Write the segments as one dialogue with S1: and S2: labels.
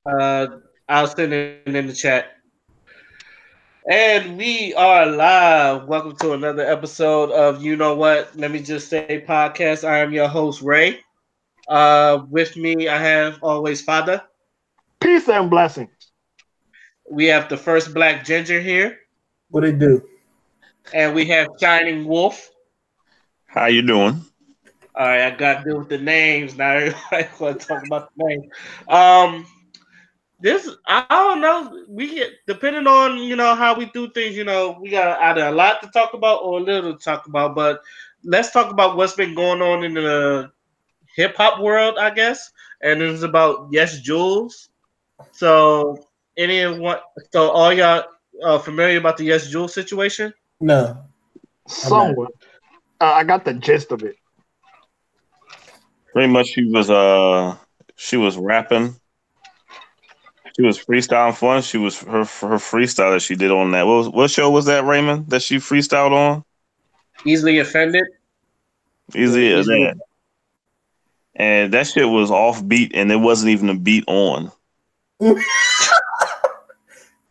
S1: Uh, I'll send it in the chat. And we are live. Welcome to another episode of You Know What? Let me just say podcast. I am your host, Ray. With me, I have always Father.
S2: Peace and blessings.
S1: We have the first Black Ginger here,
S3: What it do?
S1: and we have Shining Wolf.
S4: How you doing?
S1: All right, I got to deal with the names now. Everybody want to talk about the names. Um, this I don't know. We get depending on how we do things. We got either a lot to talk about or a little to talk about. But let's talk about what's been going on in the hip hop world, I guess. And it's about Yes Jules. So anyone, so all y'all familiar about the Yes Jules situation?
S3: No, I'm not.
S2: Somewhat. I got the gist of it.
S4: Pretty much, she was rapping. She was freestyling fun. She was her freestyle that she did on that. What show was that, Raymond? That she freestyled on?
S1: Easily offended. Yeah,
S4: Easy as
S1: easily.
S4: that. And that shit was off beat, and there wasn't even a beat on.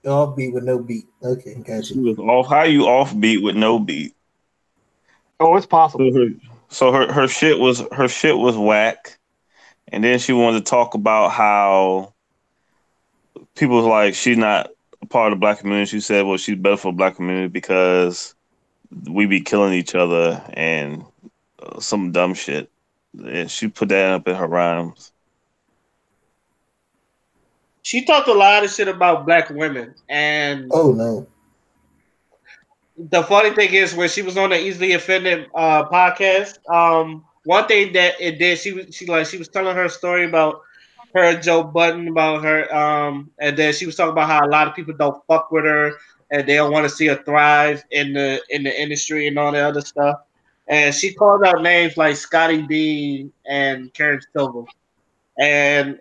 S3: All beat with no beat. Okay, got
S4: She
S3: you.
S4: was off. How you off beat with no beat?
S2: Oh, it's possible.
S4: So her shit was whack. And then she wanted to talk about how people was like she's not a part of the black community. She said, well, she's better for the black community because we be killing each other and some dumb shit. And she put that up in her rhymes.
S1: She talked a lot of shit about black women, and
S3: Oh no.
S1: the funny thing is when she was on the Easily Offended podcast, one thing that it did, she was telling her story about her and Joe Button about her, and then she was talking about how a lot of people don't fuck with her and they don't want to see her thrive in the industry and all that other stuff. And she called out names like Scotty B and Karen Silver. And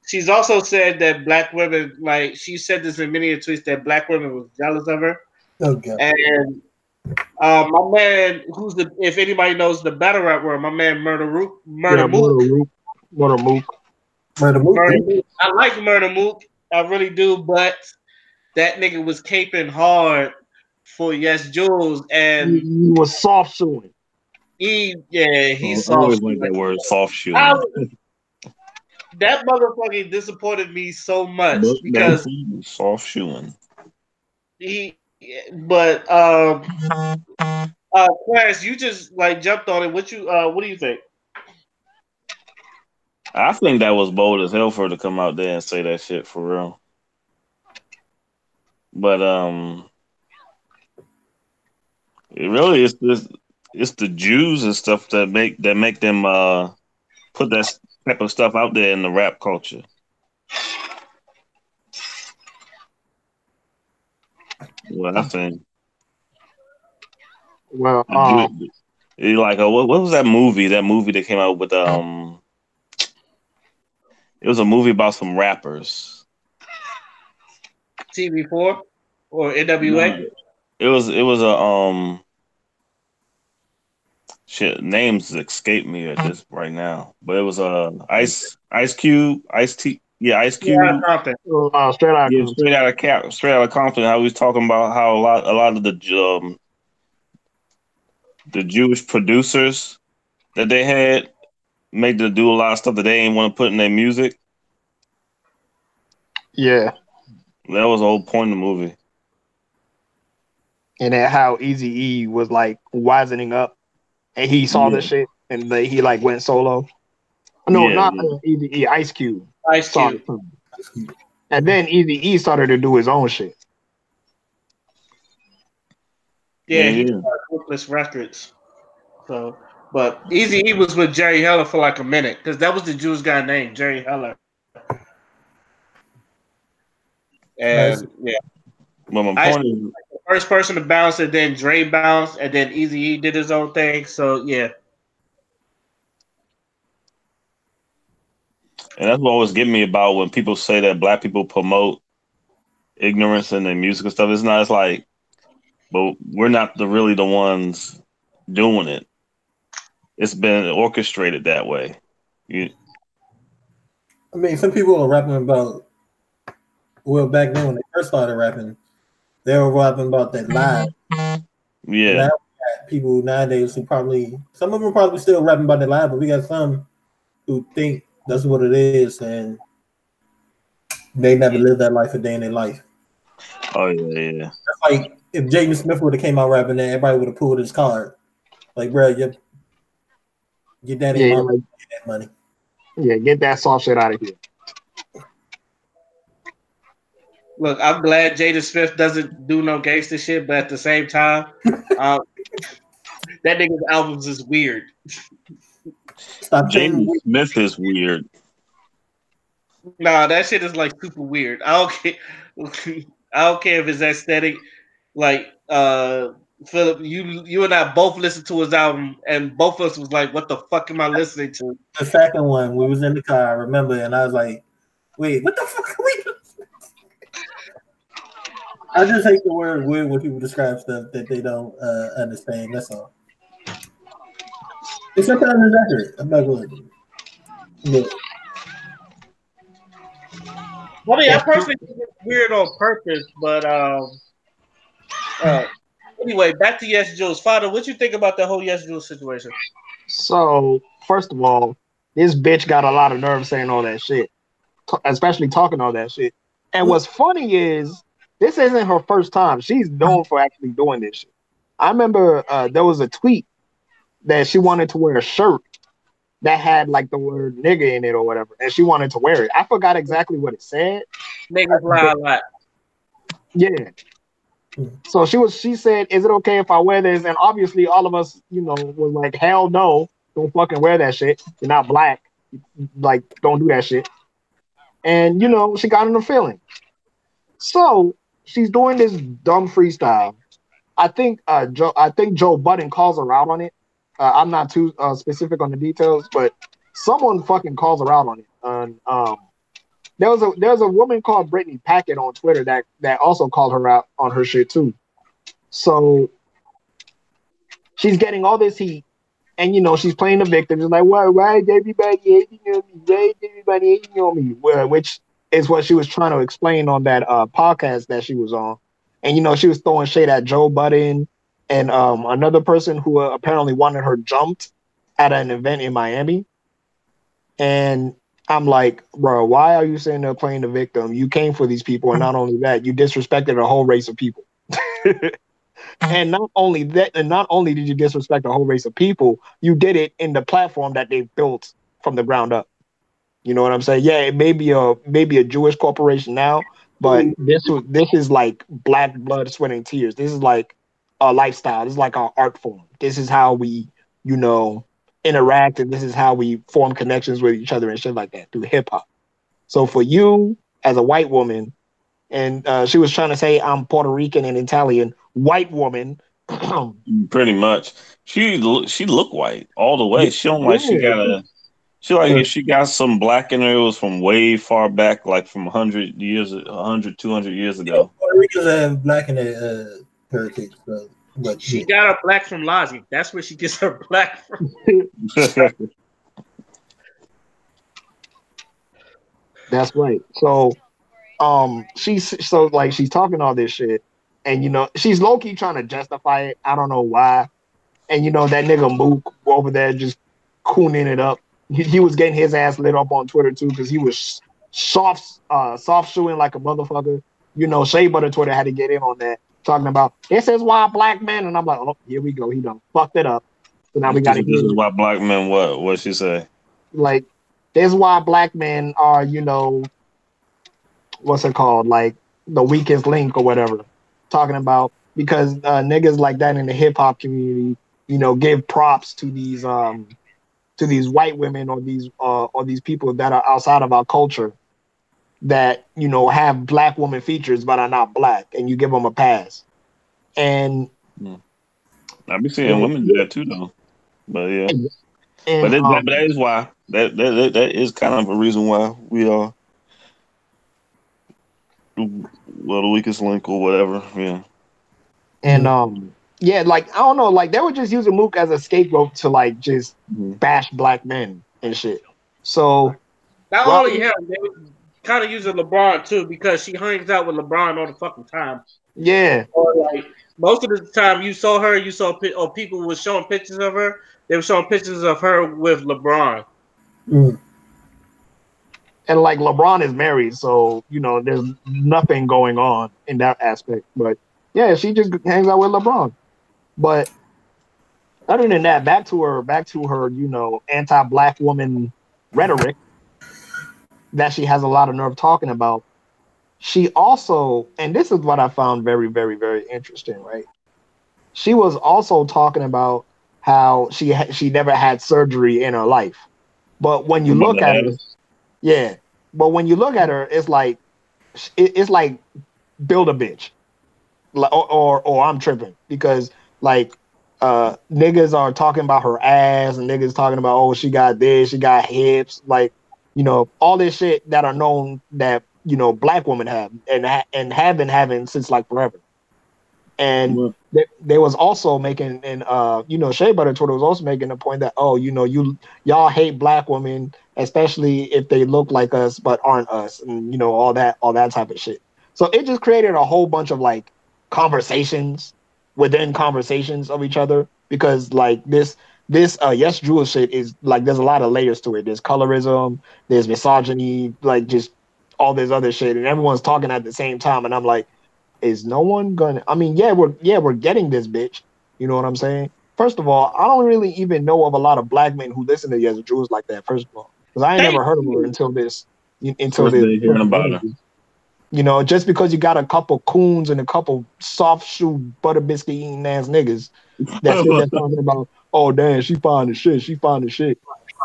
S1: she's also said that black women, like she said this in many tweets, that black women was jealous of her.
S3: Oh god.
S1: And my man, if anybody knows the battle rap world, my man
S2: Yeah,
S1: Murder Mook.
S2: Murder Mook.
S3: Murder Mook.
S1: Murder Mook. I like Murder Mook, I really do, but that nigga was caping hard for Yes Jules, and
S2: He was soft suing.
S1: he
S4: I
S1: saw
S4: always like that word, soft
S1: I,
S4: shoeing.
S1: that motherfucker disappointed me so much
S4: But
S1: because
S4: soft shoeing.
S1: he. But Clarence, you just like jumped on it. What do you think?
S4: I think that was bold as hell for her to come out there and say that shit for real. But it really is this. It's the Jews and stuff that make them put that type of stuff out there in the rap culture. Well, I think
S2: Well,
S4: the Jew, like what was that movie? That movie that came out with it was a movie about some rappers.
S1: TV4 or NWA?
S4: No, it was a shit, names escape me at this right now. But it was Ice Cube, Ice T, yeah, Ice
S1: Yeah,
S4: Cube.
S1: Compton.
S2: straight out of
S4: Yeah,
S2: Compton.
S4: straight out of Compton. How he was talking about how a lot of the Jewish producers that they had made them do a lot of stuff that they ain't want to put in their music.
S2: Yeah,
S4: That was the whole point of the movie.
S2: and then how Easy E was like wisening up, and he saw
S4: Yeah,
S2: this shit, and he like went solo. No,
S4: yeah,
S2: not
S4: yeah.
S2: Easy E. Ice Cube
S1: Ice
S2: saw
S1: Cube.
S2: it too. And then Easy E started to do his own shit.
S1: Yeah,
S4: Yeah,
S1: he
S4: yeah.
S1: started Ruthless Records. So, but Easy E was with Jerry Heller for like a minute because that was the Jewish guy named Jerry Heller.
S3: Nice.
S1: And yeah,
S4: But my
S1: Ice
S4: point
S1: Cube
S4: is,
S1: was like the first person to bounce, and then Dre bounced, and then Easy E did his own thing. So yeah,
S4: and that's what always get me about when people say that black people promote ignorance in their music and stuff. It's not. It's like, but we're not really the ones doing it. It's been orchestrated that way. You,
S3: I mean, some people are rapping about. Well, back then when they first started rapping, they were rapping about that live.
S4: Yeah.
S3: Now people nowadays who probably some of them probably still rapping about that live, but we got some who think that's what it is, and they never lived that life a day in their life.
S4: Oh yeah.
S3: That's like if Jaden Smith would have came out rapping that, everybody would have pulled his card. Like, bro, your daddy and
S2: Yeah,
S3: mom
S2: like
S3: get that money.
S2: yeah, get that soft shit out of here.
S1: Look, I'm glad Jada Smith doesn't do no gangster shit, but at the same time, um, that nigga's albums is weird.
S3: Stop saying
S4: Jaden Smith is weird.
S1: Nah, that shit is like super weird. I don't care. I don't care if it's aesthetic. Like Philip, you and I both listened to his album, and both of us was like, "What the fuck am I listening to?"
S3: the second one. We was in the car, I remember, and I was like, "Wait, what the fuck are we?" I just hate the word weird when people describe stuff that they don't understand. That's all. And sometimes it's accurate. I'm not going to. But
S1: I mean, I personally think it's weird on purpose, but uh, anyway, back to Yes Jules. Father, what you think about the whole Yes Jules situation?
S2: So first of all, this bitch got a lot of nerve saying all that shit, especially talking all that shit. And what's funny is this isn't her first time. She's known for actually doing this shit. I remember there was a tweet that she wanted to wear a shirt that had like the word nigga in it or whatever, and she wanted to wear it. I forgot exactly what it said.
S1: Niggas lie a lot.
S2: Yeah. So she said, "Is it okay if I wear this?" And obviously, all of us, was like, "Hell no, don't fucking wear that shit. You're not black. Like, don't do that shit." And she got in a feeling. So she's doing this dumb freestyle. I think Joe Budden calls her out on it. I'm not too specific on the details, but someone fucking calls her out on it. And there's a woman called Brittany Packett on Twitter that also called her out on her shit too. So she's getting all this heat, and she's playing the victim. She's like, why is everybody hating on me? Why is everybody hating on me? Which is what she was trying to explain on that podcast that she was on. And she was throwing shade at Joe Budden and another person who apparently wanted her jumped at an event in Miami. And I'm like, bro, why are you sitting there playing the victim? You came for these people, and not only that, you disrespected a whole race of people. And not only that, and not only did you disrespect a whole race of people, you did it in the platform that they built from the ground up. You know what I'm saying? Yeah, it may be a Jewish corporation now, but this is like black blood, sweat, and tears. This is like a lifestyle. This is like our art form. This is how we, interact, and this is how we form connections with each other and shit like that through hip hop. So for you as a white woman, and she was trying to say I'm Puerto Rican and Italian, white woman.
S4: Pretty much. She look white all the way. She don't like she got some black in her. It was from way far back, like from 200 years ago.
S3: Puerto Ricans have black in their heritage, but
S1: She got her black from Logic. That's where she gets her black from.
S2: That's right. So she's talking all this shit, and she's low key trying to justify it. I don't know why. And that nigga Mook over there just cooning it up. He was getting his ass lit up on Twitter too because he was soft shoeing like a motherfucker. Shea Butter Twitter had to get in on that, talking about this is why black men, and I'm like, oh, here we go. He done fucked it up. So now we got to.
S4: This is why black men. What she say?
S2: Like, this is why black men are, what's it called? Like the weakest link or whatever. Talking about because niggas like that in the hip hop community, give props to these white women or these people that are outside of our culture that have black woman features but are not black, and you give them a pass. And
S4: I be seeing women do that too, though. But yeah,
S2: and
S4: but that is why that is kind of a reason why we are the weakest link or whatever. Yeah.
S2: And yeah, like I don't know, like they were just using Mook as a scapegoat to like just bash black men and shit. So
S1: Not
S2: Well,
S1: only him, they were kind of using LeBron too because she hangs out with LeBron all the fucking time.
S2: yeah.
S1: Or like most of the time you saw her, or people were showing pictures of her. They were showing pictures of her with LeBron.
S3: Mm.
S2: And like LeBron is married, so there's nothing going on in that aspect. But yeah, she just hangs out with LeBron. But other than that, back to her, anti-black woman rhetoric that she has a lot of nerve talking about. She also, and this is what I found very, very, very interesting, right? She was also talking about how she never had surgery in her life, but when you
S4: About
S2: look
S4: the
S2: at her,
S4: Havens.
S2: yeah, but when you look at her, it's like build a bitch, or I'm tripping because like niggas are talking about her ass and niggas talking about, oh, she got this, she got hips, like all this shit that are known that black women have and have been having since like forever. And
S4: Well,
S2: they was also making, and Shea Butter Twitter was also making the point that, oh, y'all hate black women, especially if they look like us but aren't us, and all that type of shit. So it just created a whole bunch of like conversations within conversations of each other, because like this yes Jewish shit is like, there's a lot of layers to it. There's colorism, there's misogyny, like just all this other shit, and everyone's talking at the same time, and I'm like, is no one gonna? I mean, we're getting this bitch. You know what I'm saying? First of all, I don't really even know of a lot of black men who listen to Yes Jews like that. First of all, because I ain't
S1: Thank
S2: never heard of her
S1: you.
S2: until this, until
S4: first
S2: this.
S4: day hearing about her.
S2: Just because you got a couple coons and a couple soft shoe butter biscuit eating ass niggas that sit there talking about, oh damn, she fine as shit, she fine as shit,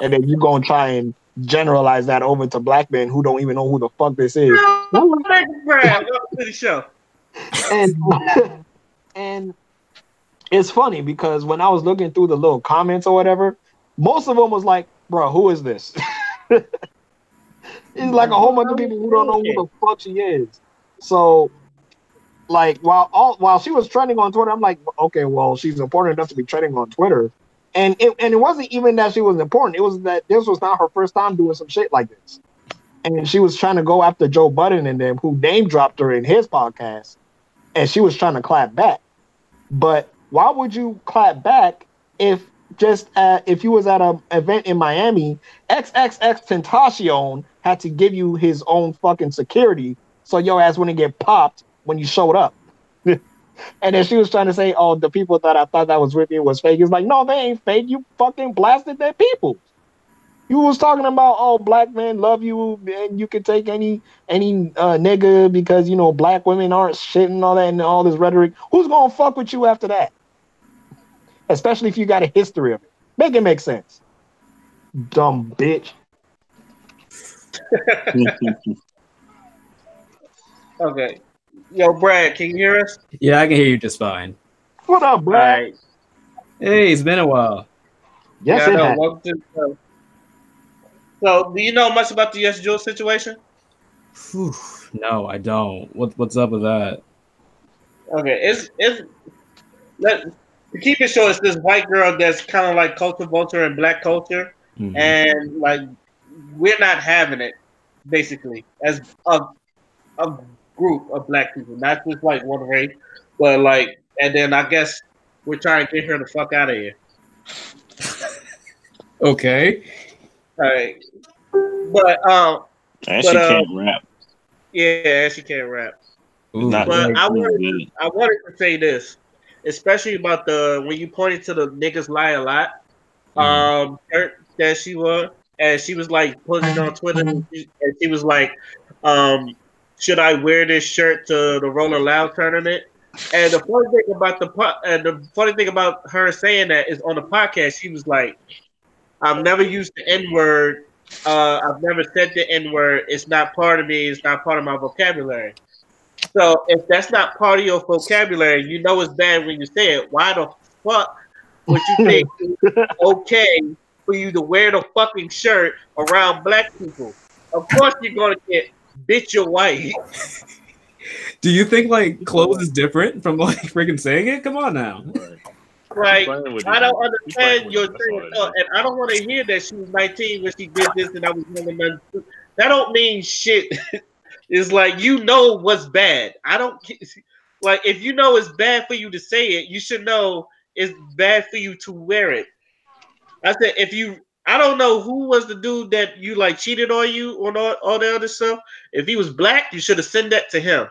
S2: and then you gonna try and generalize that over to black men who don't even know who the fuck this is.
S1: Thank you, Brad. Welcome to the show.
S2: And and it's funny because when I was looking through the little comments or whatever, most of them was like, bro, who is this? It's like a whole bunch of people who don't know who the fuck she is. So like while she was trending on Twitter, I'm like, okay, well, she's important enough to be trending on Twitter. And it wasn't even that she was important. It was that this was not her first time doing some shit like this. And she was trying to go after Joe Budden and them, who name dropped her in his podcast, and she was trying to clap back. But why would you clap back if you was at an event in Miami, XXX Tentacion had to give you his own fucking security so your ass wouldn't get popped when you showed up. And then she was trying to say, oh, the people that I thought that was with you was fake. It's like, no, they ain't fake. You fucking blasted their people. You was talking about, oh, black men love you and you can take any nigga because black women aren't shit and all that and all this rhetoric. Who's gonna fuck with you after that? Especially if you got a history of it. Make it make sense. Dumb bitch.
S1: Okay. Yo, Brad, can you hear us?
S5: Yeah, I can hear you just fine.
S2: What up,
S1: All
S2: Brad?
S1: right.
S5: Hey, it's been a while.
S2: Yes,
S1: Yeah, I
S2: it
S1: know.
S2: has.
S1: Welcome to the show. So, do you know much about the Yes Joe situation?
S5: Whew, no, I don't. What's up with that?
S1: Okay, to keep it short, it's this white girl that's kind of like culture vulture and black culture,
S5: Mhm.
S1: and like we're not having it, basically, as a group of black people, not just like one race, but like, and then I guess we're trying to get her the fuck out of here.
S5: Okay.
S1: All right, but
S4: And
S1: but
S4: she can't rap.
S1: yeah, she can't rap.
S5: Ooh,
S4: Not
S1: But
S5: yikes.
S1: I wanted to say this, especially about when you pointed to the niggas lie a lot shirt that she wore, and she was like putting it on Twitter, and she was like, should I wear this shirt to the Rolling Loud tournament? And the funny thing about her saying that is on the podcast, she was like, I've never used the N word. I've never said the N word. It's not part of me. It's not part of my vocabulary. So if that's not part of your vocabulary, you know it's bad when you say it. Why the fuck would you think it's okay for you to wear the fucking shirt around black people? Of course you're gonna get bitch your white.
S5: Do you think like clothes is different from like freaking saying it? Come on now.
S1: Like,
S6: playing with
S1: I
S6: it.
S1: don't
S6: She's playing
S1: understand
S6: with
S1: your
S6: it. That's
S1: train
S6: all
S1: of
S6: that
S1: thought,
S6: is.
S1: and I don't want to hear that she was 19 when she did this and I was younger than. That don't mean shit. It's like you know what's bad. I don't like if you know it's bad for you to say it, you should know it's bad for you to wear it. I said if you, I don't know who was the dude that you like cheated on you on all the other stuff. If he was black, you should have sent that to him.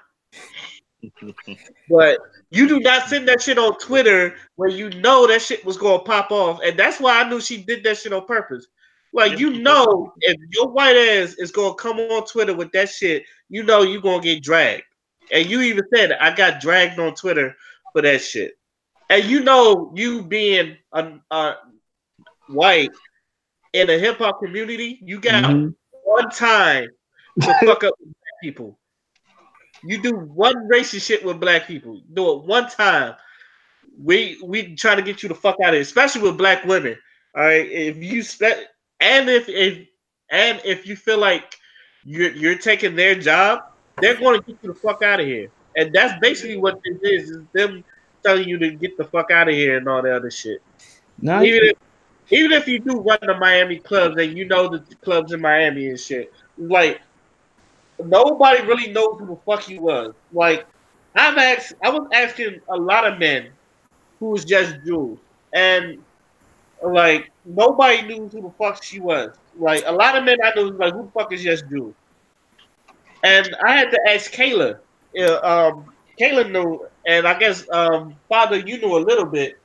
S1: But you do not send that shit on Twitter where you know that shit was gonna pop off, and that's why I knew she did that shit on purpose. Like
S6: Yeah,
S1: you know, if your white ass is gonna come on Twitter with that shit, you know you gonna get dragged. And you even said I got dragged on Twitter for that shit. And you know, you being a white in a hip hop community, you got
S5: Mhm.
S1: one time to fuck up with black people. You do one racist shit with black people. You do it one time. We try to get you the fuck out of here, especially with black women. All right, if you and if you feel like you're taking their job, they're going to get you the fuck out of here. And that's basically what this is them telling you to get the fuck out of here and all that other shit.
S5: No,
S1: Even if even if you do run the Miami clubs and you know the clubs in Miami and shit, like nobody really knows who the fuck he was. Like I was asking a lot of men who was just Jules, and like nobody knew who the fuck she was. Like a lot of men I knew was like, who the fuck is just Jules? And I had to ask Kayla. Kayla knew, and I guess Father, you knew a little bit,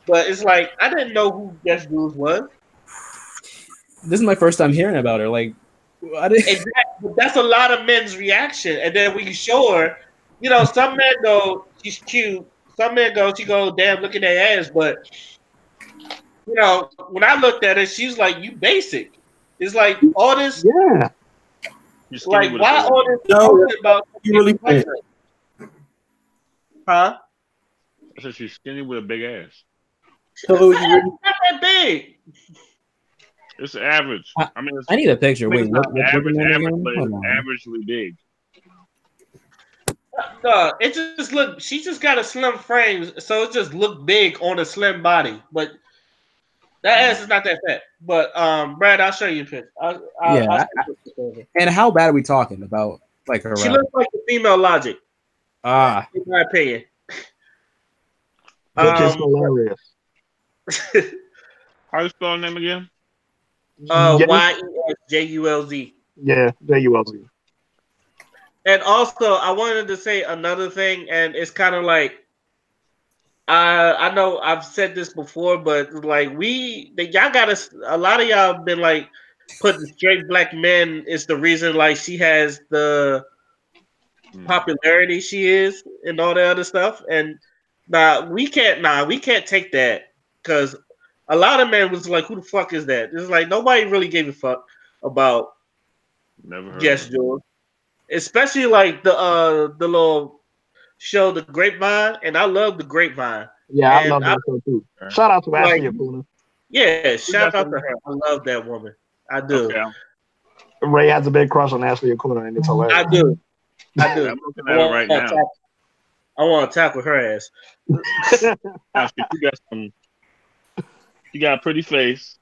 S1: but it's like I didn't know who Just Jules was.
S5: this is my first time hearing about her. Like, I didn't.
S1: Exactly. That's a lot of men's reaction. And then when you show her, you know, some men go, she's cute. Some men go, she go, damn, look at that ass. But you know, when I looked at her, she's like, you basic. It's like all this,
S2: Yeah.
S6: You're skinny
S1: like
S6: with a
S1: why
S6: big
S1: all
S6: ass.
S1: this
S3: No,
S1: talking about
S3: you really
S1: like
S3: think?
S1: that? Huh?
S6: I said she's skinny with a big ass.
S3: So
S1: Her
S3: Louis,
S1: ass
S3: you really
S1: is not that big.
S6: It's average.
S5: I,
S6: I mean, it's,
S5: I need a picture.
S6: I mean,
S5: Wait,
S6: it's not
S5: what's the
S6: average,
S5: name
S6: average,
S5: again?
S6: but it's
S5: Hold on.
S6: averagely big.
S1: No, it just look. She just got a slim frame, so it just look big on a slim body. But that ass is not that fat. But Brad, I'll show you a picture. I'll
S5: Yeah,
S1: send you a picture of her.
S5: and how bad are we talking about? Like her.
S1: She looks like the female Logic,
S5: Ah,
S1: in my opinion.
S2: Which is
S1: Um,
S2: hilarious.
S6: How you spell her name again?
S2: Yeah.
S1: YESJULZ.
S2: Yeah. There you are.
S1: And also, I wanted to say another thing, and it's kind of like I know I've said this before, but like y'all got us. A lot of y'all been like putting straight black men is the reason like she has the popularity she is and all that other stuff. And we can't take that because a lot of men was like, who the fuck is that? It's like nobody really gave a fuck about
S6: Never heard of
S1: Jess
S6: her.
S1: George, especially like the little show, The Grapevine, and I love The Grapevine.
S2: Yeah, I
S1: And
S2: love
S1: I
S2: that show too.
S6: Okay.
S2: Shout out to
S1: like,
S2: Ashley Acuna.
S1: yeah,
S6: We got
S1: shout out to
S6: some.
S1: her. I love that woman. I do.
S6: Okay,
S2: Ray has a big crush on Ashley Acuna, and it's hilarious.
S1: I do. I
S6: I'm
S1: do.
S6: looking
S1: I
S6: at her
S1: want
S6: right
S1: to
S6: now.
S1: tackle. I want to tackle her ass.
S6: Now, she got some. She got a pretty face.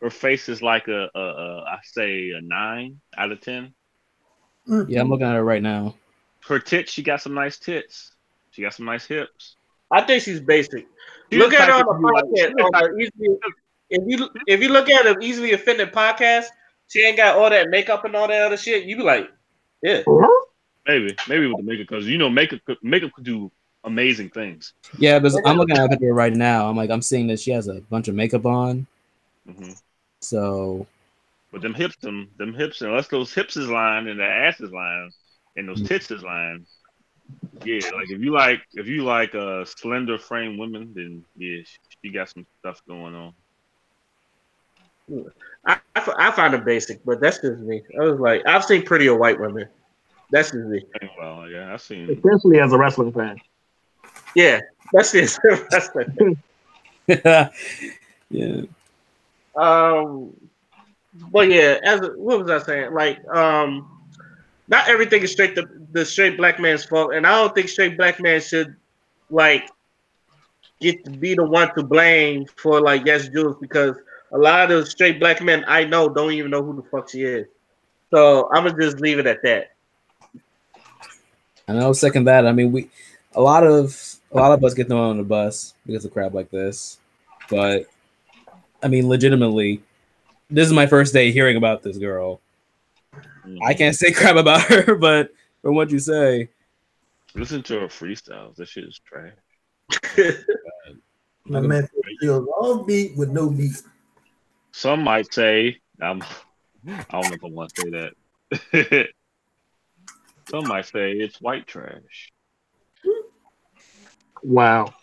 S6: Her face is like I say a 9 out of 10.
S5: yeah, I'm looking at her right now.
S6: Her tits, she got some nice tits. She got some nice hips.
S1: I think she's basic.
S6: She
S1: Look
S6: the
S1: at her
S6: type
S1: on
S6: that
S1: the
S6: you like. She
S1: podcast.
S6: the
S1: On
S6: type.
S1: the easily, if you look at an easily offended podcast, she ain't got all that makeup and all that other shit. You be like, yeah.
S6: Maybe with the makeup, because you know makeup could do amazing things.
S5: Yeah, but I'm looking at her right now. I'm seeing that she has a bunch of makeup on.
S6: Hmm.
S5: So,
S6: But them hips, unless those hips is lined and the ass is lined and those tits is lined, yeah. Like if you like slender frame women, then yeah, she got some stuff going on.
S1: I find her basic, but that's just me. I was like, I've seen prettier white women. That's just me.
S6: Well, yeah, I seen.
S2: Especially as a wrestling fan.
S1: Yeah, that's it. That's it.
S5: yeah.
S1: But yeah, what was I saying? Like, not everything is the straight black man's fault, and I don't think straight black man should like get to be the one to blame for like Yes Jules because a lot of straight black men I know don't even know who the fuck she is. So I'm gonna just leave it at that.
S5: And I'll second that. I mean, a lot of us get thrown on the bus because of crap like this. But I mean, legitimately, this is my first day hearing about this girl. I can't say crap about her, but from what you say,
S6: Listen to her freestyles. That shit is trash.
S3: My man feels all beat with no beat.
S6: Some might say, I don't know if I want to say that. Some might say it's white trash.
S2: Wow.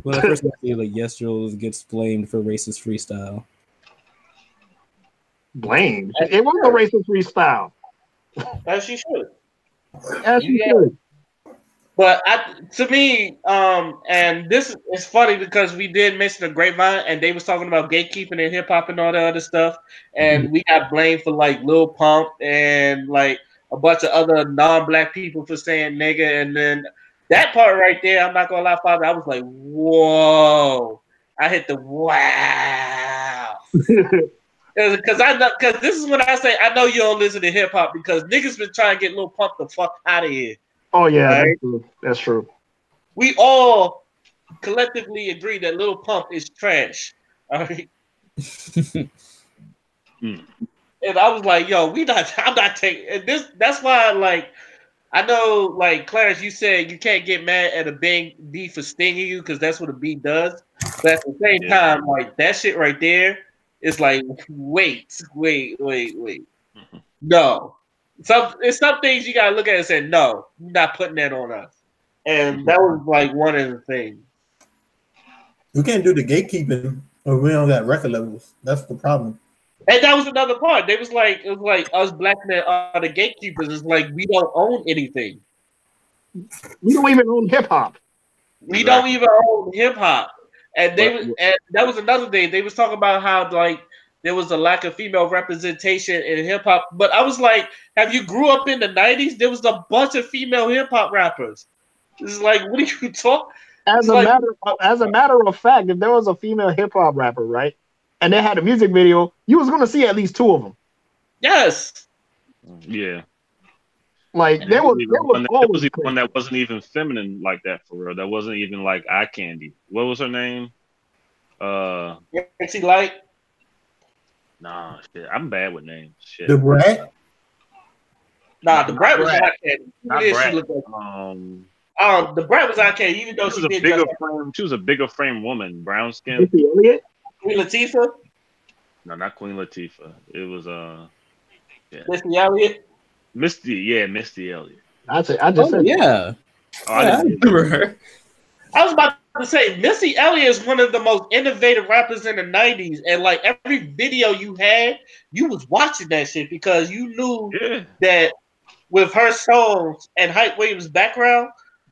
S5: when I first hear like Yes Jules gets blamed for racist freestyle.
S2: Blamed. It was a racist freestyle.
S1: As she should.
S2: As she should.
S1: But to me, and this is funny because we did mention the Grapevine, and they was talking about gatekeeping and hip hop and all that other stuff, and we got blamed for like Lil Pump and like a bunch of other non-black people for saying nigga, and then that part right there, I'm not gonna lie, Father, I was like, whoa, I hit the wow. Because this is when I say I know you don't listen to hip hop because niggas been trying to get Lil Pump the fuck out of here.
S2: Oh yeah,
S1: right?
S2: that's true. That's true.
S1: We all collectively agree that Lil Pump is trash. All right. And I was like, yo, I'm not taking this. That's why, like, I know, like, Clarence, you said you can't get mad at a bee for stinging you because that's what a bee does. But at the same time, like, that shit right there is like, wait. No. It's some things you gotta look at and say, no, you're not putting that on us. And that was like one of the things.
S3: You can't do the gatekeeping or we don't got record levels. That's the problem.
S1: And that was another part. It was like us black men are the gatekeepers. It's like we don't own anything.
S2: We don't even own hip hop.
S1: We don't even own hip hop. And and that was another thing. They was talking about how like there was a lack of female representation in hip hop. But I was like, have you grew up in the 90s? There was a bunch of female hip hop rappers. It's like, what are you talking?
S2: As a matter of fact, if there was a female hip hop rapper, right, and they had a music video, you was gonna see at least two of them.
S1: Yes.
S6: Yeah.
S2: Like there was
S6: one that wasn't even feminine like that for real. That wasn't even like eye candy. What was her name?
S1: MC Light.
S6: Nah, shit. I'm bad with names. Shit.
S3: The Brat.
S1: Nah, the Brat was eye candy.
S6: Not Brat.
S1: The Brat was eye candy, even though she did
S6: bigger frame. She was a bigger frame woman, brown skin.
S2: Missy Elliott?
S1: Queen Latifah?
S6: No, not Queen Latifah. It was
S1: Missy Elliott.
S6: Misty Elliott.
S2: I just said
S5: yeah.
S6: Oh, I
S5: remember her.
S1: I was about to say Missy Elliott is one of the most innovative rappers in the 90s, and like every video you had, you was watching that shit because you knew that with her songs and Hype Williams' background,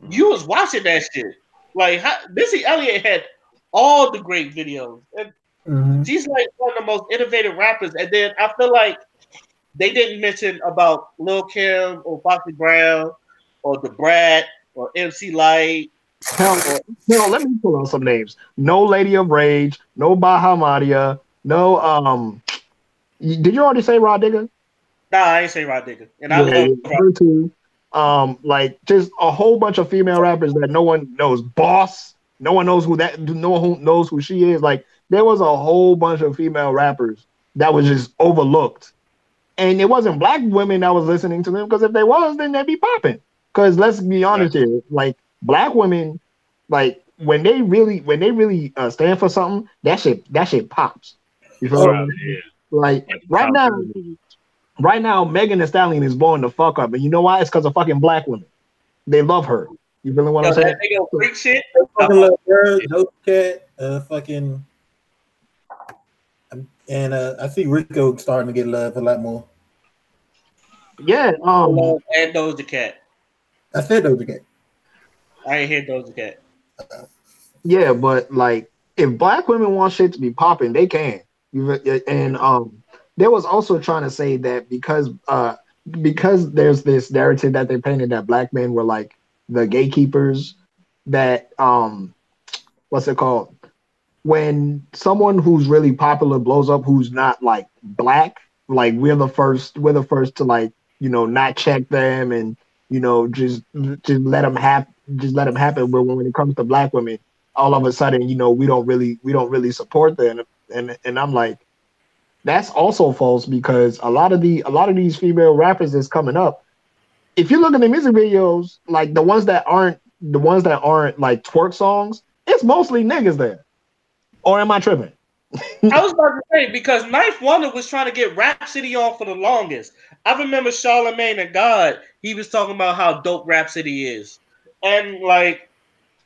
S1: you was watching that shit. Like Missy Elliott had all the great videos, and she's like one of the most innovative rappers. And then I feel like they didn't mention about Lil Kim or Foxy Brown or The Brat or MC Light.
S2: Hell, let me pull out some names. No Lady of Rage, no Bahamadia, no did you already say Rod Digger?
S1: Nah, I ain't say Rod Digger. And I love
S2: her too. Like just a whole bunch of female rappers that no one knows. Boss, no one knows no one knows who she is. Like there was a whole bunch of female rappers that was just overlooked. And it wasn't black women that was listening to them because if they was, then they'd be popping. Because let's be honest here, like black women, like when they really stand for something, that shit pops. You feel what I mean? Like right now, Megan Thee Stallion is blowing the fuck up, and you know why? It's because of fucking black women. They love her. You feeling what I'm saying?
S1: That nigga freak shit.
S3: Fucking little girl, Dope Cat, fucking. And I see Rico starting to get love a lot more.
S2: Yeah.
S1: And Doja Cat.
S3: I said Doja Cat.
S1: I ain't hear Doja Cat.
S2: Yeah, but like, if black women want shit to be popping, they can. And they was also trying to say that because there's this narrative that they painted that black men were like the gatekeepers, that what's it called? When someone who's really popular blows up who's not like black, like we're the first to like, not check them and just let them happen. But when it comes to black women, all of a sudden, we don't really support them. And I'm like, that's also false because a lot of these female rappers that's coming up, if you look at the music videos, like the ones that aren't like twerk songs, it's mostly niggas there. Or am I tripping?
S1: I was about to say because Knife Wonder was trying to get Rhapsody on for the longest. I remember Charlemagne and God. He was talking about how dope Rhapsody is, and like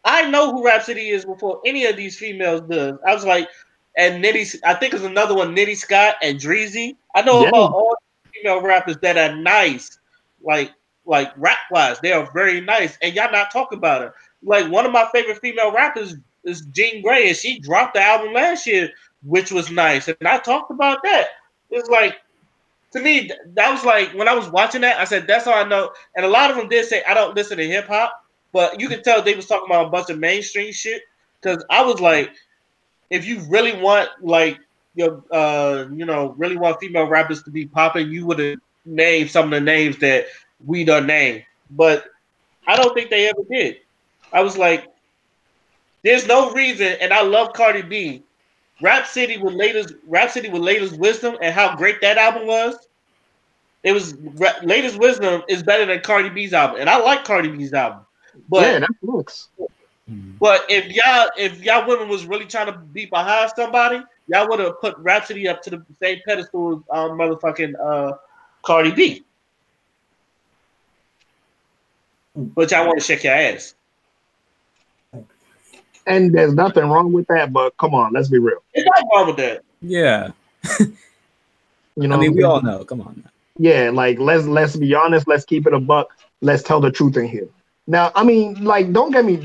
S1: I know who Rhapsody is before any of these females does. I was like, and Nitty. I think there's another one, Nitty Scott and Dreezy. I know
S2: Yeah,
S1: about all female rappers that are nice, like like rap wise. They are very nice, and y'all not talking about her. Like one of my favorite female rappers is Jean Grey, and she dropped the album last year, which was nice, and I talked about that. It's like to me that was like when I was watching that, I said that's how I know. And a lot of them did say I don't listen to hip hop, but you could tell they was talking about a bunch of mainstream shit. Because I was like, if you really want like your really want female rappers to be popping, you would have named some of the names that we done named. But I don't think they ever did. I was like, there's no reason, and I love Cardi B. Rap City with Latest Wisdom and how great that album was. It was Latest Wisdom is better than Cardi B's album, and I like Cardi B's album.
S2: yeah,
S1: But
S2: that looks.
S1: but if y'all women was really trying to be behind somebody, y'all would have put Rhapsody up to the same pedestal as motherfucking Cardi B. But y'all want to shake your ass.
S2: And there's nothing wrong with that, but come on, let's be real.
S1: There's nothing wrong with that.
S5: Yeah.
S2: You know
S5: I
S2: what
S5: mean,
S2: I'm
S5: we all
S2: saying?
S5: know. Come on.
S2: Yeah, like let's be honest, let's keep it a buck, let's tell the truth in here. Now, I mean, don't get me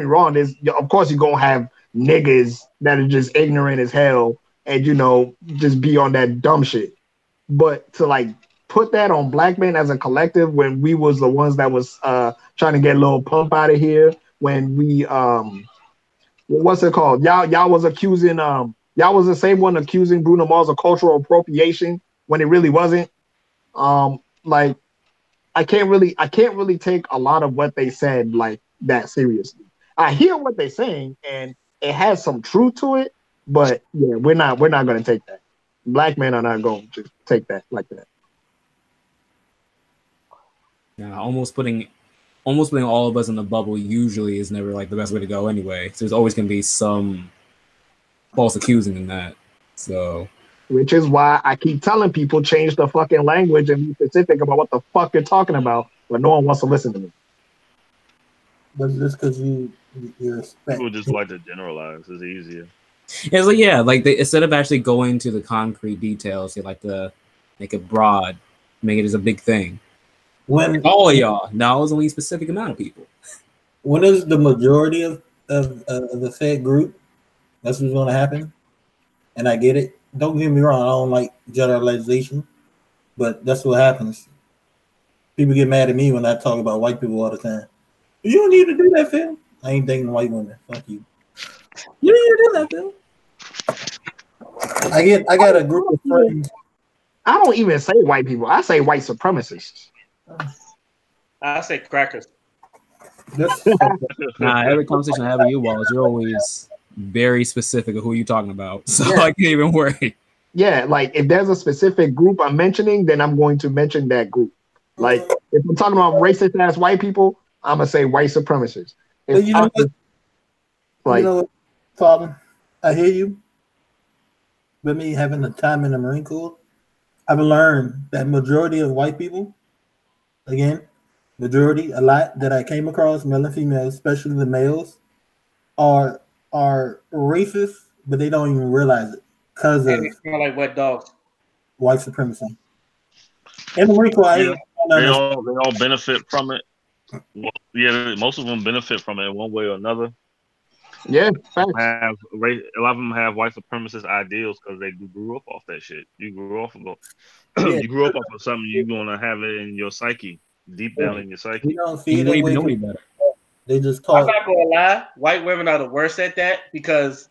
S2: wrong, there's of course you're gonna have niggas that are just ignorant as hell and just be on that dumb shit. But to like put that on black men as a collective when we was the ones that was trying to get a little pump out of here when we what's it called? Y'all was the same one accusing Bruno Mars of cultural appropriation when it really wasn't. Like I can't really take a lot of what they said like that seriously. I hear what they're saying and it has some truth to it, but yeah, we're not gonna take that. Black men are not going to take that like that.
S5: Yeah, almost putting all of us in the bubble usually is never like the best way to go anyway. So there's always gonna be some false accusing in that. So
S2: Which is why I keep telling people change the fucking language and be specific about what the fuck you're talking about, but no one wants to listen to me.
S3: But just because you respect.
S6: People just like to generalize. It's easier.
S5: it's like like they, instead of actually going to the concrete details, they like to make it broad, make it as a big thing.
S3: When
S5: All of y'all, now it's only a specific amount of people.
S3: when is the majority of the said group, that's what's going to happen. And I get it. Don't get me wrong. I don't like generalization, but that's what happens. People get mad at me when I talk about white people all the time. You don't need to do that, Phil. I ain't dating white women. Fuck you. You don't need to do that, Phil. I got a group of friends.
S2: I don't even say white people. I say white supremacists.
S1: I say crackers.
S3: That's
S5: Nah, every conversation I have with you, Wallace, you're always very specific of who you're talking about. So
S2: Yeah.
S5: I can't even worry.
S2: Yeah, like if there's a specific group I'm mentioning, then I'm going to mention that group. Like if I'm talking about racist ass white people, I'm gonna say white supremacists.
S3: But
S2: If
S3: you know what?
S2: like
S3: You know what, Father? I hear you. But me having the time in the Marine Corps, I've learned that majority of white people, again, a lot that I came across, male and female, especially the males, are racist, but they don't even realize it because
S1: And
S3: of
S1: they smell like wet dogs.
S3: white supremacy. In the Marine Corps, I
S6: Yeah,
S3: ain't gonna understand.
S6: they all benefit from it. Well, yeah, most of them benefit from it in one way or another.
S2: yeah, facts.
S6: A lot of them have white supremacist ideals because they grew up off that shit. You grew off of
S3: Yeah,
S6: you grew up off of something. You're gonna have it in your psyche, deep down in your
S3: we
S6: psyche.
S3: don't see
S5: You
S3: it
S5: wouldn't
S3: that
S5: even
S3: way.
S5: know any better.
S3: They just
S1: I'm
S3: talk.
S1: not gonna lie, white women are the worst at that because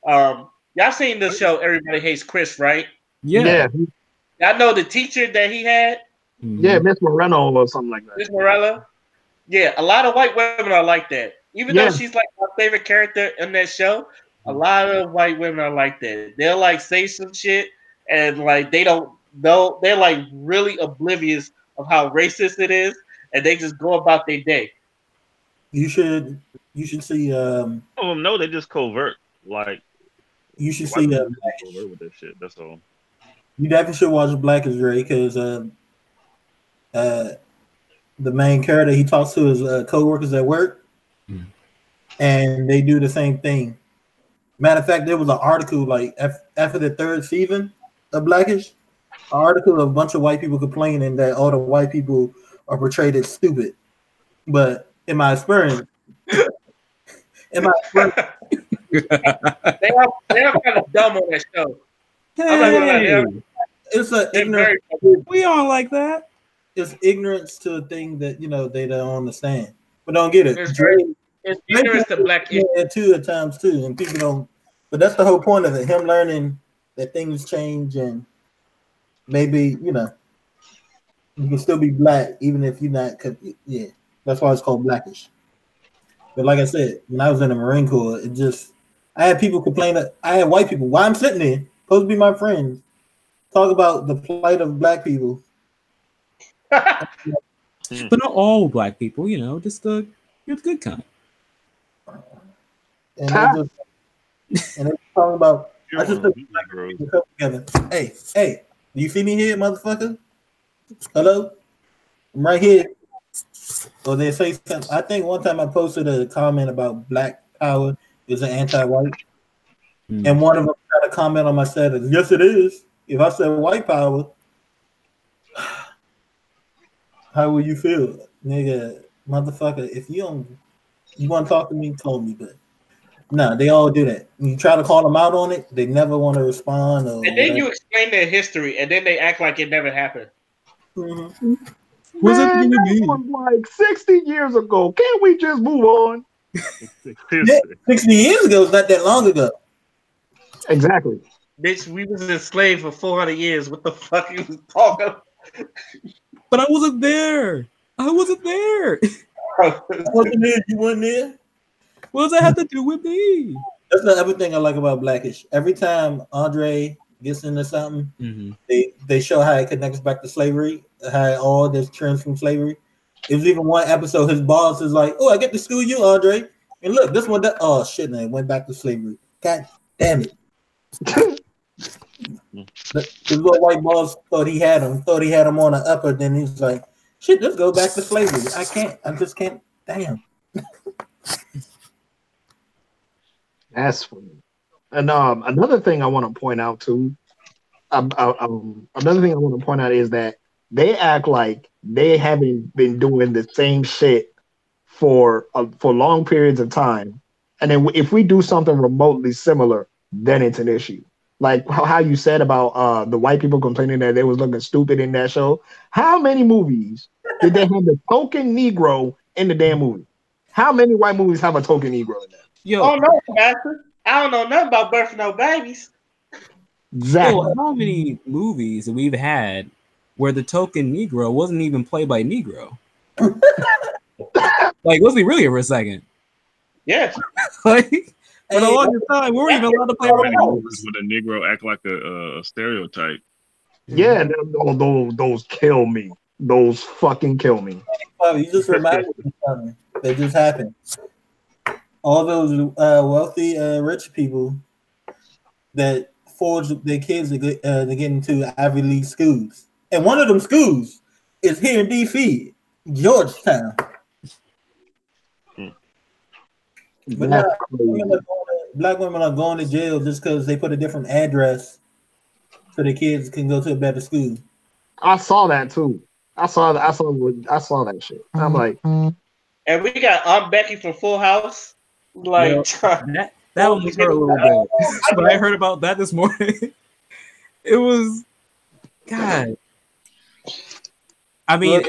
S1: y'all seen the show Everybody Hates Chris, right?
S5: Yeah.
S2: Yeah,
S1: Y'all know the teacher that he had,
S2: yeah,
S5: Mhm.
S2: Miss Moreno or something like that.
S1: Miss Morella. Yeah, a lot of white women are like that. Even though
S2: Yeah,
S1: she's like my favorite character in that show, a lot of white women are like that. They'll like say some shit and like they don't know. They're like really oblivious of how racist it is, and they just go about their day.
S3: You should you should see
S6: Some of them know they just covert. Like
S3: you should
S6: white
S3: see
S6: people just be covert with that shit. That's all.
S3: you definitely should watch Black is Ray because uh, the main character he talks to his coworkers at work,
S5: Mhm.
S3: and they do the same thing. Matter of fact, there was an article like after the third season of Blackish, an article of a bunch of white people complaining that all the white people are portrayed as stupid. But in my experience,
S1: They're kind of dumb on that show. I'm not gonna lie,
S5: Hey,
S3: it's a
S1: they're
S3: ignorant.
S1: very.
S5: we aren't like that.
S3: It's ignorance to a thing that they don't understand, but don't get it.
S1: It's very. It's
S3: Drake
S1: ignorance to black issues.
S3: there too at times too, and people don't. But that's the whole point of it. Him learning that things change, and maybe you can still be black even if you're not. Yeah, that's why it's called Blackish. But like I said, when I was in the Marine Corps, it just I had people complain that I had white people. Why I'm sitting there, supposed to be my friends, talk about the plight of black people.
S5: But not all black people, just you're the good kind.
S3: And they talking about. I
S6: You're one
S3: just
S6: of
S3: took
S6: those
S3: black
S6: bros.
S3: people come together. Hey, do you see me here, motherfucker? Hello, I'm right here. Or they say something. I think one time I posted a comment about black power is an anti-white, and one of them tried to comment on my status. Yes, it is. If I said white power, how will you feel, nigga, motherfucker? If you want to talk to me, call me. But no, they all do that. When you try to call them out on it, they never want to respond or
S1: And then
S3: whatever.
S1: you explain their history, and then they act like it never happened.
S3: Mm-hmm.
S5: What's that
S2: man,
S5: going to
S2: that
S5: be?
S2: was like 60 years ago. Can't we just move on?
S3: Yeah, 60 years ago is not that long ago.
S2: Exactly.
S1: Bitch, we was enslaved for 400 years. What the fuck you was talking?
S5: But I wasn't there. I wasn't there.
S1: About?
S3: I wasn't there. You weren't there.
S5: What does that have to do with me?
S3: That's not everything I like about Blackish. Every time Andre gets into something, they show how it connects back to slavery, how it all this trends from slavery. It was even one episode. His boss is like, "Oh, I get to school you, Andre." And look, this one, that oh shit, man, it went back to slavery. God damn it! His little white boss thought he had him on the upper. Then he's like, "Shit, let's go back to slavery." I can't. I just can't. Damn.
S2: That's funny. And another thing I want to point out too, another thing I want to point out is that they act like they haven't been doing the same shit for long periods of time, and then if we do something remotely similar, then it's an issue. Like how you said about the white people complaining that they was looking stupid in that show. How many movies did they have the token Negro in the damn movie? How many white movies have a token Negro in there?
S5: Yo,
S1: Oh no, master. I don't know nothing about birthing no babies.
S2: Exactly.
S5: how many movies that we've had where the token Negro wasn't even played by Negro? Like, let's be real here for a second.
S1: Yes.
S5: Like, for the
S3: Hey,
S5: longest time, we weren't even allowed to play
S6: How many
S5: by
S6: movies would a Negro act like a stereotype?
S2: Yeah, those kill me. Those fucking kill me.
S3: You just reminded me of something that just happened. All those wealthy, rich people that forge their kids to get into Ivy League schools, and one of them schools is here in DC, Georgetown. But now,
S2: That's crazy.
S3: black women are going to jail just because they put a different address so their kids can go to a better school.
S2: I saw that too. I saw that shit. I'm like,
S1: And we got Aunt Becky from Full House. Like,
S5: that one was hurt a little bit. But I heard about that this morning. It was God. I mean,
S3: Look,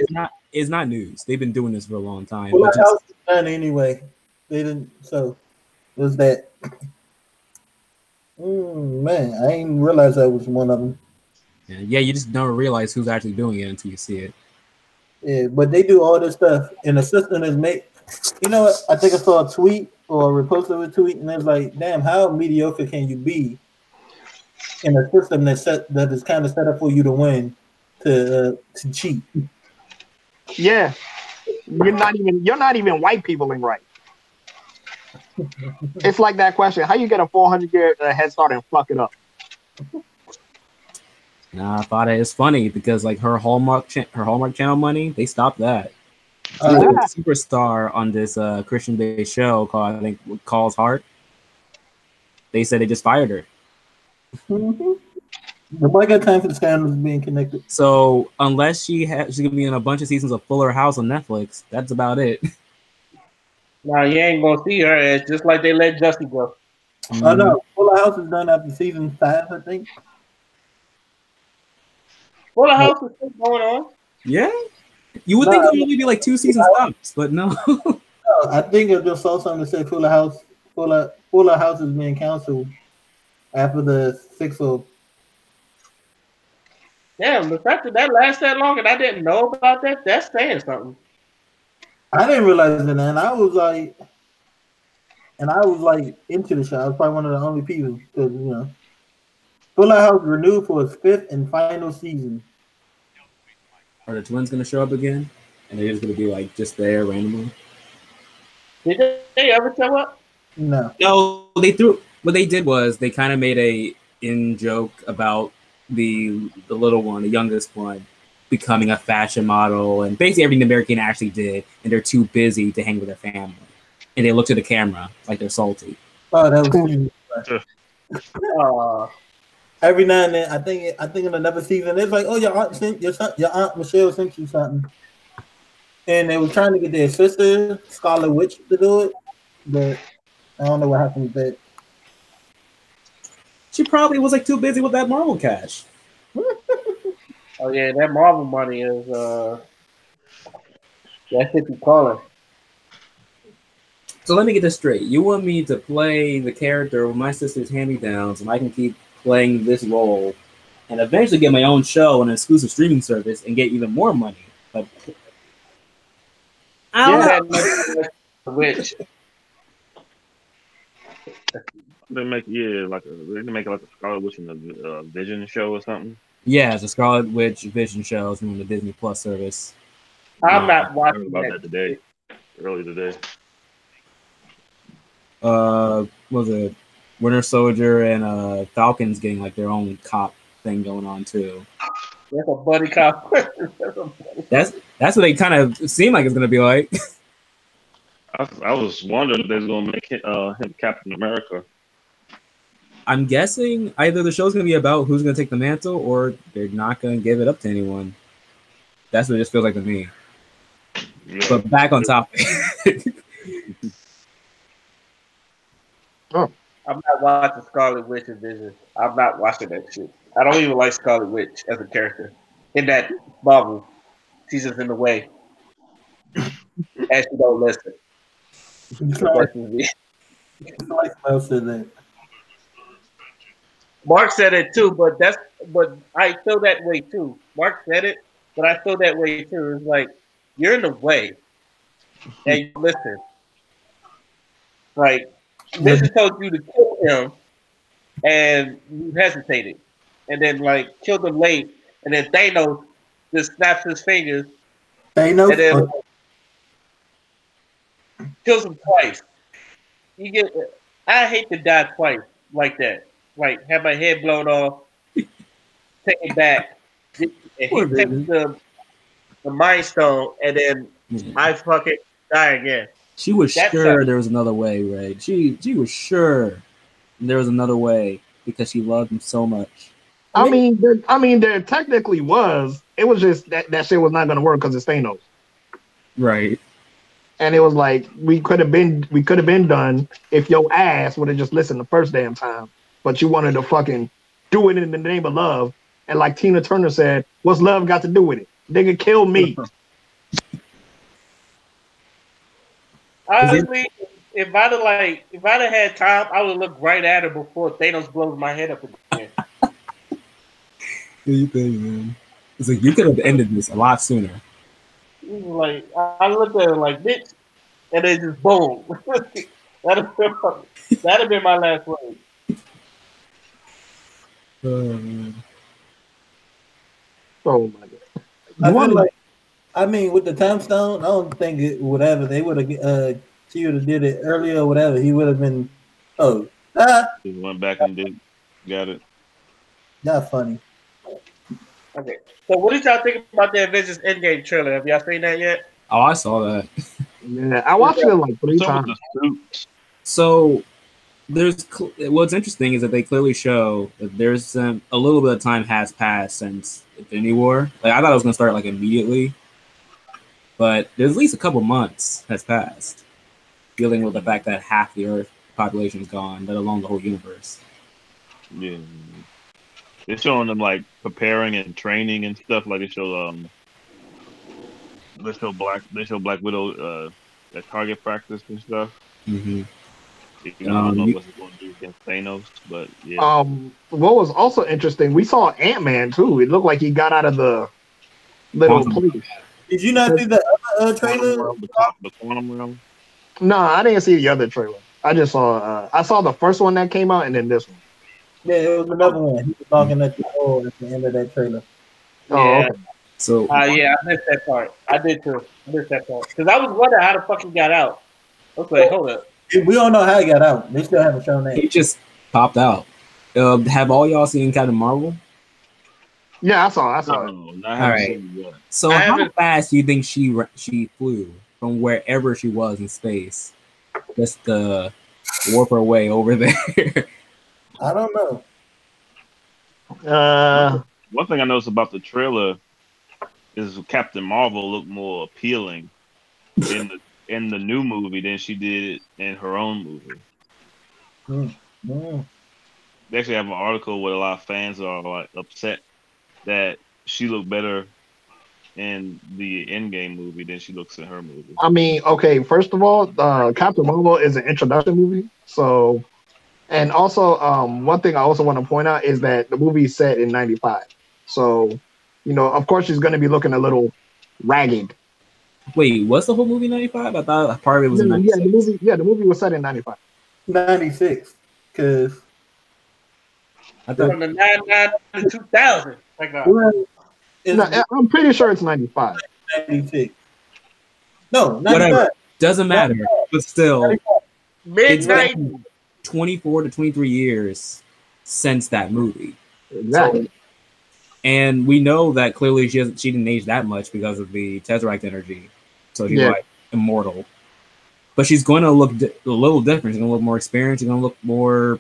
S5: it's not news. They've been doing this for a long time.
S3: Full
S5: But
S3: House is done anyway. They didn't. So was that? Man, I didn't realize that was one of them.
S5: yeah, you just never realize who's actually doing it until you see it.
S3: Yeah, but they do all this stuff, and the system is made. You know what? I think I saw a tweet or a repost of a tweet, and it's like, damn, how mediocre can you be in a system that is kind of set up for you to win to cheat?
S2: Yeah, you're not even white peopling right. It's like that question: how you get a 400-year head start and fuck it up?
S5: Nah, I thought it's funny because like her Hallmark channel money, they stopped that. She was a superstar on this Christian-based show called, I think, Call's Heart. They said they just fired her.
S3: Nobody got time for the scandals being connected.
S5: So unless she's gonna be in a bunch of seasons of Fuller House on Netflix, that's about it.
S1: Nah, you ain't gonna see her as just like they let Justy go.
S3: Oh no, Full House is done after season 5, I think.
S1: Fuller House is still going on.
S5: Yeah, you would think it would only be like 2 seasons tops, but no.
S3: No, I think I just saw something that said Fuller House is being canceled after the 6th of.
S1: Damn, the fact that lasts that long and I didn't know about that, that's saying something.
S3: I didn't realize it, and I was like into the show. I was probably one of the only people because Fuller House renewed for its 5th and final season.
S5: Are the twins gonna show up again? And they're just gonna be like just there randomly?
S1: Did they ever show up?
S3: No.
S5: No, they threw. What they did was they kind of made a in joke about the little one, the youngest one, becoming a fashion model, and basically everything the American actually did, and they're too busy to hang with their family, and they look to the camera like they're salty.
S3: Oh, that was every now and then. I think in another season, it's like, oh, your aunt Michelle sent you something, and they were trying to get their sister Scarlet Witch to do it, but I don't know what happened with that.
S5: She probably was like too busy with that Marvel cash.
S1: Oh yeah, that Marvel money is that's what you call it.
S5: So let me get this straight. You want me to play the character with my sister's hand-me-downs, and I can keep playing this role, and eventually get my own show on an exclusive streaming service and get even more money. But I don't know.
S1: Which
S6: They make like a Scarlet Witch and a Vision show or something.
S5: Yeah, it's a Scarlet Witch Vision show from the Disney Plus service.
S1: I'm not
S6: I
S1: watching
S6: heard about that today, early today.
S5: Was it Winter Soldier and Falcon's getting like their own cop thing going on too.
S1: That's a buddy cop.
S5: That's what they kind of seem like it's gonna be like.
S6: I was wondering if they was gonna make him Captain America.
S5: I'm guessing either the show's gonna be about who's gonna take the mantle, or they're not gonna give it up to anyone. That's what it just feels like to me. Yeah. But back on topic.
S1: I'm not watching Scarlet Witch and Vision. I'm not watching that shit. I don't even like Scarlet Witch as a character in that Marvel. She's just in the way, and she don't listen. Mark said it too, but I feel that way too. Mark said it, but I feel that way too. It's like you're in the way, and you listen. Like Vision told you to kill him, and you hesitated, and then like killed him late, and then Thanos just snaps his fingers, and then kills him twice. I hate to die twice like that. Like have my head blown off, take it back, and he takes the Mind Stone, and then I fucking die again.
S5: She was sure there was another way, right? She was sure there was another way because she loved him so much.
S2: I mean, there technically was. It was just that shit was not going to work because it's Thanos,
S5: right?
S2: And it was like we could have been done if your ass would have just listened the first damn time. But you wanted to fucking do it in the name of love, and like Tina Turner said, "What's love got to do with it?" Nigga, kill me.
S1: Honestly, if I'd have had time, I would look right at her before Thanos blows my head up again.
S5: What do you think, man? It's like you could have ended this a lot sooner.
S1: Like I looked at her like bitch, and then just boom. That'd have been my last word.
S5: Man.
S2: Oh my god.
S3: I
S2: You
S3: feel
S2: want
S3: like, I mean, with the time stone, I don't think it whatever they would have. She would have did it earlier or whatever. He would have been. Oh,
S6: Just went back and got it.
S3: not funny.
S1: Okay. So what did y'all think about the Avengers Endgame trailer? Have y'all seen that yet?
S5: Oh, I saw that.
S2: Yeah, I watched it like 3
S6: What's up with
S2: times.
S6: the suits?
S5: So what's interesting is that they clearly show that there's a little bit of time has passed since Infinity War. Like I thought it was gonna start like immediately, but there's at least a couple months has passed, dealing with the fact that half the Earth population is gone, let alone the whole universe.
S6: Yeah. They're showing them like preparing and training and stuff. Like they show Black Widow at target practice and stuff.
S5: Mm-hmm.
S6: You know, I don't know what it's going to do against Thanos, but yeah.
S2: What was also interesting, we saw Ant-Man too. It looked like he got out of the little place.
S3: Did you not see the other trailer?
S6: The Quantum Realm.
S2: No, I didn't see the other trailer. I just saw I saw the first one that came out and then this one.
S3: Yeah, it was another one. He was talking at the door at the end of that trailer.
S2: Oh,
S1: Yeah.
S2: okay.
S5: So
S1: Yeah, I missed that part. I did too. I missed that part because I was wondering how the fuck he got out. I was like, hold up.
S3: We don't know how he got out. They still haven't shown
S5: he
S3: that.
S5: just popped out. Have all y'all seen Captain Marvel?
S2: Yeah, I saw it.
S6: No, I haven't
S5: All right.
S6: seen it yet.
S5: So how fast do you think she flew from wherever she was in space, just to warp her way over there?
S3: I don't know.
S6: One thing I noticed about the trailer is Captain Marvel looked more appealing in the new movie than she did in her own movie. They actually have an article where a lot of fans are like upset that she looked better in the Endgame movie than she looks in her movie.
S2: I mean, okay, first of all, Captain Marvel is an introduction movie. So, and also, one thing I also want to point out is that the movie is set in 95. So, you know, of course she's going to be looking a little ragged.
S5: Wait, what's the whole movie 95? I thought part of it was in 96.
S2: The movie was set in 95.
S3: 96. Because
S5: I thought
S1: From the 99 to 2000. Like,
S2: No, I'm pretty sure it's 95.
S3: 96. No, 95.
S5: whatever. Doesn't matter. But still, it's
S1: midnight.
S5: been 24 to 23 years since that movie.
S2: Exactly.
S5: And we know that clearly she didn't age that much because of the Tesseract energy. So she's like immortal. But she's going to look a little different. She's going to look more experienced. She's going to look more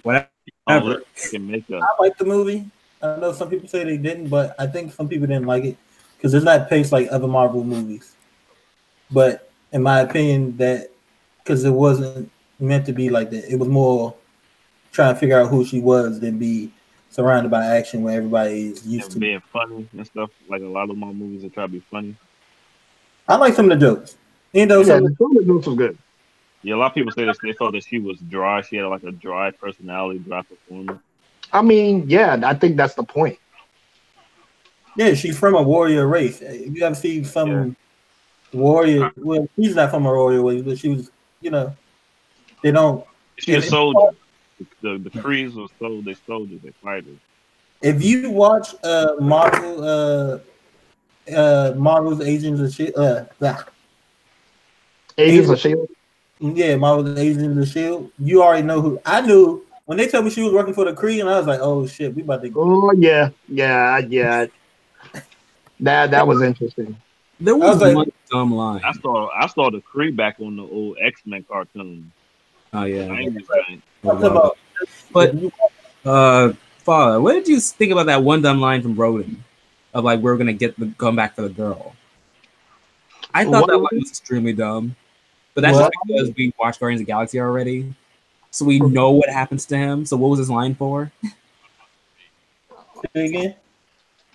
S5: whatever.
S3: I like the movie. I know some people say they didn't, but I think some people didn't like it because it's not paced like other Marvel movies. But in my opinion, that because it wasn't meant to be like that. It was more trying to figure out who she was than be surrounded by action where everybody is used to
S6: being funny and stuff. Like a lot of my movies that try to be funny.
S3: I like some of the jokes. You know,
S2: some of the jokes was good.
S6: Yeah, a lot of people say that they felt that she was dry. She had like a dry personality, dry performance.
S2: I mean, yeah, I think that's the point.
S3: Yeah, she's from a warrior race. You ever see some warrior? Well, she's not from a warrior race, but she was. You know, they don't.
S6: She a soldier. The Krees were soldiers. They soldiers. They fighters.
S3: If you watch Marvel's Agents of Shield,
S2: Agents of Shield.
S3: Yeah, Marvel's Agents of Shield. You already know who. I knew when they told me she was working for the Kree, and I was like, "Oh shit, we about to."
S2: Oh yeah. That was interesting.
S5: There was one dumb line.
S6: I saw the Kree back on the old X-Men cartoon.
S5: Oh yeah.
S3: But
S5: Father, what did you think about that one dumb line from Roden of like we're gonna come back for the girl? I thought that line was extremely dumb, but that's just because we watched Guardians of the Galaxy already, so we know what happens to him. So what was his line for?
S3: Say again?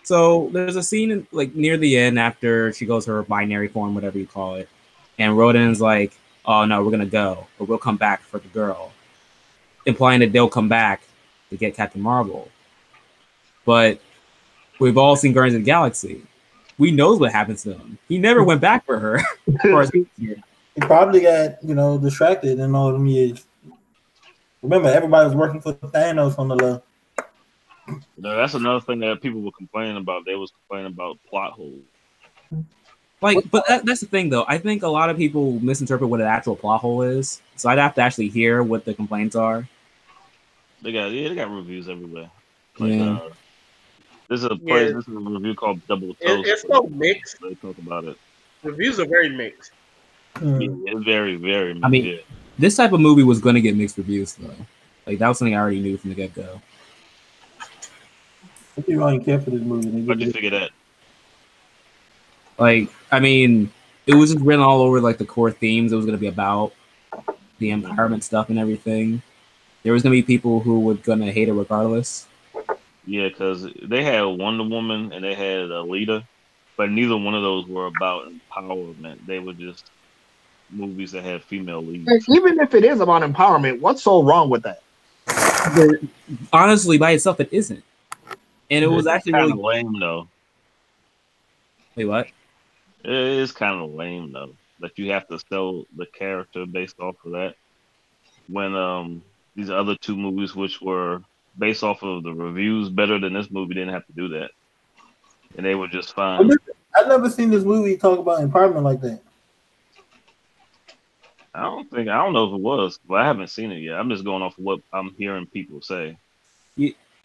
S5: So there's a scene like near the end after she goes her binary form, whatever you call it, and Rodin's like, "Oh no, we're gonna go, but we'll come back for the girl," implying that they'll come back to get Captain Marvel. But we've all seen Guardians of the Galaxy. We knows what happens to him. He never went back for her. As far as
S3: He probably got distracted in all them years. Remember, everybody was working for Thanos on the low.
S6: That's another thing that people were complaining about. They was complaining about plot holes.
S5: but that's the thing, though. I think a lot of people misinterpret what an actual plot hole is. So I'd have to actually hear what the complaints are.
S6: They got reviews everywhere.
S5: Yeah.
S6: This is a place. This is a review called Double Toast.
S1: It's so mixed.
S6: They talk about it.
S1: Reviews are very mixed.
S6: Yeah, it's very, very mixed.
S5: I mean, this type of movie was going to get mixed reviews, though. Like, that was something I already knew from the get-go.
S3: I didn't really care for this movie.
S6: How'd you figure that?
S5: Like, I mean, it was just written all over like the core themes it was going to be about, the empowerment stuff and everything. There was going to be people who were going to hate it regardless.
S6: Yeah, because they had Wonder Woman and they had Alita, but neither one of those were about empowerment. They were just movies that had female leads.
S2: Even if it is about empowerment, what's so wrong with that?
S5: Honestly, by itself, it isn't. And it was actually
S6: kind
S5: really
S6: of lame, though.
S5: Wait, what?
S6: It is kind of lame, though, that you have to sell the character based off of that. When these other two movies, which were based off of the reviews better than this movie, didn't have to do that, and they were just fine.
S3: I've never seen this movie talk about empowerment like that.
S6: I don't know if it was, but I haven't seen it yet. I'm just going off of what I'm hearing people say.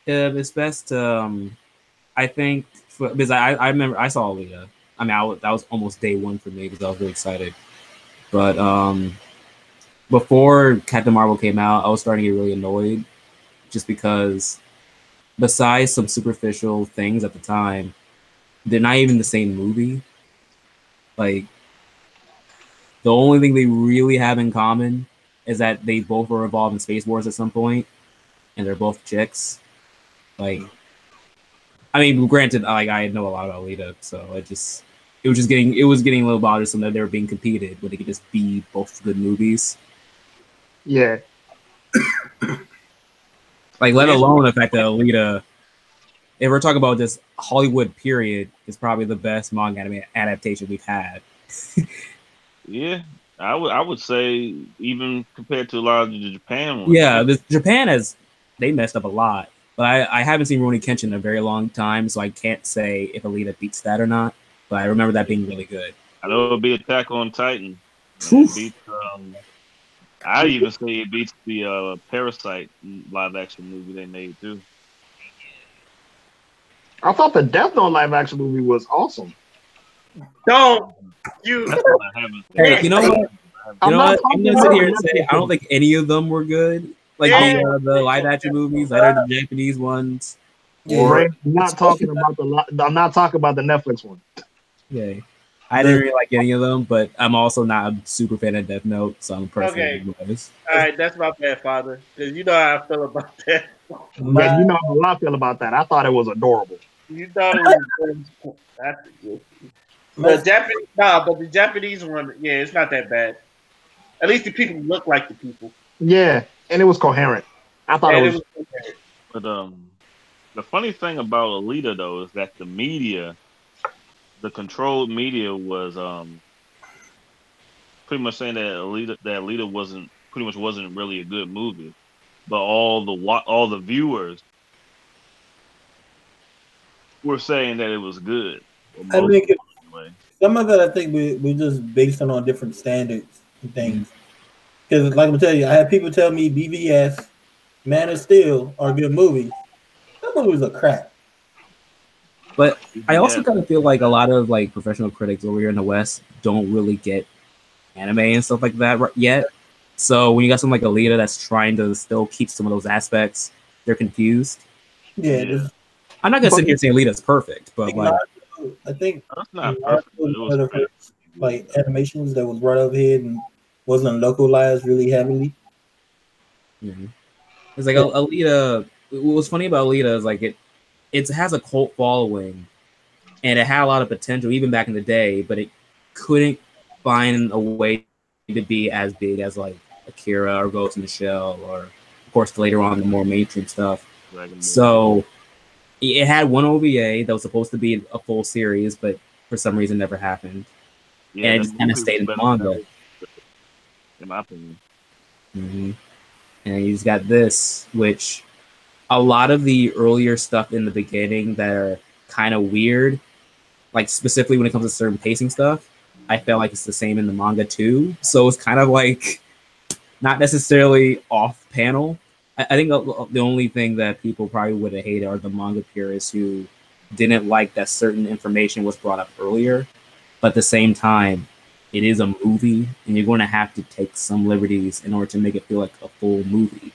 S5: It's best. I think because I remember I saw Alita. I mean, that was almost day one for me because I was really excited. But before Captain Marvel came out, I was starting to get really annoyed, just because besides some superficial things at the time, they're not even the same movie. Like, the only thing they really have in common is that they both were involved in Space Wars at some point, and they're both chicks. Like, I mean, granted, like I know a lot about Alita, so it was getting a little bothersome that they were being competed when they could just be both good movies.
S2: Yeah.
S5: Like, let alone the fact that Alita, if we're talking about just Hollywood period, is probably the best manga anime adaptation we've had.
S6: Yeah, I would say even compared to a lot of the Japan ones.
S5: Yeah, Japan they messed up a lot, but I haven't seen Rurouni Kenshin in a very long time, so I can't say if Alita beats that or not. But I remember that being really good.
S6: I know it'll be Attack on Titan. It beats, I'd even say it beats the Parasite live action movie they made too.
S2: I thought the Death Note live action movie was awesome.
S1: Don't you?
S5: Hey, you know what? I'm gonna sit here and say I don't think any of them were good. Like the live action movies, either the Japanese ones.
S2: Or I'm not talking about the Netflix one.
S5: Yeah, I didn't really like any of them, but I'm also not a super fan of Death Note, so I'm personally biased.
S1: All right, that's my bad, Father, because you know how I feel about that.
S2: Yeah, you know how I feel about that. I thought it was adorable.
S1: You thought it was that's good. But the Japanese one, yeah, it's not that bad. At least the people look like the people.
S2: Yeah, and it was coherent. I thought it was
S1: coherent.
S6: But the funny thing about Alita though is that the media, the controlled media, was pretty much saying that Alita wasn't really a good movie, but all the viewers were saying that it was good.
S3: I think some of it, I think we just based on different standards and things. Because, like I'm telling you, I had people tell me BVS, Man of Steel are good movies. That movies are crap.
S5: But I also kind of feel like a lot of like professional critics over here in the West don't really get anime and stuff like that yet. So when you got something like Alita that's trying to still keep some of those aspects, they're confused.
S3: Yeah.
S5: I'm not gonna sit here saying Alita's perfect, but like
S3: I think
S6: that's not perfect. It was
S3: like animations that was brought over here and wasn't localized really heavily.
S5: Mm-hmm. It's like Alita. What was funny about Alita is like it has a cult following and it had a lot of potential even back in the day, but it couldn't find a way to be as big as like Akira or Ghost in the Shell, or of course later on the more mainstream stuff.
S6: Dragon Ball.
S5: So it had one OVA that was supposed to be a full series, but for some reason never happened,
S6: Yeah,
S5: and it
S6: the
S5: just kind of
S6: movie was
S5: stayed in the
S6: better than that
S5: manga.
S6: was, in my opinion.
S5: hmm And you just got this, which a lot of the earlier stuff in the beginning that are kind of weird, like specifically when it comes to certain pacing stuff, I felt like it's the same in the manga too. So it's kind of like not necessarily off panel. I think the only thing that people probably would have hated are the manga purists who didn't like that certain information was brought up earlier. But at the same time, it is a movie, and you're going to have to take some liberties in order to make it feel like a full movie.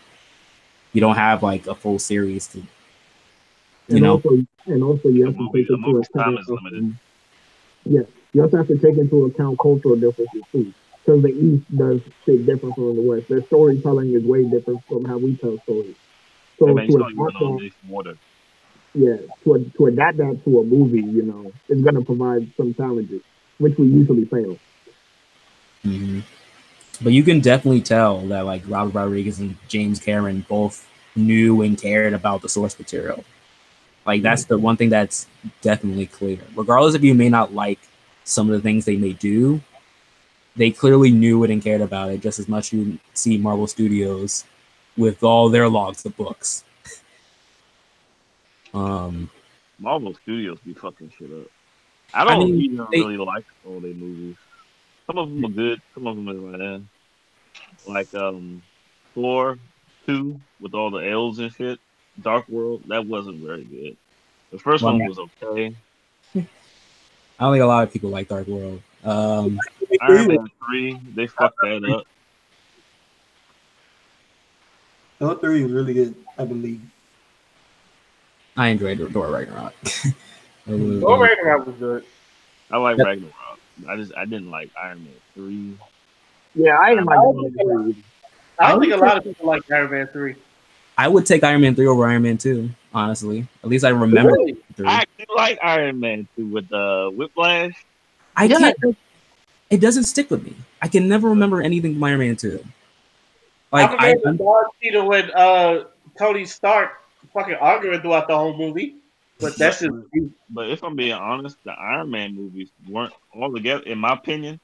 S5: You don't have like a full series to, you
S2: And
S5: know.
S2: also, and also, you
S6: A
S2: have to take
S6: a
S2: into
S6: movie's time
S2: account.
S6: is limited.
S2: Yeah, you also have to take into account cultural differences too, because the East does shit different from the West. Their storytelling is way different from how we tell stories.
S6: Hey
S2: So
S6: man, you
S2: to
S6: sound like you
S2: adapt
S6: running on
S2: that,
S6: this water.
S2: yeah, to adapt that to a movie, is going to provide some challenges, which we usually fail.
S5: Mhm. But you can definitely tell that like Robert Rodriguez and James Cameron both knew and cared about the source material. Like that's the one thing that's definitely clear. Regardless if you may not like some of the things they may do, they clearly knew it and cared about it just as much as you see Marvel Studios with all their logs of books. Um,
S6: Marvel Studios be fucking shit up. I
S5: I
S6: don't
S5: mean,
S6: even
S5: they
S6: really like all their movies. Some of them are good. Some of them are like Thor 2 with all the elves and shit. Dark World that wasn't very good. The first
S5: well,
S6: one was okay.
S5: I don't think a lot of people like Dark World.
S6: Iron Man 3 they fucked that up.
S3: Thor 3 is really good, I believe.
S5: I enjoyed Thor Ragnarok.
S1: Thor Ragnarok was good.
S6: I like
S5: Yep.
S6: Ragnarok. I didn't like Iron Man 3.
S2: Yeah, I didn't
S6: Iron
S2: like
S1: I
S6: Man
S2: that
S1: don't
S6: 1
S1: think
S2: movie
S1: a lot,
S2: too.
S1: I
S5: I
S1: don't think
S5: would
S1: a
S5: take,
S1: lot of people like Iron Man 3.
S5: I would take Iron Man 3 over Iron Man 2, honestly. At least I remember
S1: Really?
S5: 3.
S6: I actually like Iron Man 2 with Whiplash.
S5: I
S2: Yeah,
S5: can't. It doesn't stick with me. I can never remember anything from Iron Man 2.
S1: I
S5: Like
S1: remember the dog cheater with Tony Stark fucking arguing throughout the whole movie. But
S6: But
S1: that's just
S6: but if I'm being honest, the Iron Man movies weren't all together. In my opinion,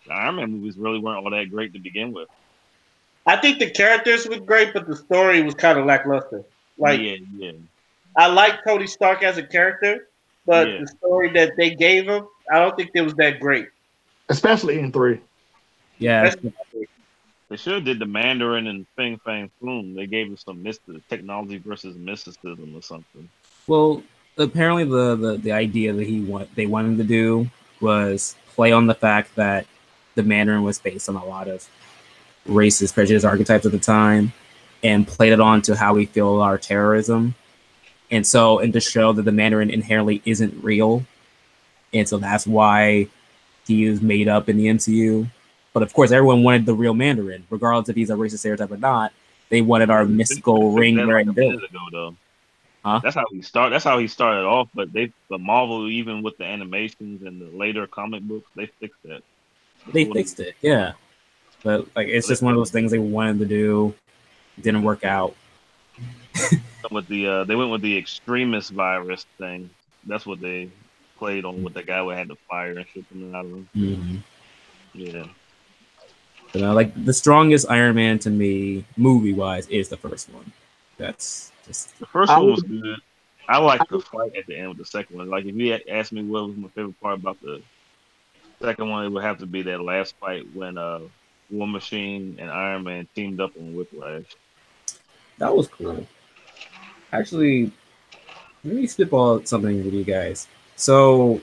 S6: the Iron Man movies really weren't all that great to begin with.
S1: I think the characters were great, but the story was kind of lackluster. Like
S6: Yeah, yeah,
S1: I like Tony Stark as a character, but
S6: yeah.
S1: the story that they gave him, I don't think it was that great.
S2: especially in 3.
S5: yeah.
S1: Especially
S6: They should have did the Mandarin and Fing Fang Foom. They gave us some technology versus mysticism or something.
S5: Well, apparently the idea that they wanted to do was play on the fact that the Mandarin was based on a lot of racist prejudice archetypes at the time, and played it on to how we feel our terrorism. And to show that the Mandarin inherently isn't real, and so that's why he is made up in the MCU. But of course, everyone wanted the real Mandarin, regardless if he's a racist stereotype or not. They wanted
S6: But
S5: our
S6: they
S5: mystical
S6: fixed
S5: ring
S6: that like
S5: bearing
S6: a
S5: villain.
S6: minute ago, though.
S5: Huh?
S6: That's how he started off. But Marvel, even with the animations and the later comic books, they fixed that.
S5: They
S6: Before
S5: fixed it, yeah. But like, it's
S6: they
S5: just one of those things they wanted to do, didn't work out.
S6: they went with the extremist virus thing. That's what they played on with the guy who had the fire and shit coming out of him.
S5: Mm-hmm.
S6: Yeah,
S5: Like the strongest Iron Man to me, movie wise, is the first one. That's just
S6: the first
S2: I
S6: one
S2: would,
S6: was good. I like the fight at the end with the second one. Like if you had asked me what was my favorite part about the second one, it would have to be that last fight when War Machine and Iron Man teamed up on Whiplash.
S5: that was cool. Actually, let me spitball something with you guys. So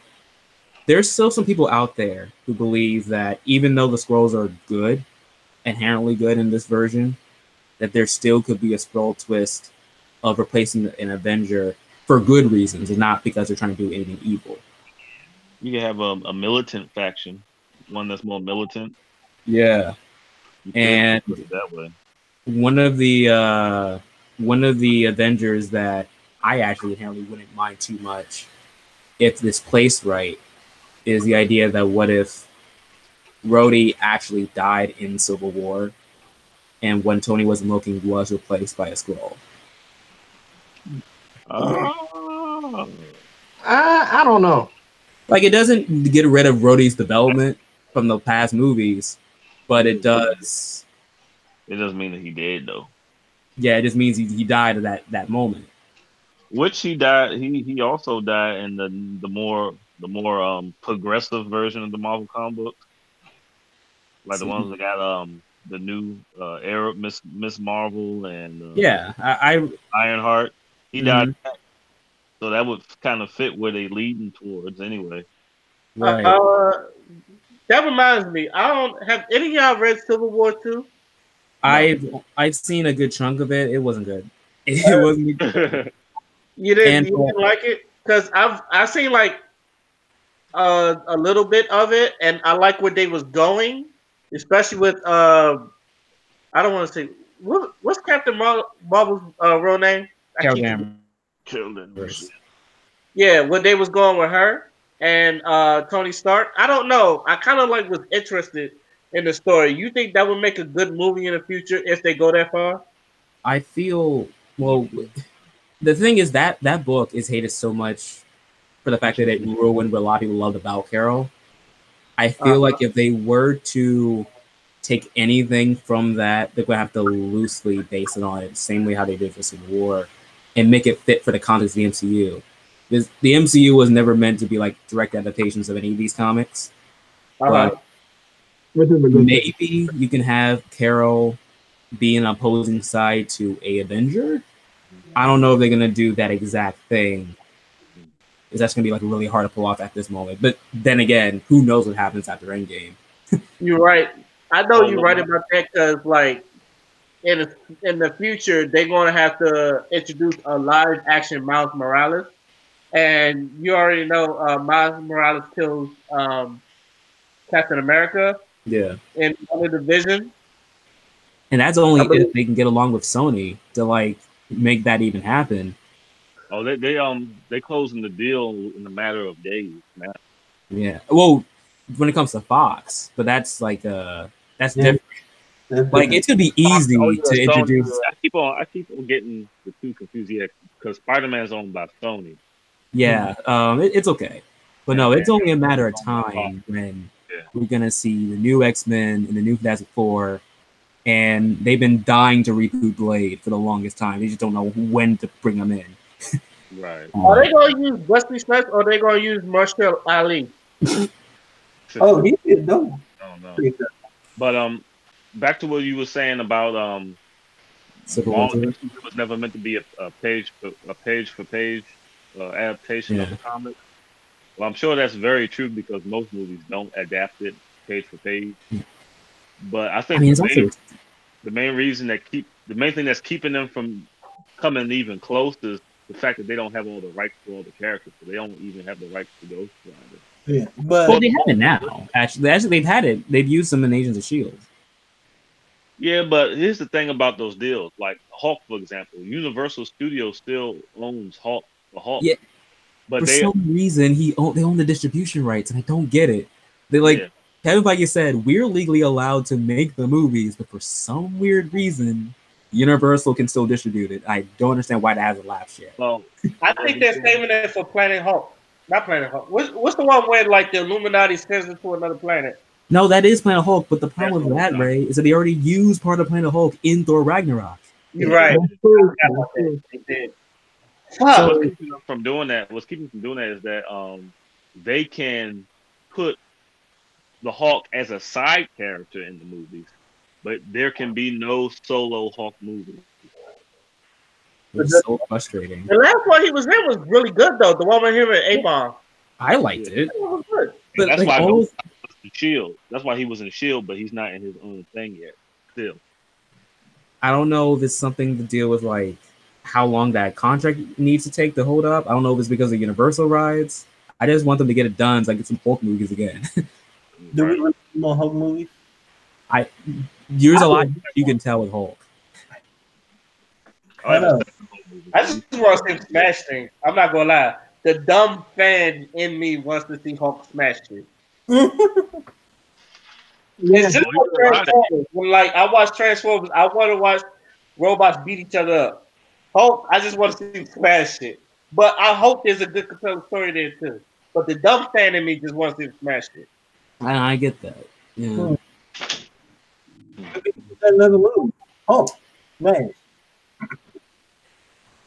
S5: there's still some people out there who believe that even though the scrolls are good, inherently good in this version, that there still could be a scroll twist of replacing an Avenger for good reasons and not because they're trying to do anything evil.
S6: You can have a militant faction, one that's more militant.
S5: Yeah.
S6: You could
S5: And
S6: put it that way.
S5: one of the Avengers that I actually inherently wouldn't mind too much if this placed right, is the idea that what if Rhodey actually died in Civil War, and when Tony wasn't looking, was replaced by a Skrull.
S6: Oh.
S2: I don't know.
S5: Like, it doesn't get rid of Rhodey's development from the past movies, but it does.
S6: It doesn't mean that he dead though.
S5: Yeah, it just means he died at that moment.
S6: Which he died. He also died in the more progressive version of the Marvel comic book, like the ones that got the new Arab Miss Marvel and
S5: Yeah,
S6: Ironheart. He
S5: Mhm.
S6: died, so that would kind of fit where they leading towards anyway.
S5: Right.
S1: That reminds me. I don't have any of y'all read Civil War 2?
S5: I've seen a good chunk of it. It wasn't good. It wasn't.
S1: You didn't like it? Because I've seen like a little bit of it, and I like where they was going, especially with I don't want to say what's Captain Marvel's real name?
S5: Carol Danvers.
S1: Yeah, where they was going with her and Tony Stark. I don't know. I kind of like was interested in the story. You think that would make a good movie in the future if they go that far?
S5: I feel the thing is that book is hated so much for the fact that it ruined what a lot of people loved about Carol. I feel like if they were to take anything from that, they're gonna have to loosely base it on it, the same way how they did for Civil War, and make it fit for the context of the MCU. Because the MCU was never meant to be like direct adaptations of any of these comics. But maybe you can have Carol be an opposing side to a Avenger. I don't know if they're gonna do that exact thing. Because that's gonna be like really hard to pull off at this moment. But then again, who knows what happens after Endgame?
S1: You're right. I know you're right about that because, like, in the future, they're going to have to introduce a live action Miles Morales, and you already know Miles Morales kills Captain America.
S5: Yeah.
S1: In other division.
S5: And that's only if they can get along with Sony to like make that even happen.
S6: Oh, they closing the deal in a matter of days, man.
S5: Yeah. Well, when it comes to Fox, but that's like that's different. Like it's gonna be easy to introduce.
S6: I keep on getting the two confused, yeah, because Spider-Man's owned by Sony.
S5: Yeah, it's okay, but no, it's only a matter of time when we're gonna see the new X-Men and the new Fantastic Four, and they've been dying to reboot Blade for the longest time. They just don't know when to bring them in.
S6: Right.
S1: Are they gonna use Wesley Snipes or are they gonna use Marshall Ali?
S3: Oh, he did no.
S6: I don't know. But back to what you were saying about it was never meant to be a page for page adaptation of a comic. Well, I'm sure that's very true because most movies don't adapt it page for page. But I think the main reason the main thing that's keeping them from coming even close is the fact that they don't have all the rights for all the characters. So they don't even have the rights to Ghost Rider.
S3: Yeah, but
S5: they have it now. Actually, they've had it. They've used them in Agents of S.H.I.E.L.D.
S6: Yeah, but here's the thing about those deals. Like Hulk, for example, Universal Studios still owns Hulk. Yeah,
S5: but for some reason they own the distribution rights, and I don't get it. They like Kevin Feige said we're legally allowed to make the movies, but for some weird reason, Universal can still distribute it. I don't understand why that hasn't lapsed yet.
S6: Well,
S1: I think they're saving it for Planet Hulk. Not Planet Hulk. What's the one where like the Illuminati sends it to another planet?
S5: No, that is Planet Hulk, but the problem with that, Ray, is that they already used part of Planet Hulk in Thor Ragnarok.
S1: You're right.
S6: They did. So what's keeping them from doing that is that they can put the Hulk as a side character in the movies, but there can be no solo Hulk movie.
S5: It's so frustrating.
S1: The last one he was in was really good though. The one with him and A-Bomb.
S5: I liked it.
S1: Was good.
S6: But that's like, why he was in S.H.I.E.L.D. That's why he was in S.H.I.E.L.D., but he's not in his own thing yet. Still.
S5: I don't know if it's something to deal with like how long that contract needs to take to hold up. I don't know if it's because of Universal rides. I just want them to get it done so I get some Hulk movies again.
S3: Do we want more Hulk movies?
S5: There's a lot you can tell with Hulk.
S1: I just want to see Smash things. I'm not gonna lie. the dumb fan in me wants to see Hulk smash shit.
S2: Yeah,
S1: It's just
S6: Well,
S1: like
S6: you got a lot of that.
S1: Transformers. When like I watch Transformers, I want to watch robots beat each other up. Hulk, I just want to see him smash shit. But I hope there's a good compelling story there too. But the dumb fan in me just wants to see him smash shit.
S5: I get that. Yeah.
S3: Another movie. Oh, man.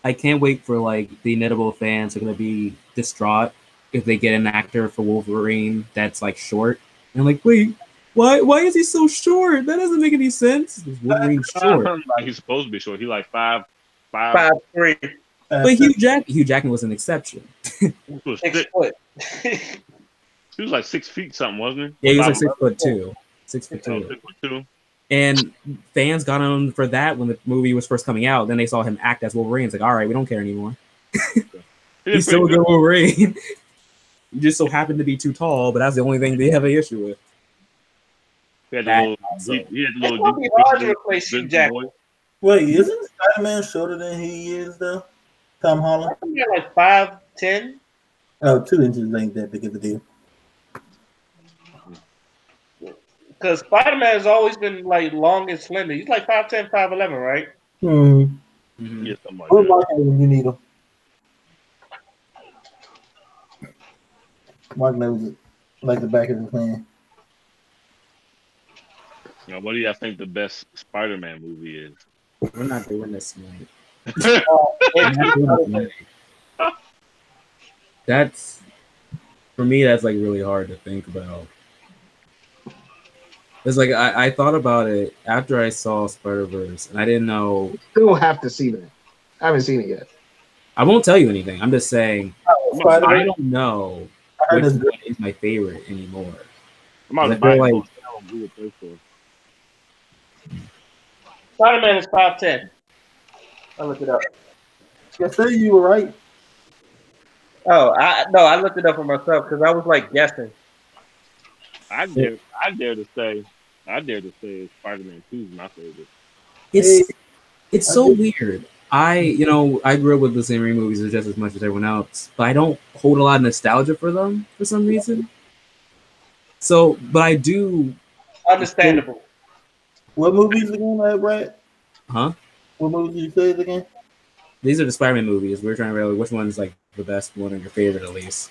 S5: I can't wait for like the inedible fans are gonna be distraught if they get an actor for Wolverine that's like short. And like, wait, why is he so short? That doesn't make any sense. Wolverine's short.
S6: Like he's supposed to be short. He like 5'3".
S1: 5'3",
S5: But Hugh Jackman was an exception.
S6: He was
S1: 6
S6: thick.
S1: foot.
S6: He was like 6 feet something, wasn't
S5: Yeah,
S6: he?
S5: he was like
S6: 5'11".
S5: 6'2". 6'2".
S6: 6'2".
S5: And fans got on him for that when the movie was first coming out. Then they saw him act as Wolverine. It's like, all right, we don't care anymore.
S6: He did
S5: He's still a
S6: pretty
S5: good Wolverine. He just so happened to be too tall, but that's the only thing they have an issue with.
S6: He had the
S5: That
S6: little,
S5: also.
S6: he had the
S1: It's
S6: little
S1: gonna be hard to replace Hugh Jackman.
S3: Wait, isn't Spider-Man shorter than he is, though? Tom Holland?
S1: I think they're like 5'10".
S3: Oh, 2 inches ain't that big of a deal.
S1: Because Spider-Man has always been like long and slender. He's like 5'10", 5'11", right?
S3: Hmm.
S5: Mhm.
S6: Yeah, something like
S3: What
S6: that.
S3: Mark when you need him? Mark knows it like the back of his hand.
S6: Now, what do y'all think the best Spider-Man movie is?
S5: We're not doing this tonight.
S1: It's-
S5: We're not doing this tonight. That's for me. That's like really hard to think about. It's like I thought about it after I saw Spider-Verse, and I didn't know.
S2: still have to see that. I haven't seen it yet.
S5: I won't tell you anything. I'm just saying I
S3: Spider-Man?
S5: don't know
S3: I heard
S5: which
S3: it's
S5: one is my favorite anymore.
S6: I'm about
S5: I
S6: to buy
S5: feel
S6: it.
S5: like-
S6: I don't do it first for.
S1: Spider-Man is 5'10". I looked it up.
S3: I say you were right.
S1: Oh, I looked it up for myself because I was like guessing.
S6: I dare to say Spider-Man 2 is my favorite.
S5: It's so weird. I grew up with the same Raimi movies just as much as everyone else, but I don't hold a lot of nostalgia for them for some reason. So, but I do,
S1: Understandable.
S3: What movies again, Brad?
S5: huh?
S3: What movies did you say it again?
S5: These are the Spider-Man movies. We're trying to realize which one is like the best one or your favorite at least.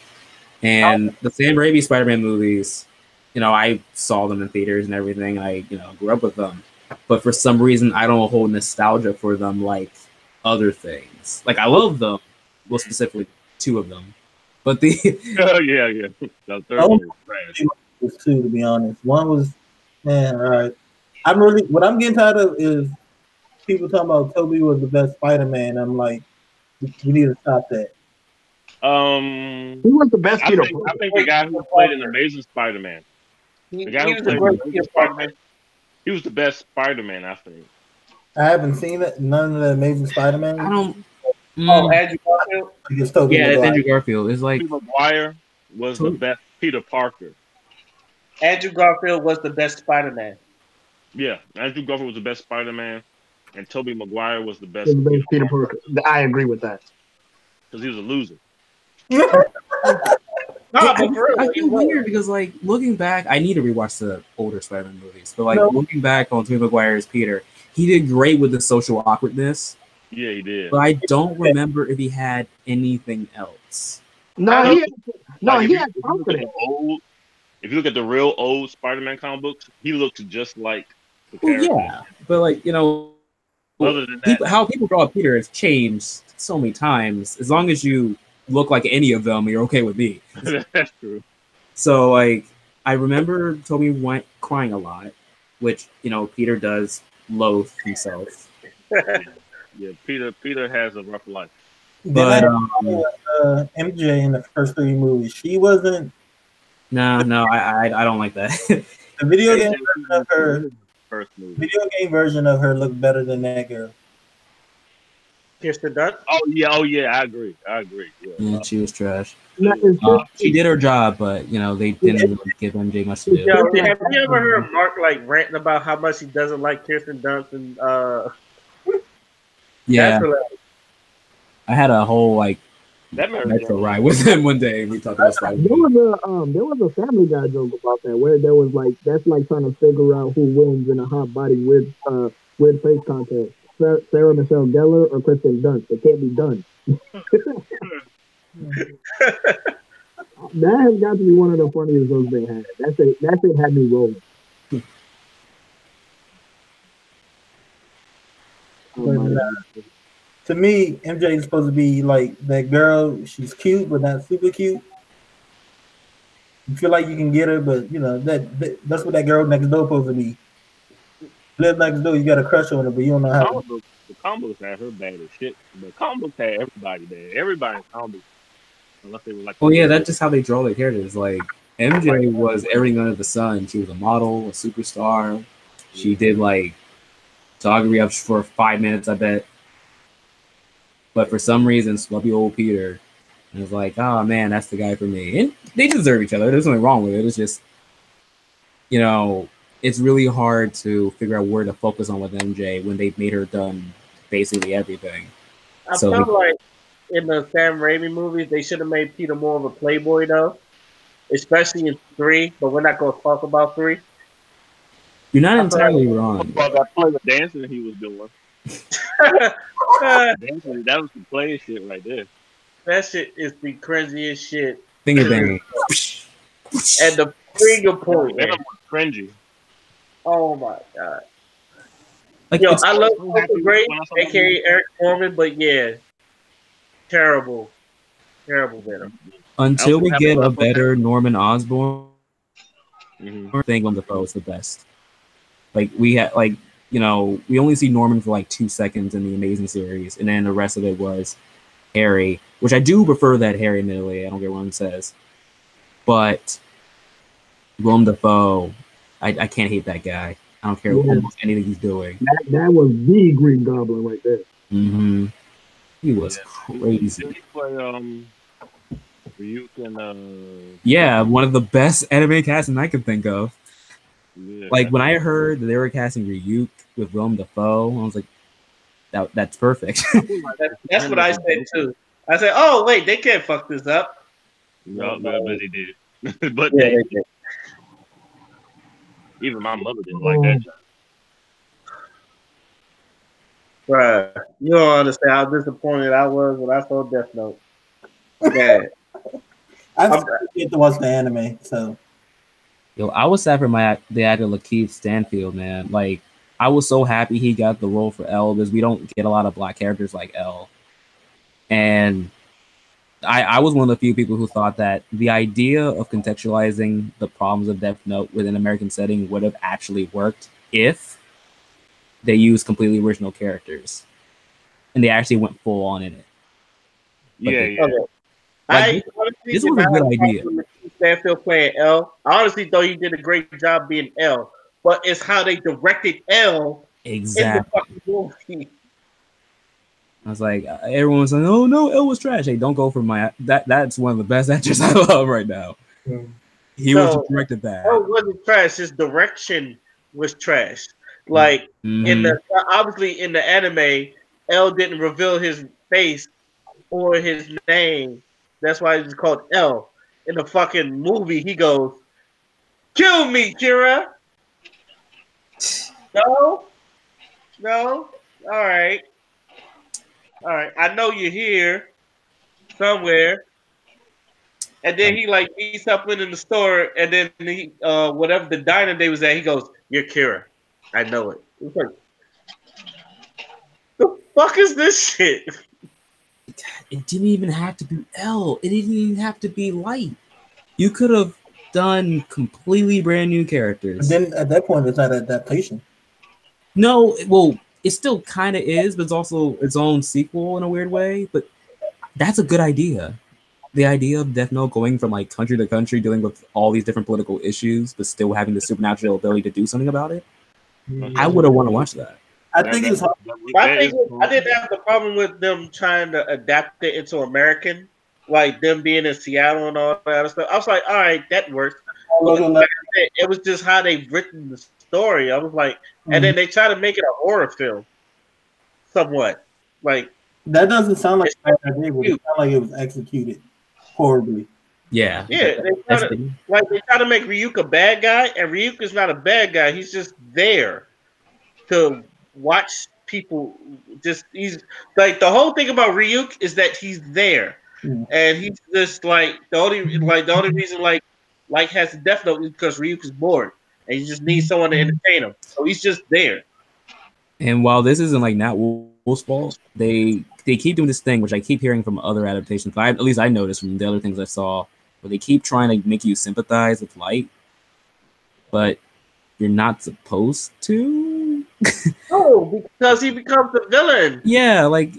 S5: And the Sam Raimi Spider-Man movies, I saw them in theaters and everything. I grew up with them, but for some reason I don't hold nostalgia for them like other things. Like I love them, well specifically 2 of them, but the
S6: yeah. The third one was trash.
S3: Was 2, to be honest. One was, man, all right. What I'm getting tired of is people talking about Toby was the best Spider-Man. I'm like, we need to stop that.
S2: Who was the best
S6: I
S2: Peter
S6: think
S2: Parker?
S6: the guy who played an Amazing Spider-Man.
S1: He
S6: The guy who
S1: was a
S6: played
S1: great
S6: Amazing
S1: Peter
S6: Spider-Man.
S1: Parker.
S6: He was the best Spider-Man, I think.
S3: I haven't seen it. None of the Amazing Spider-Man.
S5: I don't.
S1: Oh, Andrew Garfield.
S3: It's Tobey
S5: Yeah, it's
S3: Maguire.
S5: Andrew Garfield. It's like
S6: Tobey Maguire was the best Peter Parker.
S1: Andrew Garfield was the best Spider-Man.
S6: Yeah, Andrew Garfield was the best Spider-Man, and Tobey Maguire was the best
S2: Was the best Peter Parker. I agree with that.
S6: because he was a loser.
S1: Nah, but for real,
S5: I
S1: he
S5: feel
S1: was.
S5: weird because like looking back, I need to rewatch the older Spider-Man movies. But like
S3: No.
S5: looking back on Tobey Maguire's Peter, he did great with the social awkwardness.
S6: Yeah, he did.
S5: But I don't remember if he had anything else.
S2: No, he had
S6: Like,
S2: he
S6: if
S2: had
S6: you look at
S2: confidence.
S6: if you look at the real old Spider-Man comic books, he looks just like the
S5: Well,
S6: character.
S5: yeah, but like
S6: Other than that,
S5: how people draw Peter has changed so many times. As long as you look like any of them, you're okay with me.
S6: that's true.
S5: So like I remember Toby went crying a lot, which Peter does loathe himself.
S6: Yeah, Peter has a rough life.
S5: But
S3: MJ in the first 3 movies, she wasn't.
S5: no, I don't like that.
S3: The video
S6: Yeah,
S3: game version of her.
S6: First movie.
S3: Video game version of her looked better than that girl.
S1: Kirsten Dunst.
S6: Oh yeah, I agree. Yeah.
S5: Yeah, she was trash.
S2: No, it's just-
S5: She did her job, but they didn't really give MJ much to do.
S1: Yo, have you ever heard Mark like ranting about how much he doesn't like Kirsten Dunst and
S5: Yeah,
S1: that's hilarious.
S5: I had a whole like
S6: That Mary
S5: Metro
S6: Jane.
S5: ride with him one day. We talked about Spider-Man.
S2: There was a Family Guy joke about that where there was like that's like trying to figure out who wins in a hot body with face contest. Sarah Michelle Gellar or Kristen Dunst. It can't be done. That has got to be one of the funniest jokes they had. That's it had me rolling.
S3: But, to me, MJ is supposed to be like that girl. She's cute, but not super cute. You feel like you can get her, but you know that's what that girl next door supposed to be. Live next door, you got a crush on her, but you don't know how.
S6: The combos had her bad as shit. The combos had everybody bad. Everybody in combos. Unless they were like.
S5: Oh yeah, that's just how they draw their characters. Like MJ was everything under the sun. She was a model, a superstar. She did like photography up for 5 minutes, I bet. But for some reason, Sloppy Old Peter was like, "Oh man, that's the guy for me." And they deserve each other. There's nothing wrong with it. It's just, it's really hard to figure out where to focus on with MJ when they've made her done basically everything.
S1: I felt like in the Sam Raimi movies, they should have made Peter more of a playboy though, especially in 3. But we're not going to talk about 3.
S5: You're not entirely wrong.
S6: About that play with dancing he was doing. Dancing, that was some play shit right there.
S1: That shit is the craziest shit.
S5: Finger banging.
S1: And the finger point.
S6: That was cringy.
S1: Oh my god.
S5: Like,
S1: yo, I love Super Great, aka Eric Foreman, but yeah, terrible Venom.
S5: Until we get a better Norman Osborn, I think Willem Dafoe is the best. Like we had, we only see Norman for like 2 seconds in the Amazing series, and then the rest of it was Harry, which I do prefer that Harry. Admittedly, I don't care what one says, but Willem Dafoe, I can't hate that guy. I don't care almost anything he's doing.
S2: That was the Green Goblin right there.
S5: Mm-hmm. He was crazy.
S6: Did he play Ryuk and
S5: Yeah, one of the best anime casting I could think of.
S6: Yeah.
S5: Like when I heard that they were casting Ryuk with Willem Dafoe, I was like, that's perfect.
S1: That's what I said too. I said, oh wait, they can't fuck this up.
S6: No, but they did. But
S1: yeah, they did.
S6: Even my mother didn't like that.
S1: Bruh, you don't understand how disappointed I was when I saw Death Note. Yeah.
S3: I get to watch the anime, so.
S5: Yo, I was sad for the actor Lakeith Stanfield, man. Like, I was so happy he got the role for L because we don't get a lot of black characters like L. And I was one of the few people who thought that the idea of contextualizing the problems of Death Note within an American setting would have actually worked if they used completely original characters and they actually went full on in it. But this was a good idea.
S1: Stanfield playing L. I honestly thought he did a great job being L, but it's how they directed L
S5: exactly.
S1: in the fucking movie.
S5: I was like, everyone was like, "Oh no, L was trash." Hey, don't go for that's one of the best actors I love right now. He was directed bad.
S1: L wasn't trash. His direction was trash. Like obviously in the anime, L didn't reveal his face or his name. That's why it's called L. In the fucking movie, he goes, "Kill me, Kira." No. All right. I know you're here somewhere. And then he like eats something in the store, and then he whatever the diner they was at, he goes, "You're Kira. I know it." It's like, the fuck is this shit?
S5: It didn't even have to be L. It didn't even have to be Light. You could have done completely brand new characters.
S3: But then at that point, it's not adaptation.
S5: No, well, it still kind of is, but it's also its own sequel in a weird way. But that's a good idea. The idea of Death Note going from like country to country, dealing with all these different political issues, but still having the supernatural ability to do something about it. I would have want to watch that.
S1: I think I didn't have the problem with them trying to adapt it into American, like them being in Seattle and all that other stuff. I was like, all right, that works. It was just how they written the story. I was like, and then they try to make it a horror film, somewhat. Like
S3: That doesn't sound like a bad idea, but it sounds like it was executed horribly.
S5: Yeah,
S1: Yeah,
S5: that's the thing.
S1: they try to make Ryuk a bad guy, and Ryuk is not a bad guy. He's just there to watch people. Just he's like the whole thing about Ryuk is that he's there, and he's just like the only reason like has the Death Note is because Ryuk is bored, and he just needs someone to entertain him. So he's just there.
S5: And while this isn't like Nat Wolf's fault, they keep doing this thing, which I keep hearing from other adaptations. But at least I noticed from the other things I saw, where they keep trying to make you sympathize with Light, but you're not supposed to.
S1: Oh, because he becomes the villain.
S5: Yeah, like,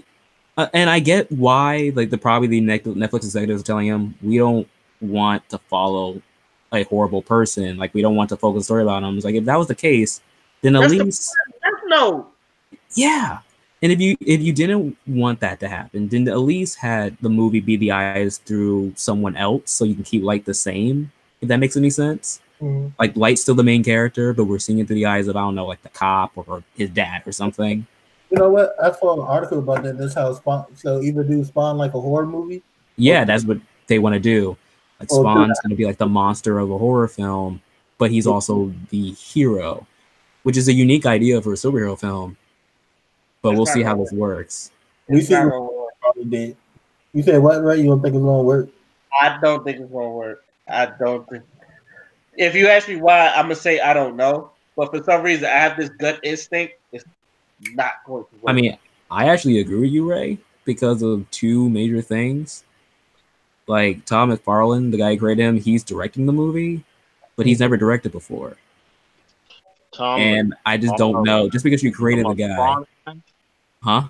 S5: and I get why. Like, probably the Netflix executives are telling him we don't want to follow a horrible person. Like, we don't want to focus the story about him. It's like if that was the case, then at least
S1: no.
S5: Yeah. And if you didn't want that to happen, then at least had the movie be the eyes through someone else so you can keep Light the same, if that makes any sense.
S2: Mm-hmm.
S5: Like Light's still the main character, but we're seeing it through the eyes of, I don't know, like the cop or his dad or something.
S3: You know what? I saw an article about that. That's how Spawn. So either do Spawn like a horror movie.
S5: Yeah, that's what they want to do. Like Spawn's going to be like the monster of a horror film, but he's also the hero, which is a unique idea for a superhero film. But we'll see how this works.
S3: We see probably did. You said what, right? You don't think it's gonna work?
S1: I don't think it's gonna work. I don't think. If you ask me why, I'm gonna say I don't know. But for some reason, I have this gut instinct. It's not going to work.
S5: I mean, I actually agree with you, Ray, because of two major things. Like Todd McFarlane, the guy who created him, he's directing the movie, but he's never directed before. And I just don't know. Just because you created the guy. Huh?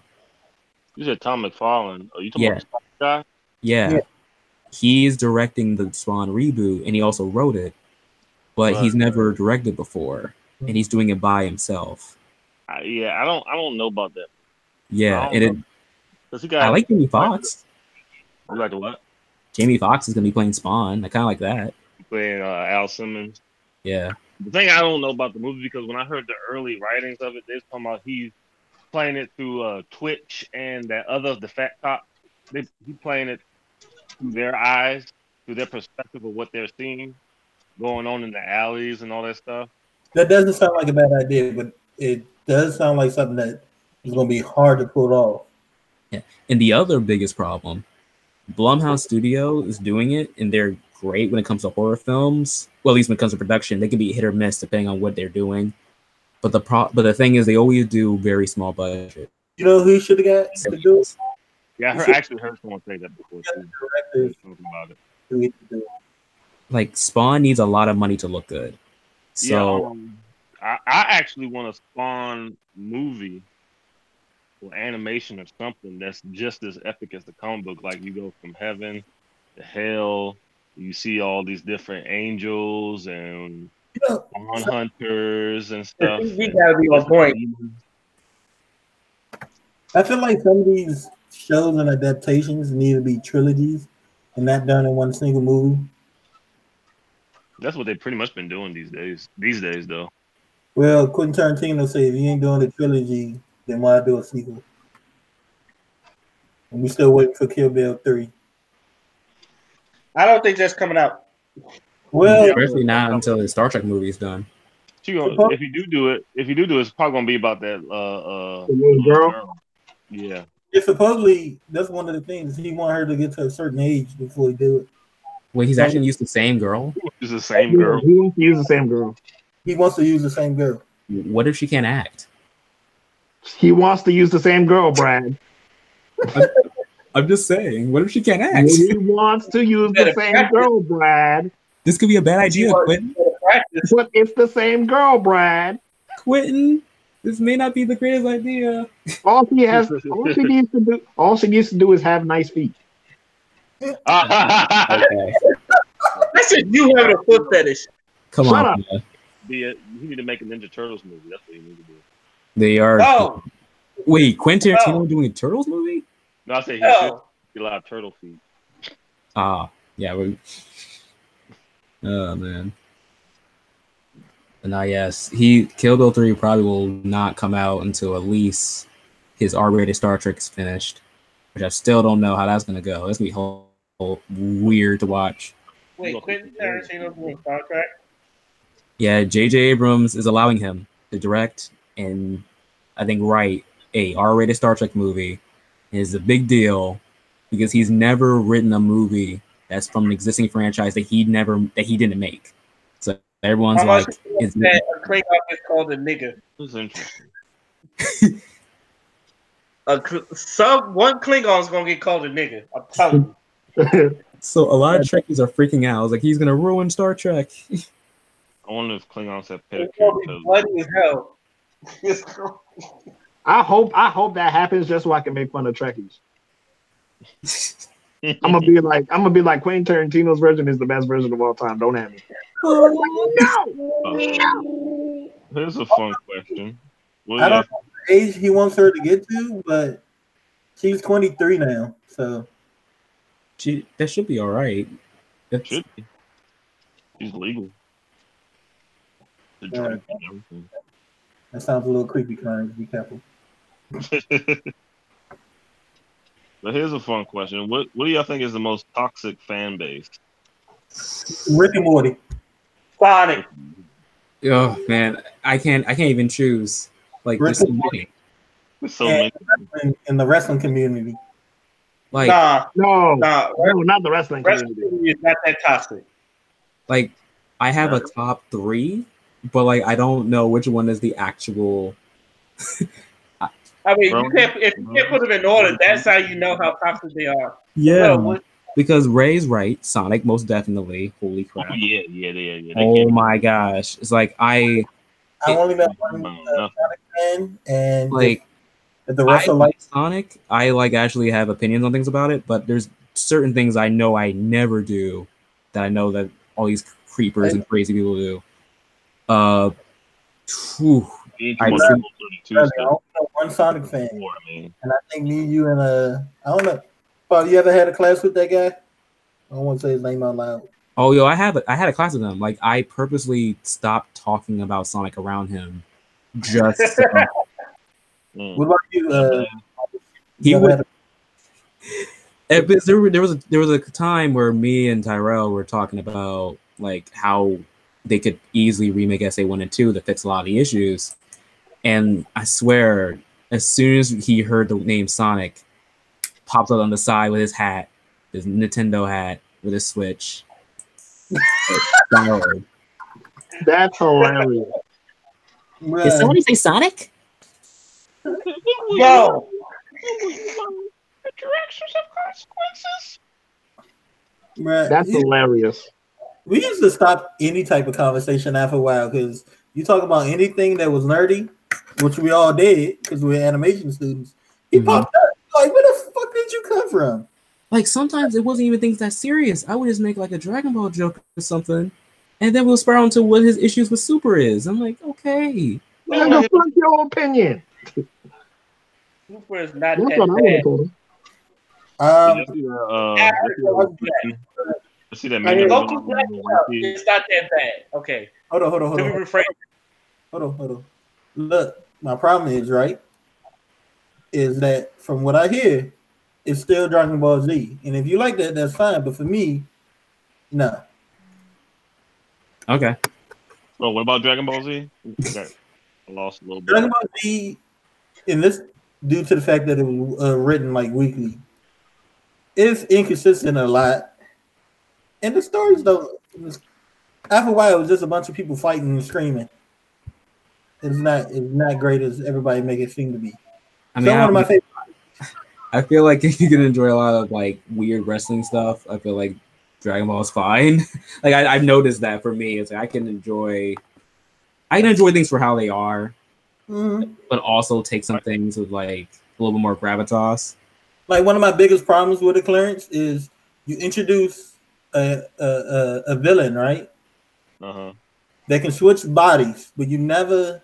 S6: You said Tom McFarlane. Are you talking about the guy?
S5: Yeah. He's directing the Spawn reboot, and he also wrote it, but he's never directed before, and he's doing it by himself.
S6: I don't know about that.
S5: Yeah, I like Jamie Foxx.
S6: You like the what?
S5: Jamie Foxx is gonna be playing Spawn. I kind of like that.
S6: Playing Al Simmons.
S5: Yeah.
S6: The thing I don't know about the movie, because when I heard the early writings of it, they was talking about he's playing it through Twitch and the Fat Cop. He's playing it through their eyes, through their perspective of what they're seeing going on in the alleys and all that stuff.
S3: That doesn't sound like a bad idea, but it does sound like something that is going to be hard to pull off.
S5: Yeah, and the other biggest problem, Blumhouse Studio is doing it, and they're great when it comes to horror films. Well, at least when it comes to production, they can be hit or miss depending on what they're doing. But the thing is, they always do very small budget.
S3: You know who should have got to do it?
S6: Yeah, I actually heard someone say that before. About it.
S5: Like Spawn needs a lot of money to look good. So
S6: I actually want a Spawn movie or animation or something that's just as epic as the comic book. Like you go from heaven to hell, you see all these different angels and hunters and stuff.
S1: He gotta be on point.
S3: I feel like some of these shows and adaptations need to be trilogies and not done in one single movie.
S6: That's what they've pretty much been doing these days. Though.
S3: Well, Quentin Tarantino say if you ain't doing a trilogy, then why do a sequel? And we still waiting for Kill Bill 3.
S1: I don't think that's coming out.
S5: Well, especially not until the Star Trek movie is done.
S6: If you do it, it's probably gonna be about that
S2: the little girl.
S6: Yeah.
S3: Yeah, supposedly that's one of the things he want her to get to a certain age before he do it.
S5: Wait, he's actually used the same girl?
S6: It's the same girl.
S2: He wants to use the same girl.
S3: He wants to use the same girl.
S5: What if she can't act?
S2: He wants to use the same girl, Brad.
S5: I'm just saying. What if she can't act?
S2: He wants to use the same girl, Brad.
S5: This could be a bad idea, Quentin.
S2: But it's the same girl, Brad.
S5: Quentin, this may not be the greatest idea.
S2: All she needs to do is have nice feet.
S5: Okay.
S1: I said you have a foot fetish.
S5: Come
S2: Shut
S5: on.
S2: up.
S6: You need to make a Ninja Turtles movie. That's what you need to do.
S5: They are.
S1: Oh.
S5: Wait, Quentin Tarantino doing a Turtles movie?
S6: No, I say he should be a lot of turtle feet.
S5: Yeah. Oh man. And yes, Kill Bill 3 probably will not come out until at least his R-rated Star Trek is finished. which I still don't know how that's gonna go. It's gonna be whole weird to watch.
S1: Wait, Quentin Tarantino's doing Star Trek?
S5: Yeah, J.J. Abrams is allowing him to direct and I think write a R-rated Star Trek movie. Is a big deal because he's never written a movie that's from an existing franchise that he didn't make. So everyone's
S1: How much
S5: like,
S1: is that a Klingon is called a nigga?
S6: That's interesting.
S1: One Klingon's gonna get called a nigga. I'm telling you.
S5: so a lot of Trekkies are freaking out. I was like, he's gonna ruin Star Trek.
S6: I wonder if Klingons have
S1: It's
S6: pedicure
S1: gonna be
S6: toes.
S1: bloody as hell.
S2: I hope that happens just so I can make fun of Trekkies. I'm gonna be like Quentin Tarantino's version is the best version of all time. Don't have me.
S6: No. Here's a fun question.
S3: I don't know the age he wants her to get to, but she's 23 now, so
S5: That should be all right.
S6: Should be. She's legal. The drink and everything.
S3: that sounds a little creepy, Clarence. Be careful.
S6: But here's a fun question. What do y'all think is the most toxic fan base?
S3: Rick and Morty.
S1: Sonic.
S5: Oh man, I can't even choose. Like
S3: Rick
S5: there's so
S3: and
S5: many.
S6: There's so many.
S3: In the wrestling community.
S5: Like
S2: No,
S1: Nah.
S2: not the wrestling community.
S1: Wrestling is not that toxic.
S5: like I have a top 3, but like I don't know which one is the actual.
S1: I mean, if you can't put them in order, that's how you know how toxic they are.
S5: Yeah,
S1: No,
S5: because Ray's right. Sonic, most definitely. Holy crap!
S6: Oh, yeah.
S5: Oh my gosh, it's like
S3: I only met one Sonic fan, and
S5: like
S3: if the rest
S5: I
S3: of
S5: like Sonic. I like actually have opinions on things about it, but there's certain things I know I never do that I know that all these creepers and crazy people do. Whew, I
S3: I only know one Sonic fan, and I think me, you, and I don't know. Paul, you ever had a class with that guy? I don't want to say his name out loud.
S5: Oh, yo, I had a class with him. Like, I purposely stopped talking about Sonic around him. Just
S3: what about you?
S5: He would. There was a time where me and Tyrell were talking about like how they could easily remake SA1 and 2 to fix a lot of the issues, and I swear, as soon as he heard the name Sonic, pops up on the side with his hat, his Nintendo hat with his Switch.
S2: That's hilarious.
S5: Did somebody say Sonic?
S1: Yo.
S2: That's hilarious.
S3: We used to stop any type of conversation after a while because you talk about anything that was nerdy, which we all did because we were animation students. He popped up like, where the fuck did you come from?
S5: Like sometimes it wasn't even things that serious. I would just make like a Dragon Ball joke or something, and then we'll spiral into what his issues with Super is. I'm like, okay.
S2: Fuck your opinion.
S1: Super is not
S2: That's
S1: that
S2: what I would have told him.
S6: See that
S1: Goku Black it's not that bad. Okay.
S3: Hold on.
S1: Let me rephrase.
S3: Hold on. Look, my problem is is that from what I hear, it's still Dragon Ball Z. And if you like that, that's fine. But for me, no.
S5: Okay.
S6: Oh, what about Dragon Ball Z? I lost a little bit.
S3: Dragon Ball Z, in this, due to the fact that it was written like weekly, it's inconsistent a lot. And the stories don't. After a while, it was just a bunch of people fighting and screaming. It's not great as everybody make it seem to be.
S5: I mean,
S3: one of my favorite.
S5: I feel like if you can enjoy a lot of like weird wrestling stuff, I feel like Dragon Ball is fine. Like I've noticed that for me, it's like I can enjoy things for how they are, but also take some things with like a little bit more gravitas.
S3: Like one of my biggest problems with the clearance is you introduce a villain, right? They can switch bodies, but you never.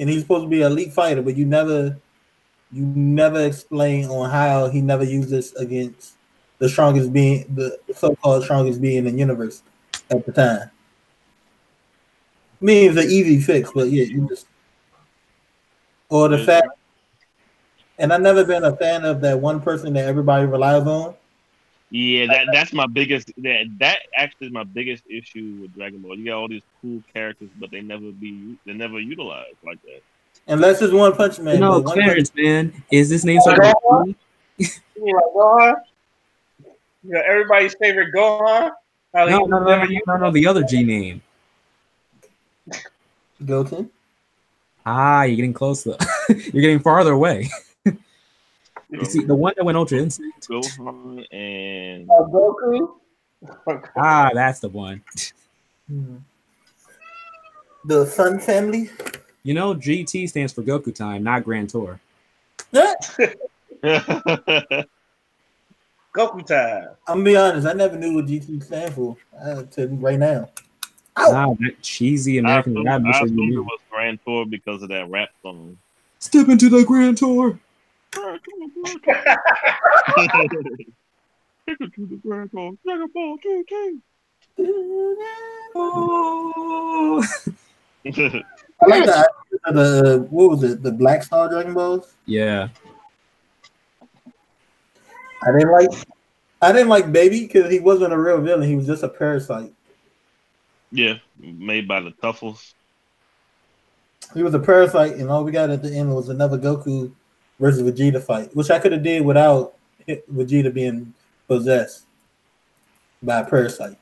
S3: And he's supposed to be an elite fighter, but you never explain on how he never used this against the so-called strongest being in the universe at the time. I mean, it's an easy fix, but yeah, you just or the fact And I've never been a fan of that one person that everybody relies on.
S6: Yeah, that's my biggest. That actually is my biggest issue with Dragon Ball. You got all these cool characters, but they never utilized like that.
S3: Unless it's One Punch Man,
S5: No,
S3: but One Punch
S5: Clarence, man, is this name starting
S1: Gohan?
S5: with
S1: You mean like Gohan? You know, everybody's favorite Gohan. How he
S5: No,
S1: was
S5: no, no,
S1: never
S5: no,
S1: used.
S5: no, no, the other G name.
S3: Goten.
S5: Ah, you're getting closer. You're getting farther away. You see, the one that went Ultra Instinct.
S6: Gohan and
S1: Goku.
S5: Ah, that's the one.
S3: The Sun family.
S5: You know, GT stands for Goku Time, not Grand Tour.
S1: Goku time.
S3: I'm gonna be honest. I never knew what GT stand for. I'll tell you right now.
S5: Nah, that cheesy
S6: I
S5: American
S6: assumed,
S5: rap.
S6: I assumed it was Grand Tour because of that rap song.
S5: Step into the Grand Tour.
S6: Take it to the Grand Tour. Dragon Ball GT.
S5: Oh.
S3: I like the what was it? The Black Star Dragon Balls.
S5: Yeah.
S3: I didn't like Baby because he wasn't a real villain. He was just a parasite.
S6: Yeah, made by the Tuffles.
S3: He was a parasite, and all we got at the end was another Goku versus Vegeta fight, which I could have did without Vegeta being possessed by a parasite.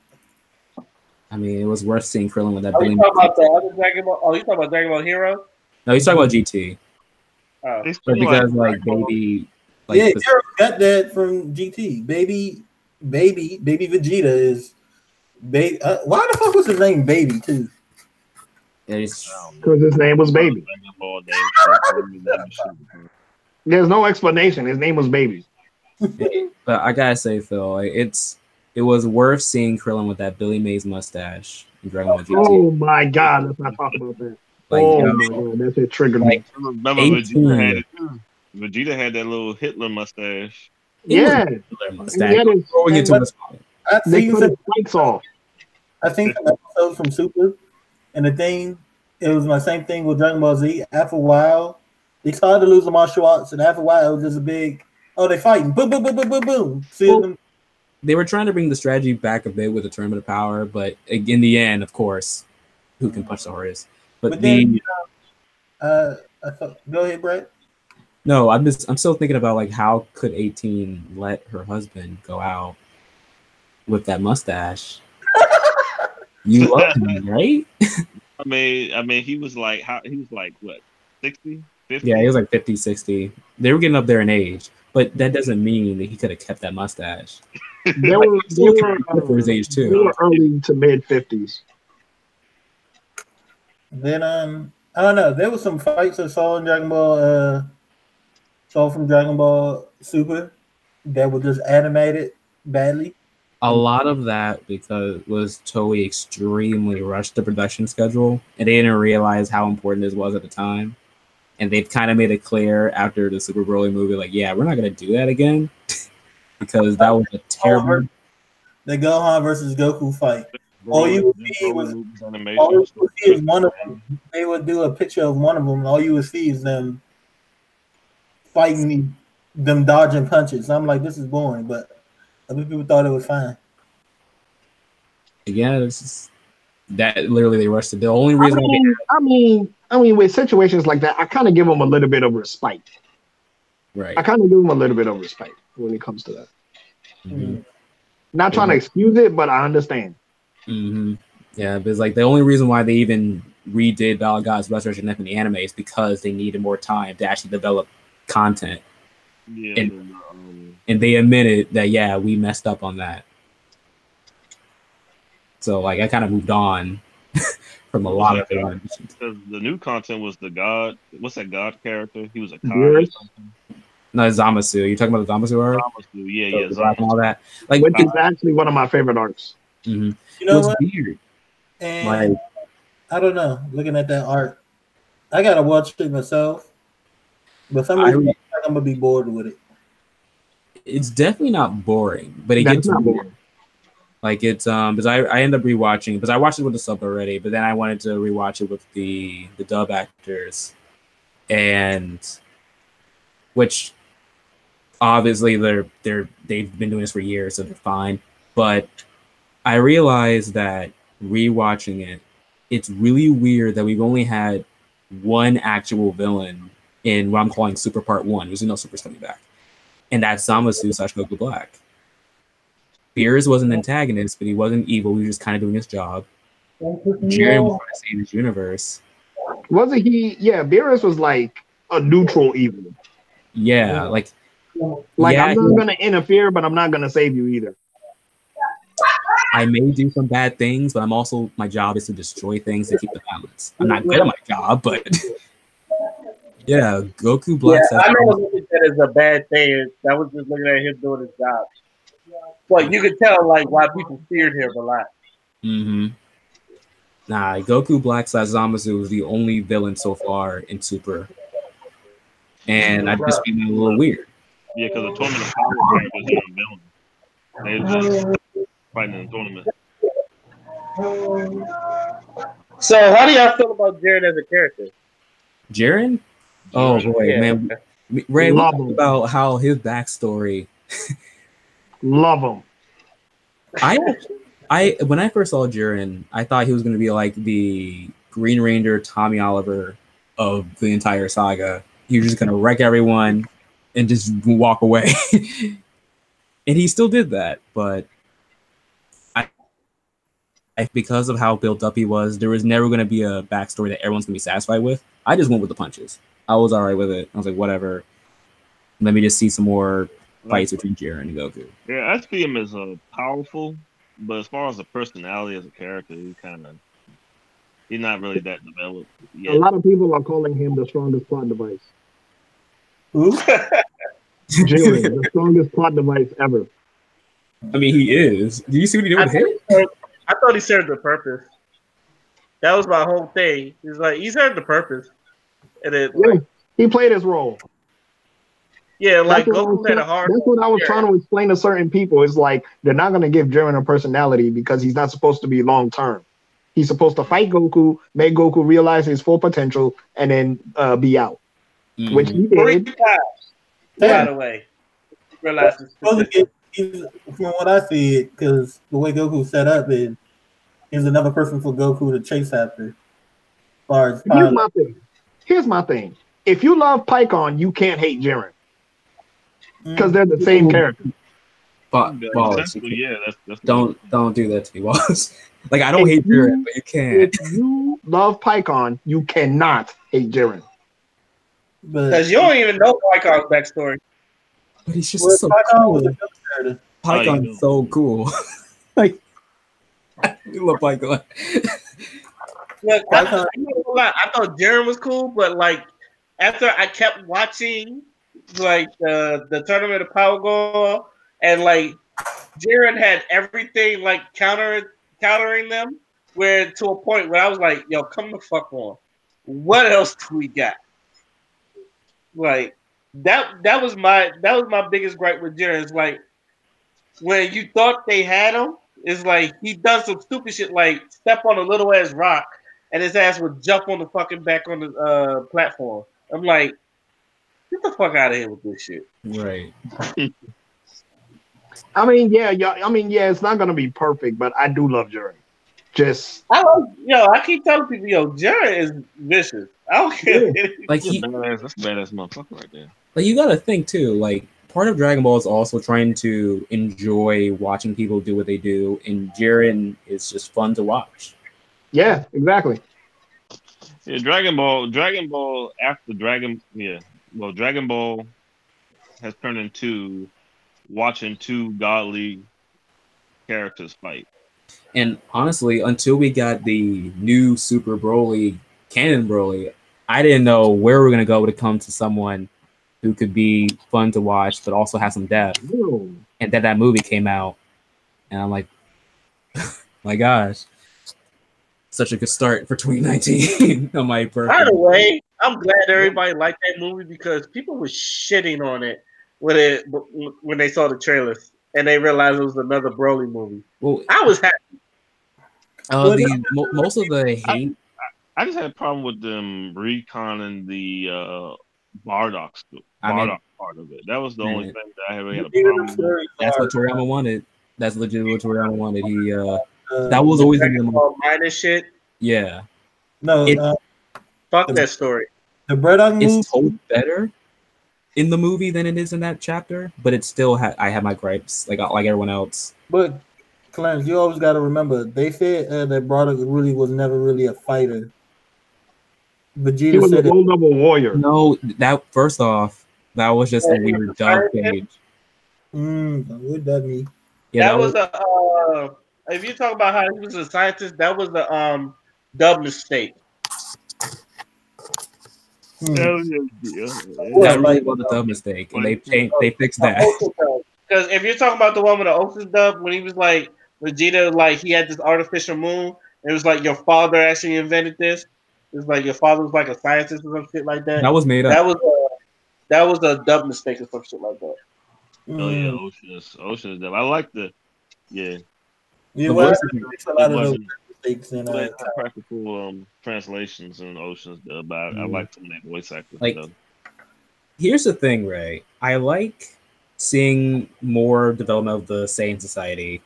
S5: I mean, it was worth seeing Krillin with that.
S1: Are you talking about the other Dragon Ball? Oh, you talking about Dragon Ball Hero?
S5: No, he's talking about GT.
S1: Oh.
S5: But because like Baby, like
S3: Yeah, Hero got that from GT. Baby Vegeta is baby. Why the fuck was his name Baby too?
S2: Because his name was Baby. There's no explanation. His name was Baby.
S5: But I gotta say, Phil, like, it was worth seeing Krillin with that Billy Mays mustache in Dragon Ball GT.
S2: Oh my God, let's not talk about that.
S5: Like,
S2: oh
S5: you know,
S2: my God, that shit triggered me.
S6: Remember, Vegeta had that little Hitler mustache.
S2: Yeah,
S5: mustache going into his
S2: they cut his spikes off.
S3: I think some episodes from Super, and the thing, it was my same thing with Dragon Ball Z. After a while, they started to lose the martial arts, and after a while, it was just a big, oh, they fighting, boom, boom, boom, boom, boom, boom.
S5: They were trying to bring the strategy back a bit with the Tournament of Power, but in the end, of course, who can punch the hardest? But then,
S3: I thought, go ahead, Brett.
S5: No, I'm still thinking about like how could 18 let her husband go out with that mustache? You love him, right?
S6: I mean, he was like what, 60, 50?
S5: Yeah, he was like 50, 60. They were getting up there in age, but that doesn't mean that he could have kept that mustache.
S2: They were
S5: for his age too.
S2: They were early to mid 50s.
S3: Then I don't know. There was some fights I saw in Dragon Ball. Saw from Dragon Ball Super that were just animated badly.
S5: A lot of that because was Toei extremely rushed the production schedule, and they didn't realize how important this was at the time. And they've kind of made it clear after the Super Broly movie, like, yeah, we're not gonna do that again because that was a terrible.
S3: The Gohan versus Goku fight. All you would see was one of them. They would do a picture of one of them, and all you would see is them fighting them dodging punches. I'm like, this is boring, but other people thought it was fine.
S5: Yeah, it's just, that literally they rushed it. The only reason
S2: I mean, with situations like that, I kind of give them a little bit of respite.
S5: Right.
S2: I kind of give them a little bit of respite when it comes to that.
S5: Mm-hmm.
S2: Not trying to excuse it, but I understand.
S5: Mm-hmm. Yeah, but it's like the only reason why they even redid Battle Gods Restoration F in the anime is because they needed more time to actually develop content.
S6: Yeah,
S5: and they admitted that, yeah, we messed up on that. So like I kind of moved on from a lot of it.
S6: Because the new content was the god. What's that god character? He was a god or something.
S5: No, Zamasu. You talking about the Zamasu arc?
S6: Zamasu, yeah,
S5: so
S6: yeah. Zamasu.
S5: All that. Like,
S2: which is actually one of my favorite arcs.
S5: Mm-hmm.
S3: You know
S5: it's
S3: what?
S5: Weird.
S3: And
S5: like,
S3: I don't know. Looking at that art, I gotta watch it myself. But some reason I'm gonna be bored with it.
S5: It's definitely not boring, but it gets
S2: not
S5: weird.
S2: boring.
S5: Like it's because I end up rewatching because I watched it with the sub already, but then I wanted to rewatch it with the dub actors, and which obviously they've been doing this for years, so they're fine. But I realized that rewatching it, it's really weird that we've only had one actual villain in what I'm calling Super Part 1. There's no Super's coming back. And that's Zamasu / Goku Black. Beerus was an antagonist, but he wasn't evil. He was just kind of doing his job. Jiren was trying to save his universe.
S2: Wasn't he? Yeah, Beerus was like a neutral evil.
S5: Yeah,
S2: Like
S5: yeah,
S2: I'm not gonna interfere, but I'm not gonna save you either.
S5: I may do some bad things, but I'm also, my job is to destroy things to keep the balance. I'm not good at my job, but yeah, Goku Black.
S1: Yeah, I never looked at that as a bad thing. I was just looking at him doing his job. But you could tell like why people feared him a lot.
S5: Mm-hmm. Nah, Goku Black / Zamasu was the only villain so far in Super, and I just find that a little weird.
S6: Yeah, because the tournament of power characters ain't a villain. They just fighting in the tournament.
S1: So how do y'all feel about Jared as a character?
S5: Jiren? Oh boy,
S1: Yeah.
S5: man. Ray, we
S2: Love
S5: talked
S2: him.
S5: about how his backstory.
S2: Love him.
S5: I when I first saw Jiren, I thought he was going to be like the Green Ranger Tommy Oliver of the entire saga. He was just going to wreck everyone and just walk away. And he still did that, but because of how built up he was, there was never going to be a backstory that everyone's going to be satisfied with. I just went with the punches. I was all right with it. I was like, whatever. Let me just see some more fights between Jiren and Goku.
S6: Yeah, I see him as powerful, but as far as a personality as a character, he's not really that developed yet.
S2: A lot of people are calling him the strongest plot device.
S3: Who?
S2: Jiren, the strongest plot device ever.
S5: I mean, he is. Do you see what he did with him?
S1: I thought he served the purpose. That was my whole thing. He's like, he served the purpose. And it,
S2: Yeah, he played his role.
S1: yeah, like
S2: That's what I
S1: Goku
S2: was
S1: had a
S2: try-
S1: hard.
S2: That's what I was
S1: Yeah.
S2: trying to explain to certain people. It's like they're not going to give Jiren a personality because he's not supposed to be long term. He's supposed to fight Goku, make Goku realize his full potential, and then be out. Which he
S1: Three
S2: did.
S1: times, by
S3: Yeah.
S1: the way. Realize this.
S3: Supposed to get, from what I see it, because the way Goku's set up is another person for Goku to chase after. As far as
S2: Here's my thing. If you love Pycon, you can't hate Jiren because they're the same character.
S5: But
S6: Essentially, yeah, that's
S5: don't do that to me, Wallace. Like, I don't hate Jiren, but you can't.
S2: If you love Pycon, you cannot hate Jiren.
S3: But
S1: Because you don't even know Pycon's backstory.
S5: But he's just
S3: Well,
S5: so
S3: Pycon
S5: cool.
S3: was a good character.
S5: Pycon is so cool. Like, I love Pycon.
S1: Look, I thought Jiren was cool, but like after I kept watching like the tournament of power go on, and like Jiren had everything like countering them, where to a point where I was like, yo, come the fuck on. What else do we got? Like that was my biggest gripe with Jiren. It's like when you thought they had him, it's like he does some stupid shit like step on a little ass rock and his ass would jump on the fucking back on the platform. I'm like, get the fuck out of here with this shit.
S5: Right.
S2: I mean, yeah, it's not gonna be perfect, but I do love Jiren. Just
S1: I keep telling people, Jiren is vicious. I don't care.
S5: Like
S6: that's a badass motherfucker right there.
S5: Like, you gotta think too, like, part of Dragon Ball is also trying to enjoy watching people do what they do, and Jiren is just fun to watch.
S2: yeah, exactly.
S6: Yeah, Dragon Ball after Dragon Ball has turned into watching two godly characters fight.
S5: And honestly, until we got the new Super Broly, Canon Broly, I didn't know where we were gonna go when it comes to someone who could be fun to watch, but also have some depth.
S2: Ew.
S5: And then that movie came out, and I'm like, my gosh, such a good start for 2019 on my birthday.
S1: By the way, I'm glad everybody liked that movie because people were shitting on it when they saw the trailers and they realized it was another Broly movie.
S5: Well,
S1: I was happy.
S5: Most of the hate.
S6: I just had a problem with them reconning the Bardock's
S5: I mean,
S6: Bardock part of it. That was the
S5: Man.
S6: only thing that I really had a
S3: Vegeta
S6: problem
S3: the
S6: with.
S3: Fury
S5: that's what
S3: Guard,
S5: Toriyama wanted. That's legit what Toriyama wanted. He that was always gonna be the most,
S1: All minor shit.
S5: yeah.
S3: no,
S5: It-
S1: Fuck
S3: The-
S1: that story.
S3: the Braddock movie.
S5: It's told better in the movie than it is in that chapter, but it still I have my gripes like everyone else.
S3: But Clarence, you always got to remember they said that Braddock really was never really a fighter.
S2: He
S3: Vegeta
S2: was a
S3: said it.
S2: low level warrior.
S5: No, that first off, that was just a
S1: Yeah, he was
S5: weird
S1: a
S5: dub
S1: scientist.
S5: page.
S3: What that mean?
S5: Yeah,
S1: That was a. If you talk about how he was a scientist, that was the dub mistake.
S6: Yeah.
S5: that really was a dub mistake, and they fixed that.
S1: Because if you're talking about the one with the Ocean dub, when he was like Vegeta, like he had this artificial moon, it was like your father actually invented this. It was like your father was like a scientist or some shit like that.
S5: That was made up.
S1: That was a dub mistake or some shit like that.
S6: Oh yeah, Ocean's Dub. I like the
S3: Yeah,
S5: The
S3: well,
S5: voice
S3: I fix a lot of those
S6: wasn't-
S3: mistakes in
S6: Well, practical translations in Ocean's Dub. I like some of that voice acting
S5: Like-
S6: stuff.
S5: Here's the thing, Ray. I like seeing more development of the Saiyan Society.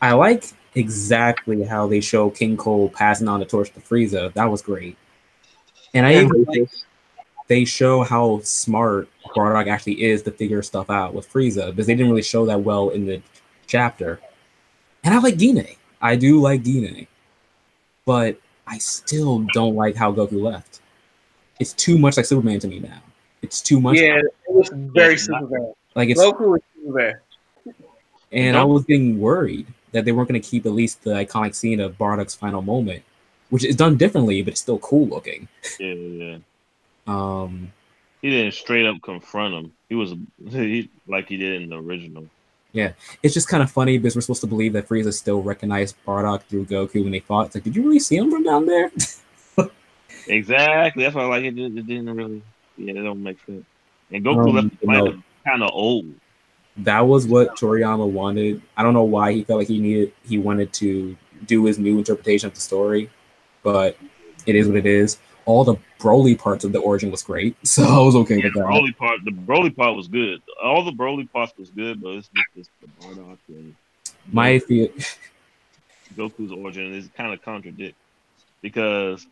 S5: I like exactly how they show King Cole passing on the torch to Frieza. That was great. And I even like they show how smart Bardock actually is to figure stuff out with Frieza, because they didn't really show that well in the chapter. And I like Gine. I do like Gine. But I still don't like how Goku left. It's too much like Superman to me now. It's too much.
S1: Yeah, it was very Superman.
S5: Like it's
S1: Goku was Superman.
S5: And I was getting worried that they weren't going to keep at least the iconic scene of Bardock's final moment, which is done differently, but it's still cool looking.
S6: Yeah.
S5: Um,
S6: He didn't straight up confront him. He like he did in the original.
S5: it's just kind of funny because we're supposed to believe that Frieza still recognized Bardock through Goku when they fought. It's like, did you really see him from down there?
S6: Exactly. That's why I like it. It didn't really. Yeah, it don't make sense. And Goku left the planet kind of old.
S5: That was what Toriyama wanted. I don't know why he felt like he wanted to do his new interpretation of the story, but it is what it is. All the Broly parts of the origin was great, so I was okay with that.
S6: The Broly part was good. All the Broly parts was good, but it's just the Bardock and
S5: My feel
S6: Goku's origin is kind of contradict because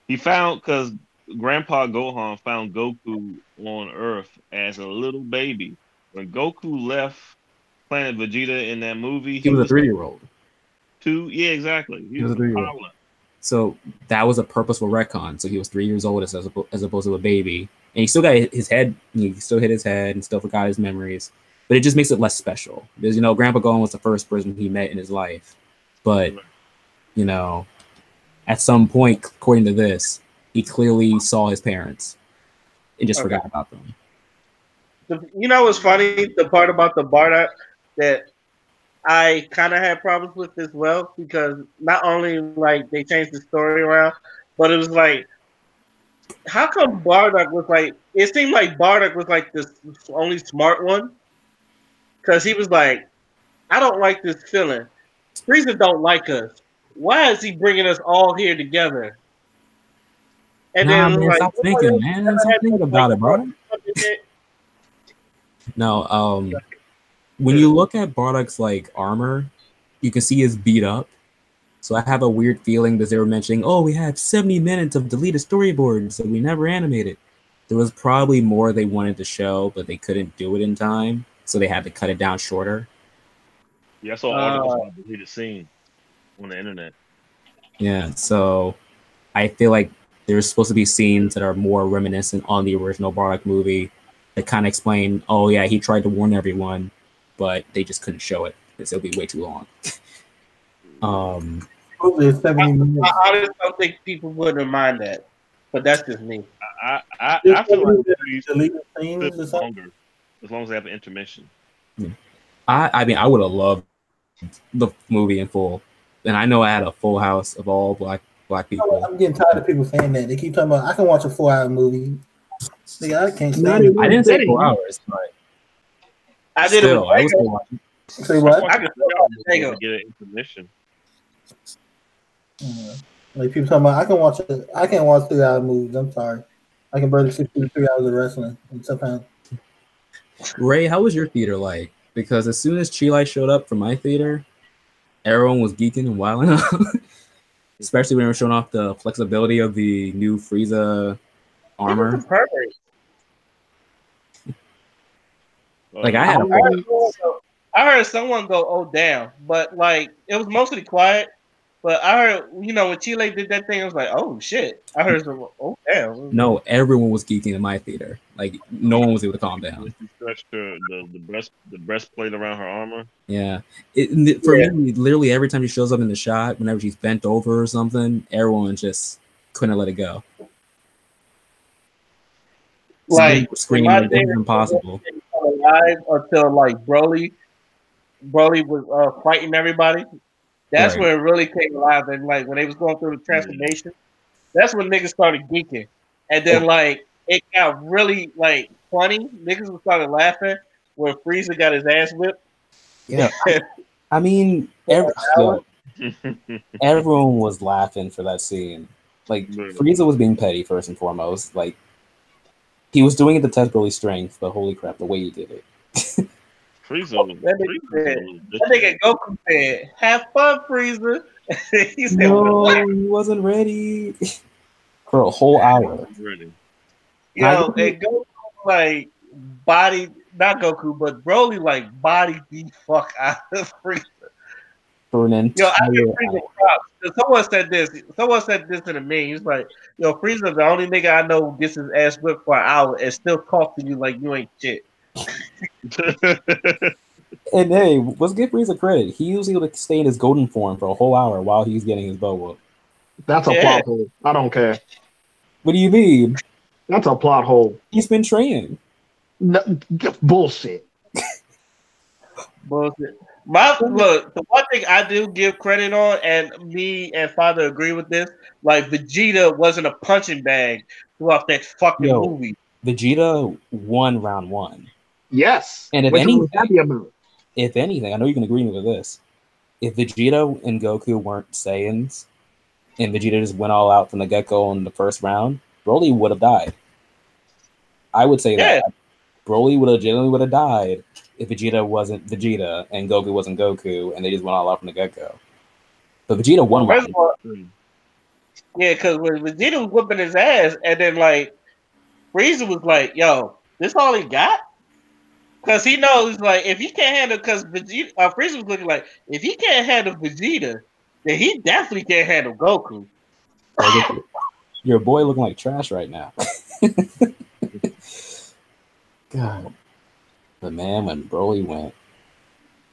S6: Grandpa Gohan found Goku on Earth as a little baby. When Goku left Planet Vegeta in that movie,
S5: he was a 3-year-old.
S6: Yeah, exactly. He was a
S5: 3-year-old. So that was a purposeful retcon. So he was 3 years old as opposed to a baby, and he still got his head. He still hit his head and still forgot his memories. But it just makes it less special because Grandpa Gohan was the first person he met in his life. But at some point, according to this, he clearly saw his parents and just forgot about them.
S1: You know what's funny? The part about the Bardock that I kind of had problems with as well, because not only like they changed the story around, but it was like, how come Bardock was like? It seemed like Bardock was like the only smart one, because he was like, I don't like this feeling. Frieza don't like us. Why is he bringing us all here together? And
S5: Man, stop thinking, man. Stop thinking about it, bro. No, when you look at Bardock's like armor, you can see his beat up. So I have a weird feeling that they were mentioning, we had 70 minutes of deleted storyboards that we never animated. There was probably more they wanted to show, but they couldn't do it in time, so they had to cut it down shorter.
S6: Yeah, I saw articles about the deleted scene on the internet.
S5: Yeah, so I feel like there's supposed to be scenes that are more reminiscent on the original Bardock movie that kind of explain, he tried to warn everyone, but they just couldn't show it because it'll be way too long.
S1: I honestly don't think people wouldn't mind that, but that's just me.
S6: I feel like it's longer as long as they have an intermission.
S5: Yeah. I mean, I would have loved the movie in full, and I know I had a full house of all black people.
S3: I'm getting tired of people saying that. They keep talking about I can watch a 4-hour movie. I can't stand it.
S5: I didn't say 4 hours, but
S1: I did
S5: still, I was still watching.
S3: Say what?
S1: I can still
S6: get an intermission.
S3: Like people talking about I can't watch 3-hour movies. I'm sorry. I can barely sit through 3 hours of wrestling, and sometimes
S5: Ray, how was your theater like? Because as soon as Chi showed up for my theater, everyone was geeking and wilding out. Especially when they were showing off the flexibility of the new Frieza armor.
S1: Perfect.
S5: Like I had a
S1: I heard someone go, "Oh damn," but like it was mostly quiet. But I heard, when Chile did that thing, I was like, "Oh shit!" I heard some, "Oh damn."
S5: no, everyone was geeking in my theater. Like no one was able to calm down.
S6: She stretched the breastplate around her armor.
S5: Yeah, for me, literally every time she shows up in the shot, whenever she's bent over or something, everyone just couldn't let it go.
S1: Like
S5: screaming, like, this is impossible.
S1: Alive until like Broly was fighting everybody. That's
S5: Right.
S1: when it really came alive. And like when they was going through the transformation, that's when niggas started geeking. And then like it got really like funny. Niggas started laughing when Frieza got his ass whipped.
S5: Yeah, I mean, everyone was laughing for that scene. Like Frieza was being petty first and foremost. Like he was doing it to test Broly's strength, but holy crap, the way he did it.
S6: Frieza,
S1: that nigga Goku said, "Have fun, Frieza." He said,
S5: "No,
S1: what?
S5: he wasn't ready." For a whole hour.
S1: Yo, and Goku like body, not Goku, but Broly like body the fuck out of Frieza.
S5: For an entire
S1: I give Frieza props. Someone said this in a meme. He's like, "Yo, Frieza, the only nigga I know who gets his ass whipped for an hour and still talk to you like you ain't shit."
S5: And hey, let's give Frieza credit. He was able to stay in his golden form for a whole hour while he's getting his bow whooped.
S2: That's a plot hole. I don't care.
S5: What do you mean?
S2: That's a plot hole.
S5: He's been training.
S2: No, bullshit.
S1: Bullshit. Look, the one thing I do give credit on, and me and Father agree with this, like Vegeta wasn't a punching bag throughout that fucking movie.
S5: Vegeta won round one.
S2: Yes.
S5: And if anything, I know you can agree with this. If Vegeta and Goku weren't Saiyans, and Vegeta just went all out from the get-go in the first round, Broly would have died. I would say that. Broly would have died if Vegeta wasn't Vegeta and Goku wasn't Goku, and they just went all out from the get-go. But Vegeta won round one.
S1: Yeah, because when Vegeta was whooping his ass, and then like Frieza was like, "Yo, this all he got?" Because he knows, like, if he can't handle, because Vegeta, Frieza was looking like, if he can't handle Vegeta, then he definitely can't handle Goku.
S5: Your boy looking like trash right now. God. But man, when Broly went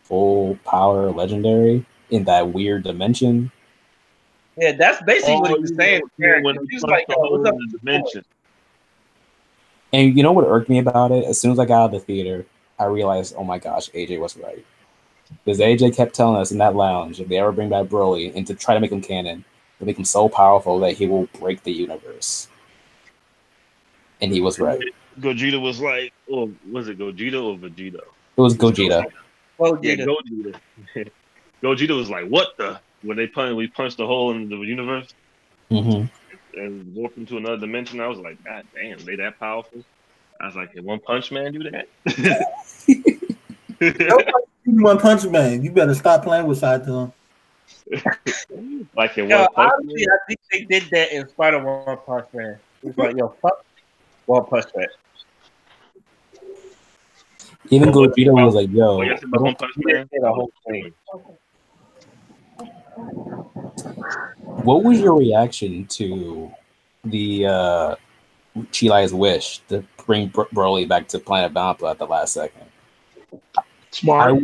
S5: full power legendary in that weird dimension.
S1: Yeah, that's basically what he was saying.
S6: He was like, "Oh, what's up?" Dimension.
S5: And you know what irked me about it? As soon as I got out of the theater, I realized, oh my gosh, AJ was right. Because AJ kept telling us in that lounge, if they ever bring back Broly and to try to make him canon, to make him so powerful that he will break the universe. And he was right.
S6: Gogeta was like, or was it Gogeta or Vegeta?
S5: It was Gogeta.
S6: Yeah, Gogeta. Gogeta was like, what the? When we punched a hole in the universe and warped into another dimension, I was like, God damn, they that powerful? I was like, can One Punch Man do that?
S3: One Punch Man, you better stop playing with Saitama.
S6: Like in One Punch Man?
S1: I think they did that in spite of One Punch Man. It's like, yo, fuck One Punch Man.
S5: Even Gogeta was like, yo.
S6: One Punch Man?
S1: The whole thing.
S5: What was your reaction to the Chilai's wish to bring Broly back to Planet Vampa at the last second?
S2: Smart.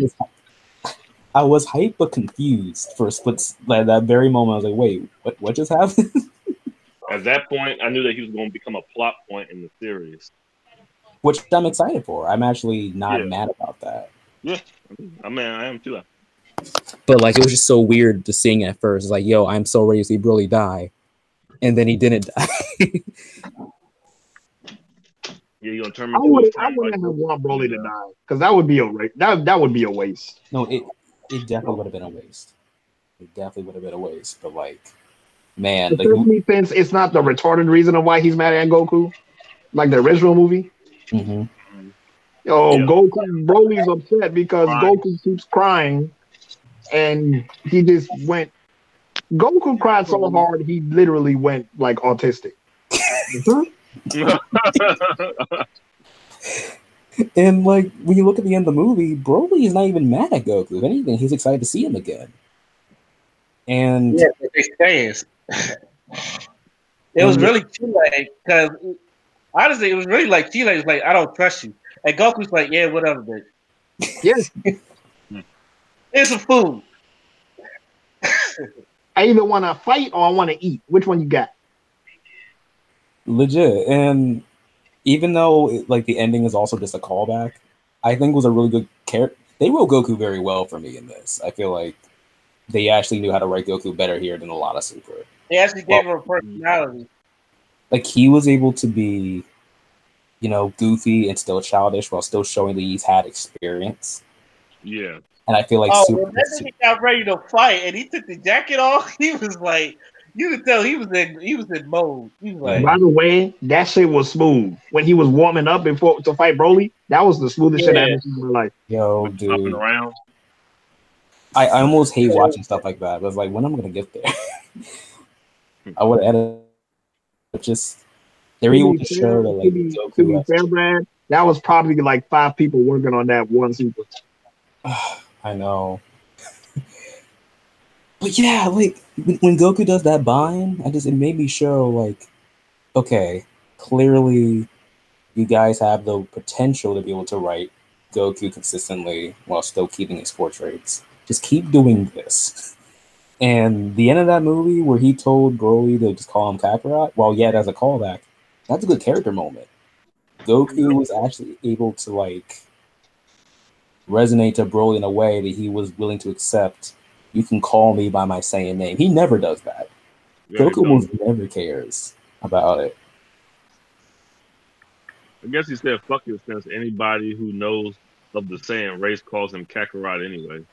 S5: I was hyped but confused for a split. Like that very moment, I was like, "Wait, what just happened?"
S6: At that point, I knew that he was going to become a plot point in the series,
S5: which I'm excited for. I'm actually not mad about that.
S6: Yeah, I mean, I am too.
S5: But like, it was just so weird to seeing at first. It's like, yo, I'm so ready to see Broly die, and then he didn't die.
S6: Yeah, you gonna turn
S2: me? I wouldn't want Broly to die because that would be a that would be a waste.
S5: No, it definitely would have been a waste. It definitely would have been a waste. But like, man,
S2: it's not the retarded reason of why he's mad at Goku. like the original movie.
S5: Mm-hmm.
S2: Yo,
S6: Yeah.
S2: Goku Broly's upset because
S6: Crying.
S2: Goku keeps crying, and he just went. Goku cried so hard he literally went like autistic. Mhm.
S5: And like when you look at the end of the movie, Broly is not even mad at Goku. If anything, he's excited to see him again. And
S1: Yeah, they stands. It was
S5: and
S1: really Chile because honestly, it was really like Chile was like, I don't trust you, and Goku's like, yeah, whatever, bitch.
S2: Yeah,
S1: Here's some food.
S2: I either want to fight or I want to eat. Which one you got?
S5: legit. And even though like the ending is also just a callback, I think it was a really good character. They wrote Goku very well for me in this. I feel like they actually knew how to write Goku better here than a lot of Super.
S1: They actually
S5: Well,
S1: gave him a personality.
S5: like he was able to be, goofy and still childish while still showing that he's had experience.
S6: Yeah.
S5: And I feel like
S1: Oh,
S5: Super.
S1: when that nigga got ready to fight and he took the jacket off, he was like, you could tell he was in mode. He was like,
S2: By the way, that shit was smooth when he was warming up before to fight Broly. That was the smoothest shit I
S1: yeah,
S2: ever seen in my life.
S5: Yo,
S6: With jumping
S5: dude,
S6: around.
S5: I almost hate watching stuff like that. But I was like, when am I gonna get there? I would have added just they were
S2: To
S5: able
S2: be
S5: to
S2: fair,
S5: show that like
S2: to
S5: Goku
S2: be fair,
S5: has.
S2: Brad, that was probably like 5 people working on that one sequence.
S5: I know, but yeah, like when Goku does that bind, it made me show like, okay, clearly you guys have the potential to be able to write Goku consistently while still keeping his sports traits. Just keep doing this. And the end of that movie where he told Broly to just call him Kakarot, well, yeah, that's a callback. That's a good character moment. Goku was actually able to like resonate to Broly in a way that he was willing to accept. You can call me by my Saiyan name. He never does that.
S6: Yeah, he
S5: Goku
S6: don't.
S5: almost never cares about it.
S6: I guess he said fuck you since anybody who knows of the Saiyan race calls him Kakarot anyway.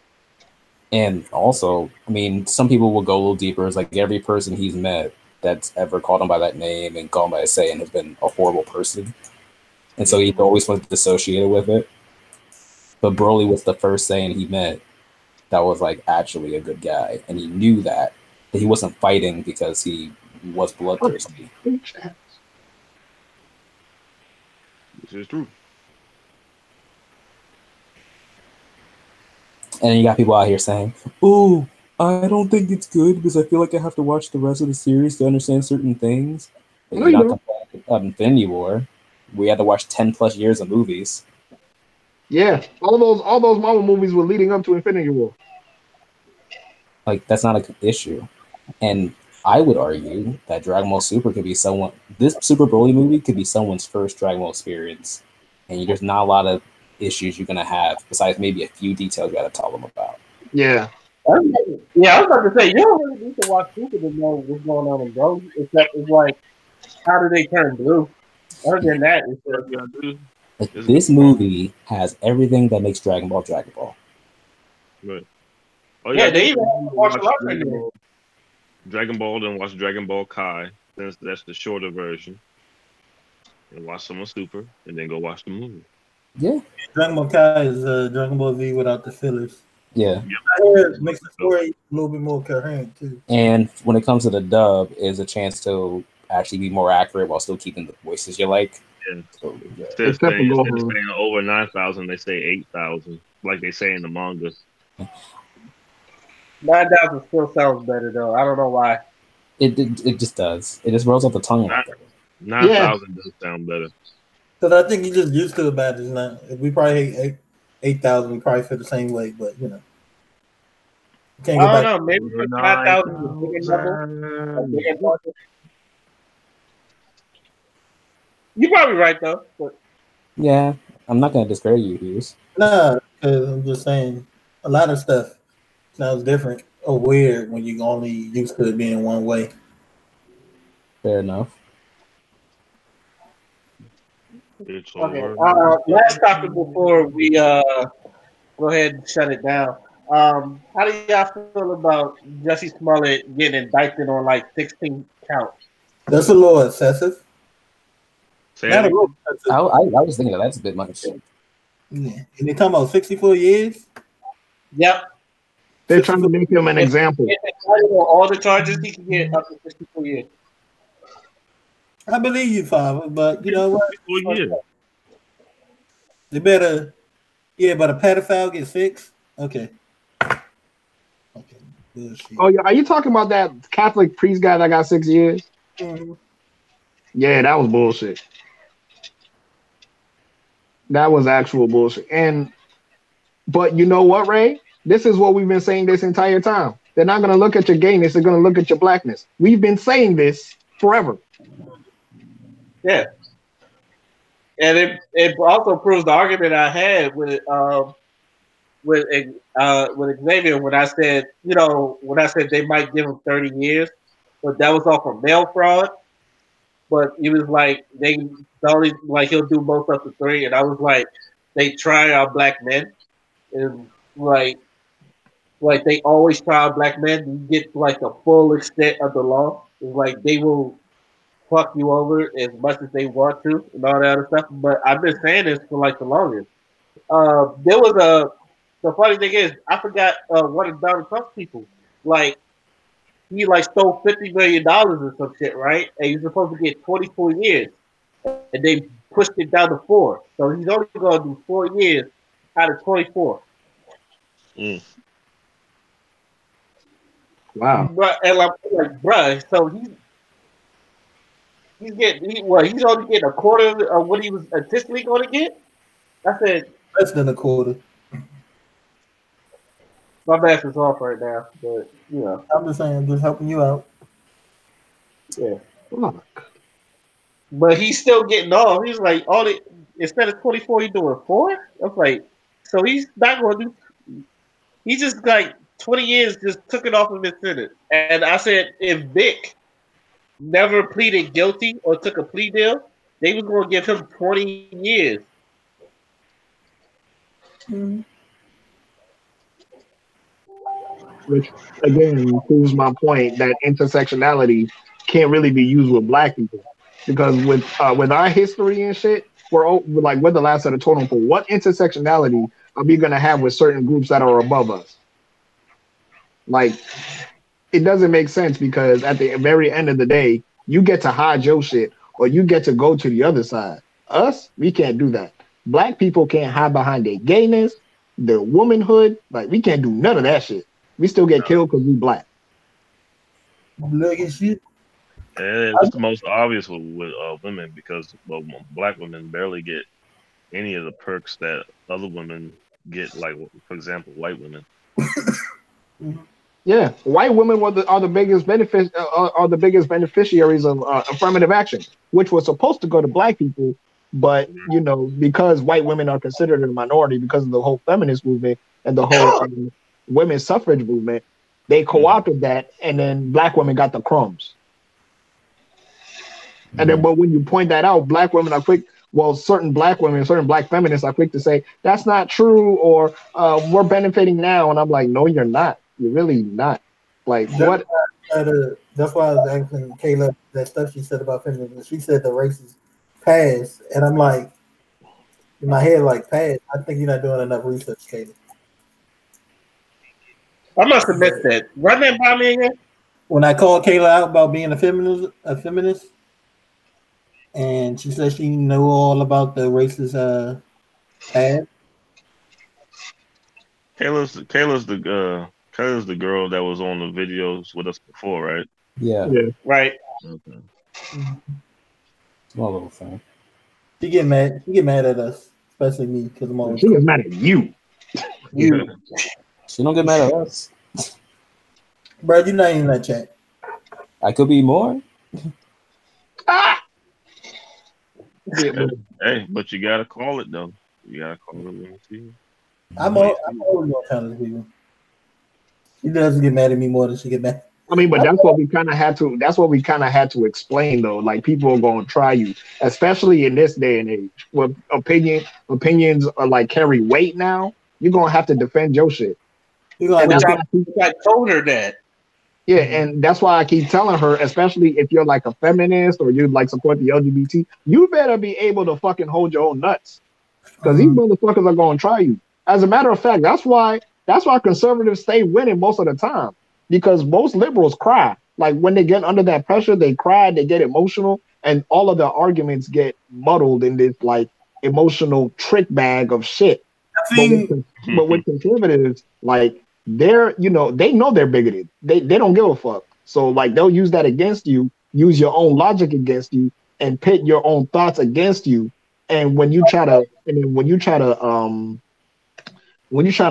S5: And also, I mean, some people will go a little deeper. It's like every person he's met that's ever called him by that name and called him by a Saiyan has been a horrible person. And so he always was dissociated with it. But Broly was the first Saiyan he met that was like actually a good guy. And he knew that he wasn't fighting because he was bloodthirsty.
S6: Which is true.
S5: And then you got people out here saying, "Oh, I don't think it's good because I feel like I have to watch the rest of the series to understand certain things." But
S2: No,
S5: you're
S2: you
S5: not
S2: don't.
S5: comparing to Infinity War. We had to watch 10 plus years of movies.
S2: Yeah, all those Marvel movies were leading up to Infinity War.
S5: Like that's not an issue. And I would argue that Dragon Ball Super could be this Super Broly movie could be someone's first Dragon Ball experience. And there's not a lot of issues you're gonna have besides maybe a few details you gotta tell them about.
S2: Yeah,
S1: yeah, I was about to say, you don't really need to watch Super to know what's going on in Bro. Except it's like, how do they turn blue? Other than that, it's
S6: What
S1: just,
S6: you gotta do
S5: Like
S6: is
S5: this movie has everything that makes Dragon Ball Dragon Ball.
S6: Right. All you
S1: yeah,
S6: gotta do
S1: they
S6: is
S1: even have
S6: watch
S1: martial arts in there.
S6: Dragon Ball, then watch Dragon Ball Kai, since that's the shorter version. And watch some of Super, and then go watch the movie.
S5: Yeah.
S3: Dragon Ball Kai is Dragon Ball Z without the fillers.
S5: Yeah.
S3: It makes the story a little bit more coherent too.
S5: And when it comes to the dub, is a chance to actually be more accurate while still keeping the voices you like.
S6: Yeah.
S5: So, yeah.
S2: except for
S6: Instead of
S2: Gohan.
S6: saying over 9,000, they say 8,000, like they say in the manga.
S1: 9,000 still sounds better though. I don't know why.
S5: It just does. It just rolls off the tongue like that.
S6: 9,000 does sound better.
S3: Because I think you just used to the badges now. If we probably hate 8,000, we probably feel the same way. But you can't go
S1: I
S3: back.
S1: don't know. Maybe for 9,000 is a bigger number. A bigger number. You're probably right though. But
S5: Yeah. I'm not gonna disparage you, Hughes.
S3: Nah, because I'm just saying a lot of stuff sounds different or weird when you only used to it being one way.
S5: Fair enough.
S6: It's
S1: okay.
S6: over.
S1: Last topic before we go ahead and shut it down. How do y'all feel about Jussie Smollett getting indicted on like 16 counts?
S3: That's a little excessive.
S6: Say
S3: Not
S6: that
S3: a
S6: again.
S3: rope.
S5: I was thinking that's a bit much.
S3: Yeah. And they talking about 64 years.
S1: Yep.
S2: They're trying to
S3: 64
S2: make him an
S1: If
S2: example.
S1: if indicted on all the charges, he can get up to 64 years.
S3: I believe you, Father, but you know what?
S6: 64 years.
S3: They better, yeah, but a pedophile gets fixed. Okay. Okay. Bullshit.
S2: Oh yeah, are you talking about that Catholic priest guy that got 6 years?
S3: Mhm.
S2: Yeah, that was bullshit. That was actual bullshit. But you know what, Ray? This is what we've been saying this entire time. They're not gonna look at your gayness, they're gonna look at your blackness. We've been saying this forever.
S1: Yeah. And it also proves the argument I had with with Xavier when I said, when I said they might give him 30 years, but that was off of mail fraud. But he was like they only like he'll do most up to 3, and I was like they try our black men, and like they always try our black men. You get like the full extent of the law. It's like they will fuck you over as much as they want to and all that other stuff. But I've been saying this for like the longest. There was the funny thing is I forgot one of Donald Trump's people. Like he like stole $50 million or some shit, right? And he's supposed to get 24 years, and they pushed it down to 4. So he's only going to do 4 years out of 24.
S6: Mm.
S2: Wow.
S1: But and like, bruh, so he's only getting a quarter of what he was initially going to get. I said,
S3: Less than a quarter.
S1: my math is off right now, but
S3: I'm just saying, just helping you out.
S1: yeah.
S2: Fuck.
S1: But he's still getting off. He's like, instead of 24, he's doing 4. I was like, so he's not going to do. He just like 20 years just took it off of his sentence. And I said, if Vic never pleaded guilty or took a plea deal, they was going to give him 20 years.
S3: Mhm.
S2: Which again proves my point that intersectionality can't really be used with black people because with our history and shit, we're the last of the totem pole. What intersectionality are we gonna have with certain groups that are above us? Like, it doesn't make sense because at the very end of the day, you get to hide your shit or you get to go to the other side. Us, we can't do that. Black people can't hide behind their gayness, their womanhood. Like, we can't do none of that shit. We still get killed because we black.
S3: Look at shit.
S6: And it's the most obvious with women because black women barely get any of the perks that other women get. Like, for example, white women.
S2: Yeah, white women are the biggest are the biggest beneficiaries of affirmative action, which was supposed to go to black people, but because white women are considered a minority because of the whole feminist movement and the whole women's suffrage movement, they co-opted that, and then black women got the crumbs. And then, but when you point that out, black women are quick. Well, certain black women, certain black feminists are quick to say that's not true, or we're benefiting now. And I'm like, no, you're not. You're really not. Like, what?
S3: That's why I was asking Kayla that stuff she said about feminism. She said the race is past, and I'm like, in my head, like past. I think you're not doing enough research, Kayla.
S1: I must have missed that. Run that by me again.
S3: When I called Kayla out about being a feminist, and she said she knew all about the racist past.
S6: Kayla's the girl that was on the videos with us before, right?
S5: Yeah,
S1: Right.
S6: Okay.
S5: small little thing.
S3: She get mad. She get mad at us, especially me, because I'm always.
S2: She gets mad at you.
S1: You.
S5: She don't get mad at us.
S3: Bro, you're not in that chat.
S5: I could be more.
S2: Ah! Yeah,
S6: Hey, but you gotta call it though. You gotta call it when you see it.
S3: I'm always on challenge people. She doesn't get mad at me more than she get mad.
S2: I mean, but that's what we kind of had to. That's what we kind of had to explain, though. Like, people are going to try you, especially in this day and age, where opinions are like carry weight now. You're gonna have to defend your shit.
S3: You're gonna
S2: And
S3: have
S2: that's
S3: to,
S2: why
S1: I told her that.
S2: Yeah, and that's why I keep telling her, especially if you're like a feminist or you like support the LGBT, you better be able to fucking hold your own nuts because these motherfuckers are going to try you. As a matter of fact, that's why conservatives stay winning most of the time because most liberals cry. Like when they get under that pressure, they cry, they get emotional, and all of their arguments get muddled in this like emotional trick bag of shit.
S3: I
S2: But with
S3: think
S2: but with conservatives, like they know they're bigoted. They don't give a fuck. So like they'll use that against you, use your own logic against you, and pit your own thoughts against you. And when you try to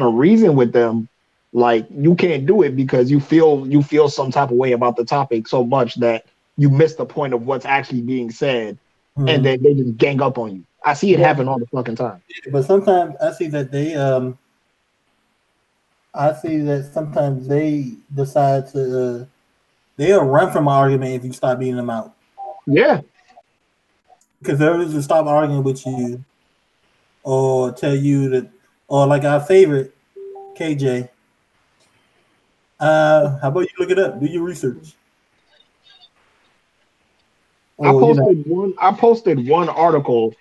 S2: reason with them, like you can't do it because you feel some type of way about the topic so much that you miss the point of what's actually being said, and then they just gang up on you. I see it
S3: but,
S2: happen all the fucking time.
S3: but sometimes I see that sometimes they decide to they'll run from an argument if you stop beating them out
S2: Yeah,
S3: because they'll just stop arguing with you or tell you that or like our favorite KJ. How about you look it up? Do your research.
S2: I
S3: Or
S2: posted one. I posted one article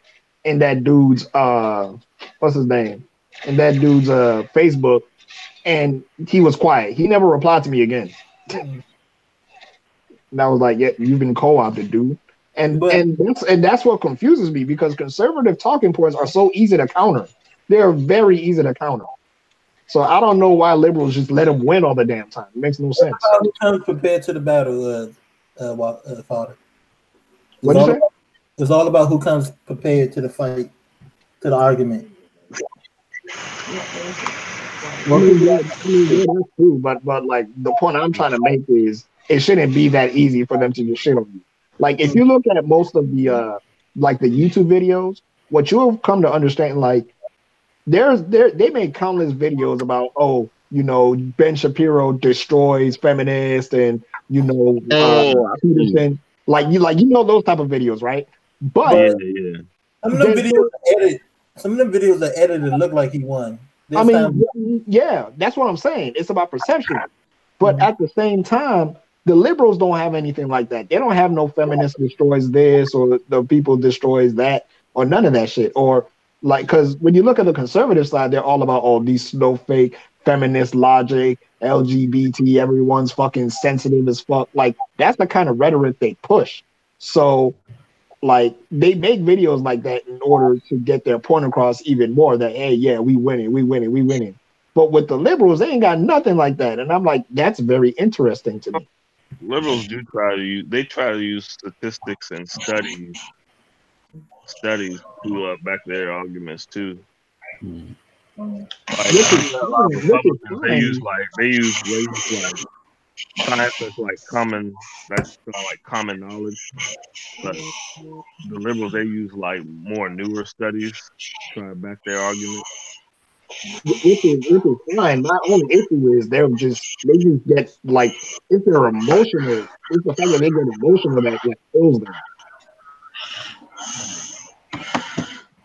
S2: in that dude's what's his name? In that dude's Facebook, and he was quiet. He never replied to me again. And I was like, "Yeah, you've been co-opted, dude." And
S3: but
S2: and that's what confuses me because conservative talking points are so easy to counter. They're very easy to counter. So I don't know why liberals just let them win all the damn time. It makes no sense.
S3: who comes prepared to the battle, Father? It's
S2: What'd
S3: all
S2: you say?
S3: about it's all about who comes prepared to the fight, to the argument. Most people
S2: That's true, but like the point I'm trying to make is it shouldn't be that easy for them to just shit on you. Like if you look at most of the like the YouTube videos, what you'll come to understand, like they make countless videos about Ben Shapiro destroys feminists and
S6: Oh, I see.
S2: Peterson, those type of videos, right? But
S6: Yeah,
S3: but
S6: yeah.
S3: some of them
S2: there's
S3: videos
S2: no
S3: are edited. Some of them videos are edited to look like he won.
S2: I
S3: This
S2: mean,
S3: time,
S2: yeah, that's what I'm saying. It's about perception. But
S3: Mhm.
S2: at the same time, the liberals don't have anything like that. They don't have no feminist destroys this or the people destroys that or none of that shit. Or like, because when you look at the conservative side, they're all about all these snowflake feminist logic, LGBT, everyone's fucking sensitive as fuck. Like that's the kind of rhetoric they push. So like they make videos like that in order to get their point across even more that hey, yeah, we winning, we winning, we winning. But with the liberals, they ain't got nothing like that. And I'm like, that's very interesting to me.
S6: Liberals do try to use. They try to use statistics and studies to back their arguments too. Like
S2: Which
S6: I
S2: is
S6: see that a lot of
S2: fine, which is
S6: Republicans.
S2: fine.
S6: They use like science that's like common knowledge. But the liberals they use like more newer studies to try to back their argument.
S2: Which is fine. My only issue is they just get like if they're emotional, it's the fact that they get emotional that like kills them.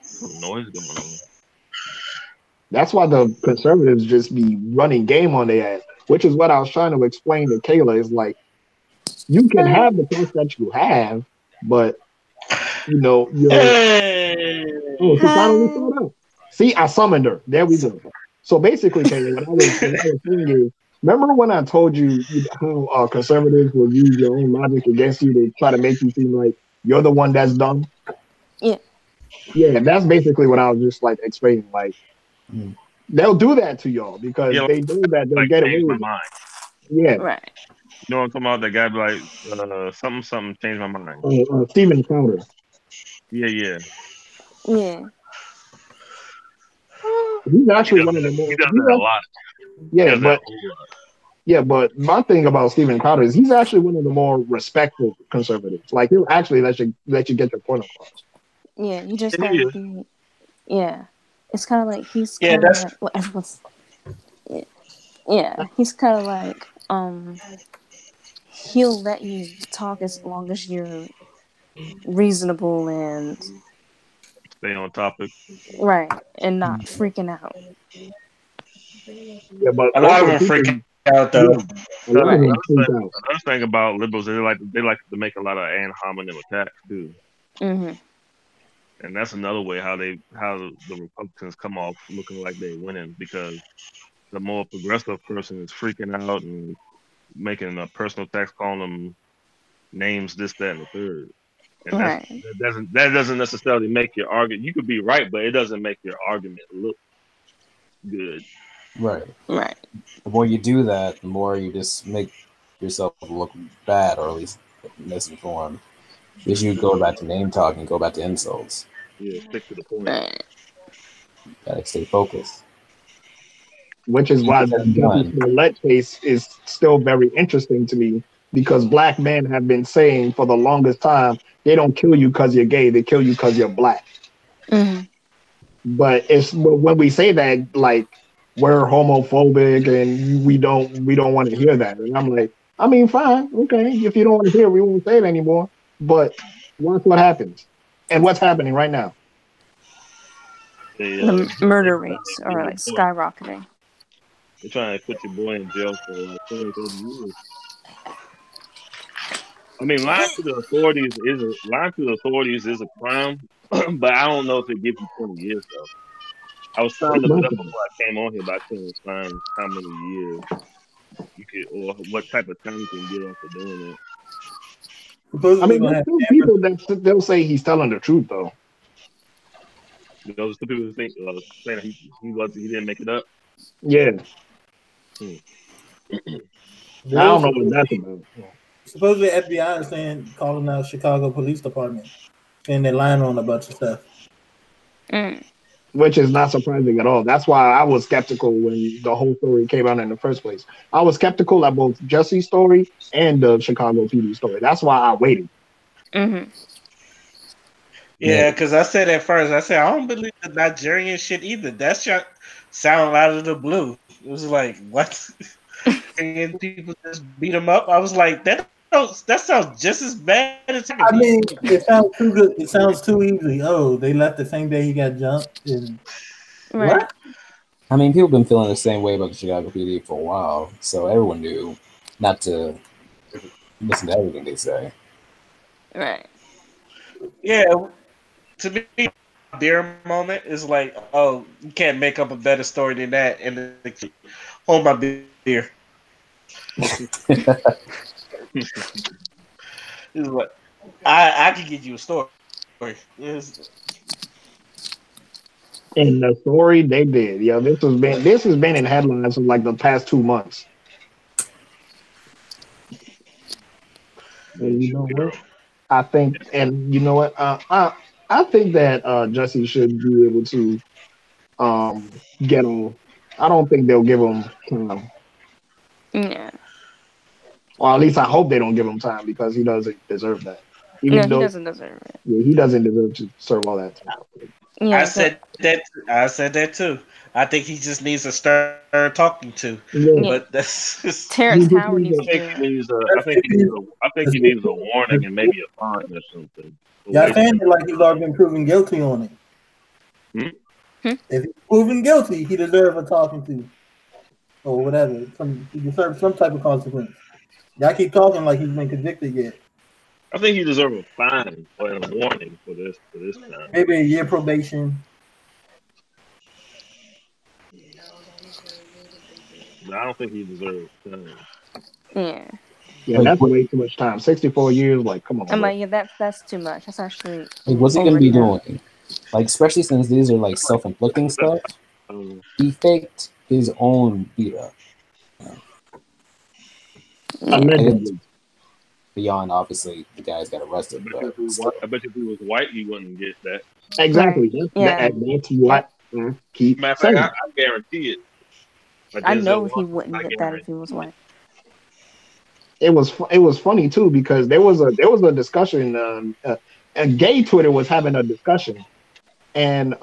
S6: Some noise going on.
S2: That's why the conservatives just be running game on their ass, which is what I was trying to explain to Kayla. Is like you can have the thoughts that you have, but you're
S1: Hey.
S2: oh, she finally
S7: Hi.
S2: showed up. See, I summoned her. There we go. So basically, Kayla, what I was saying is, remember when I told you how conservatives will use your own logic against you to try to make you seem like you're the one that's dumb?
S7: Yeah.
S2: Yeah, that's basically what I was just like explaining. Like they'll do that to y'all because
S6: Yeah,
S2: they know that they'll
S6: like
S2: get away
S6: change my
S2: with it.
S6: mind.
S2: Yeah.
S7: Right.
S6: You know what I'm talking about? That guy be like something changed my mind.
S2: Stephen Crowder.
S6: Yeah, yeah.
S7: Yeah.
S2: He's
S6: He
S2: actually
S6: does
S2: one of
S6: that.
S2: the
S6: He
S2: more.
S6: does that a lot. He
S2: Yeah,
S6: does that
S2: but
S6: a whole lot.
S2: Yeah, but my thing about Stephen Crowder is he's actually one of the more respectful conservatives. Like he'll actually let you get your point across.
S7: Yeah. You just
S6: Yeah, he
S7: gotta
S6: is.
S7: be. Yeah. It's kind of like he's
S1: Yeah,
S7: kind of
S1: that's
S7: like what everyone's. Yeah. He's kind of like he'll let you talk as long as you're reasonable and
S6: Stay on topic.
S7: right and not freaking out.
S2: Yeah, but
S1: a lot of
S2: also
S1: them
S2: people
S1: freaking. out
S2: Yeah,
S1: though.
S2: a lot of them freak out.
S6: Another thing about liberals, they like to make a lot of ad hominem attacks too,
S7: Mm-hmm.
S6: and that's another way how the Republicans come off looking like they're winning because the more progressive person is freaking out and making a personal attacks, calling them names, this, that, and the third. And
S7: Right.
S6: that doesn't necessarily make your argument. You could be right, but it doesn't make your argument look good.
S5: Right.
S7: Right.
S5: The more you do that, the more you just make yourself look bad, or at least misinformed. Because you go back to name talking, go back to insults.
S6: Yeah, stick to the point.
S7: Right.
S5: Gotta stay focused.
S2: Which is why the Jesse Smollett case is still very interesting to me because black men have been saying for the longest time they don't kill you because you're gay, they kill you because you're black.
S7: Mm-hmm.
S2: But it's when we say that, like we're homophobic and we don't want to hear that. And I'm like, I mean, fine, okay, if you don't want to hear it, we won't say it anymore. But watch what happens and what's happening right now.
S7: The murder rates are like skyrocketing.
S6: They're trying to put your boy in jail for like 20, 30 years. I mean, lying to the authorities is a crime, but I don't know if it gives you 20 years though. I was trying to look it up before I came on here, but I couldn't find how many years you could or what type of time you can get off for doing it.
S2: I mean, there's still people that they'll say he's telling the truth though.
S6: There's some people who think saying he didn't make it up.
S2: Yeah. I don't know what that's about.
S3: Supposedly FBI is saying calling out Chicago Police Department, saying they're lying on a bunch of stuff.
S2: Which is not surprising at all. That's why I was skeptical when the whole story came out in the first place. I was skeptical at both Jesse's story and the Chicago PD story. That's why I waited.
S7: Mm-hmm.
S1: Yeah, because I said at first, I don't believe the Nigerian shit either. That shit sound out of the blue. It was like, what? And people just beat him up. I was like, that sounds just as bad as.
S3: I mean, it sounds too good. It sounds too easy. Oh, they left the same day he got jumped. And
S7: right.
S3: What?
S5: I mean, people have been feeling the same way about the Chicago PD for a while, so everyone knew not to listen to everything they say.
S7: Right.
S1: Yeah, to me, beer moment is like, oh, you can't make up a better story than that. And hold my beer. It's like, I can give you a story.
S2: And the story they did, this has been in headlines for like the past 2 months. And you know what? I think, and you know what? I think that Jesse should be able to get on. I don't think they'll give him time.
S7: Yeah.
S2: Or at least I hope they don't give him time because he doesn't deserve that.
S7: He doesn't deserve it.
S2: Yeah, he doesn't deserve to serve all that time.
S7: Yeah,
S1: I said that too. I think he just needs a stern talking to.
S2: Yeah.
S1: But that's just,
S7: Terrence Howard needs
S6: I think he needs a warning and maybe a fine or something.
S3: Y'all saying it like he's already been proven guilty on it. If he's proven guilty, he deserves a talking to, or whatever. He deserves some type of consequence. Y'all keep talking like he's been convicted yet.
S6: I think he deserves a fine or a warning for this time.
S3: Maybe a year probation.
S6: But I don't think he deserves time.
S7: Yeah.
S2: Yeah, that's way too much time. 64 years, like, come on.
S7: I'm like, yeah, that's too much. That's actually.
S5: Like, what's he gonna be doing? Like, especially since these are like self-inflicting stuff. He faked his own beat up.
S2: Allegedly.
S5: Beyond, obviously, the guys got arrested.
S6: I bet if he was white, he wouldn't get that.
S2: Exactly.
S7: Right.
S2: That's what keep
S6: Matter of
S2: saying.
S6: fact, I guarantee it.
S7: I know he wouldn't get that if he was white.
S2: It was funny too because there was a discussion. And gay Twitter was having a discussion, and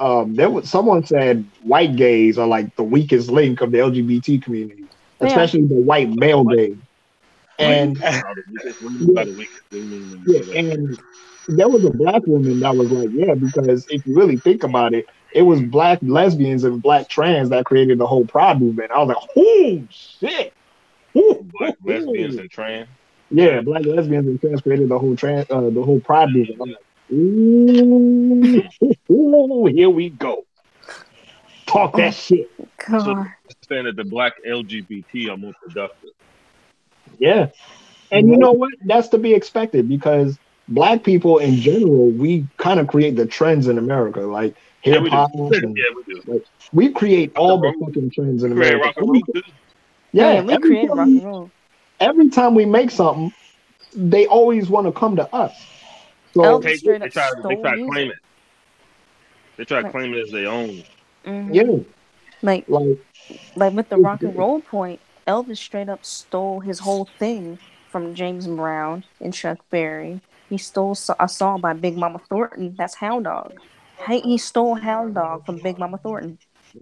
S2: someone said white gays are like the weakest link of the LGBT community, especially the white male gay. And and there was a black woman that was like, yeah, because if you really think about it, it was black lesbians and black trans that created the whole pride movement. I was like, oh shit.
S6: Black lesbians and trans.
S2: Yeah, black lesbians and trans created the whole pride movement. I'm like, ooh, here we go. Talk that
S7: Oh
S2: shit.
S6: So
S7: God.
S6: saying that the black LGBT are more productive.
S2: Yeah. And you know what? That's to be expected because black people in general, we kind of create the trends in America, like
S6: Yeah,
S2: hip
S6: we do.
S2: hop
S6: Yeah,
S2: and
S6: we do.
S2: like we create
S6: Rock and
S2: all the
S6: roll.
S2: fucking trends
S6: We
S2: in
S6: create
S2: America.
S6: rock and roll too.
S7: Oh yeah,
S2: Yeah,
S7: we created rock and roll.
S2: every time we make something, they always want to come to us.
S6: They
S2: So
S7: Elvis
S6: take
S7: straight
S6: they
S7: up
S6: try they
S7: stole
S6: try to claim
S7: music.
S6: it. They try to
S7: Like,
S6: claim it as their own.
S2: yeah,
S7: like,
S2: like
S7: like with the rock and roll point, Elvis straight up stole his whole thing from James Brown and Chuck Berry. He stole a song by Big Mama Thornton. That's Hound Dog. He stole Hound Dog from Big Mama Thornton.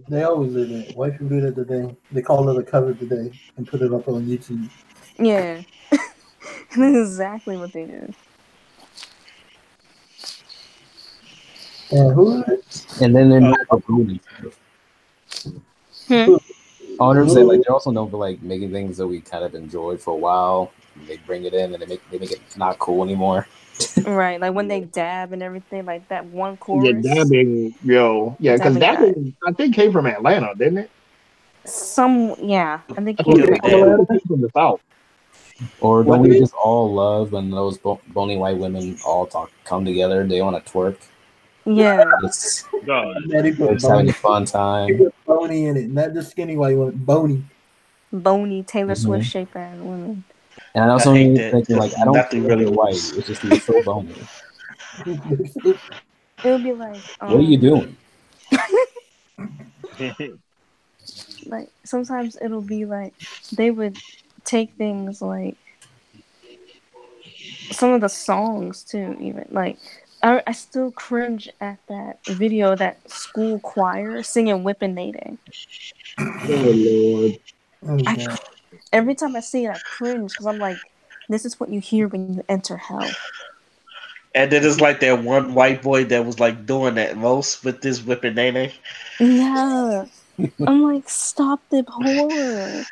S3: They always do that. White people do that today. They call it a cover today and put it up on YouTube.
S7: Yeah, that's exactly what they do.
S3: And who?
S5: And then they're
S3: Uh,
S5: known for food and stuff.
S7: Hmm?
S3: who,
S5: I want to say like
S3: who
S5: they're also known for like making things that we kind of enjoyed for a while. And they bring it in and they make it not cool anymore.
S7: Right, like when they dab and everything, like that one
S2: yeah,
S7: chorus,
S2: dabbing, yo, yeah, because
S7: dabbing guy.
S2: dabbing, I think came from Atlanta, didn't it?
S7: Yeah, I think
S2: I
S7: came
S2: think
S7: from
S3: they
S2: it, I
S3: from
S2: think
S7: Atlanta.
S3: Atlanta?
S2: it came from the south.
S5: Or don't
S3: What
S5: we
S3: they?
S5: just all love when those bony white women all come together? They want to twerk.
S7: Yeah,
S5: It's
S6: God,
S3: Yeah, they
S5: they're
S3: put
S5: just having
S3: bony.
S5: a fun
S3: They
S5: time.
S3: put bony in it, not the skinny white one. Bony.
S7: bony Taylor Swift
S5: Hmm.
S7: shape ass women.
S5: And I know
S1: I
S5: some of
S1: hate
S5: you
S1: that
S5: thinking like,
S1: because
S5: I don't
S1: nothing
S5: care if
S1: really
S5: you're white.
S1: moves.
S5: It's just you're so bony.
S7: It would be like
S5: What are you doing?
S7: like sometimes it'll be like they would take things like some of the songs too, even like I still cringe at that video, that school choir singing Whippin' Nae Day.
S2: Oh Lord,
S3: Oh
S7: I
S3: god.
S7: every time I see it I cringe because I'm like, this is what you hear when you enter hell.
S1: And then it's like that one white boy that was like doing that most with this whipping nene.
S7: Yeah, I'm like, stop the horror.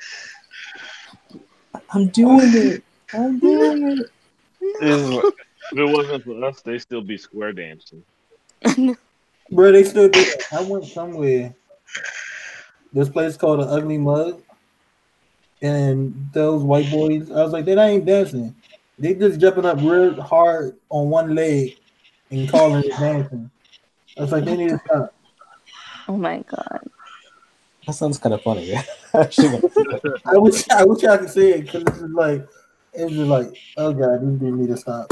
S5: I'm doing it. I'm
S7: No,
S5: doing it.
S1: It's like,
S6: if it wasn't for us, they still be square dancing.
S7: no.
S3: Bro, they still do that. I went somewhere. This place called the Ugly Mug, and those white boys. I was like, they ain't dancing. They just jumping up real hard on one leg and calling it dancing. I was like, they
S7: What
S3: need to
S7: the?
S3: stop.
S7: Oh my god.
S5: That sounds kind of funny. I actually want to see that.
S3: I wish I could say it because it's just like, oh god, these dudes need to stop.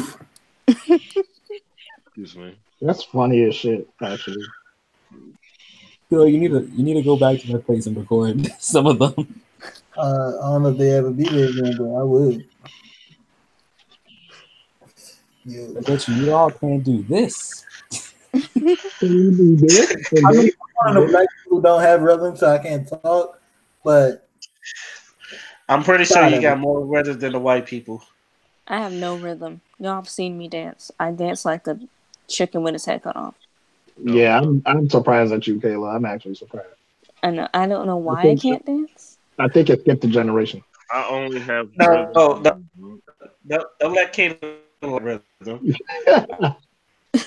S6: Excuse me.
S2: that's funny as shit. Actually,
S5: You need to go back to that place and record some of them.
S3: I don't know if they ever be there again, but I would. Yeah.
S5: I bet you all can't do this.
S2: can you do this and
S3: I mean,
S2: this
S3: I
S2: and
S3: know
S2: this?
S3: black people don't have rhythm, so I can't talk. But
S1: I'm pretty sure
S3: God,
S1: you got more rhythm than the white people.
S7: I have no rhythm. Y'all have seen me dance. I dance like a chicken with its head cut off.
S6: Oh
S2: Yeah,
S6: God.
S2: I'm surprised at you, Kayla. I'm actually surprised.
S7: I don't know
S2: I
S7: why I
S2: think
S7: can't dance.
S2: I think it skipped a generation.
S6: I only have
S1: No,
S6: rhythm
S1: no,
S6: when
S1: no,
S6: I'm drunk.
S1: don't let Caleb like rhythm.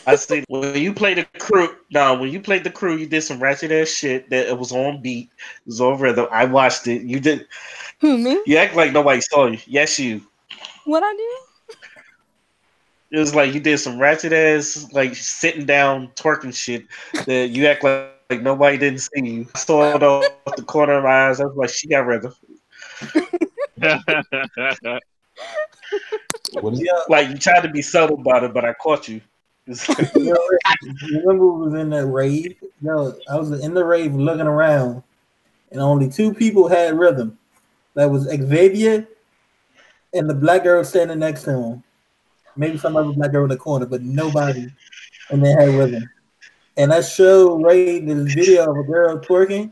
S1: I see when you play the crew. No, when you played the crew, you did some ratchet ass shit that it was on beat, it was on rhythm. I watched it. You did.
S7: Who, me?
S1: You act like nobody saw you. Yes, you.
S7: What I do?
S1: It was like you did some ratchet ass like sitting down twerking shit that you act like nobody didn't see you. I saw it off the corner of my eyes. I was like, she got rhythm.
S5: What is
S3: yeah,
S1: Like you tried to be subtle about it, but I caught you. It's like,
S3: you remember we was in that rave? Yo, I was in the rave looking around, and only two people had rhythm. That was Xavier and the black girl standing next to him. Maybe some other black girl in the corner, but nobody. And they had rhythm. And I showed Ray this video of a girl twerking,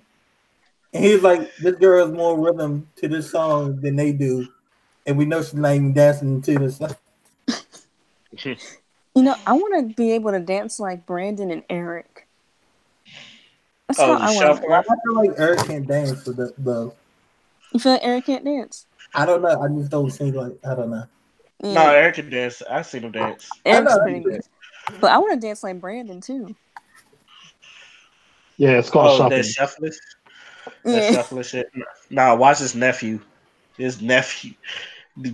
S3: and he's like, "This girl has more rhythm to this song than they do." And we know she's not even dancing to this.
S7: You know, I want to be able to dance like Brandon and Eric. That's
S1: oh,
S7: how
S1: you
S7: I want to
S1: shuffle
S7: dance.
S3: I feel like Eric can't dance for the
S7: You feel like Eric can't dance?
S3: I don't know. I just don't think like I don't know.
S1: No,
S7: Yeah,
S1: Eric can dance. I seen him dance.
S3: I know.
S7: Eric's pretty good. But I want to dance like Brandon too.
S2: Yeah, it's called
S1: Oh, that
S2: shuffling.
S1: shuffling, that
S7: Yeah.
S1: shuffling shit. Nah, watch his nephew. His nephew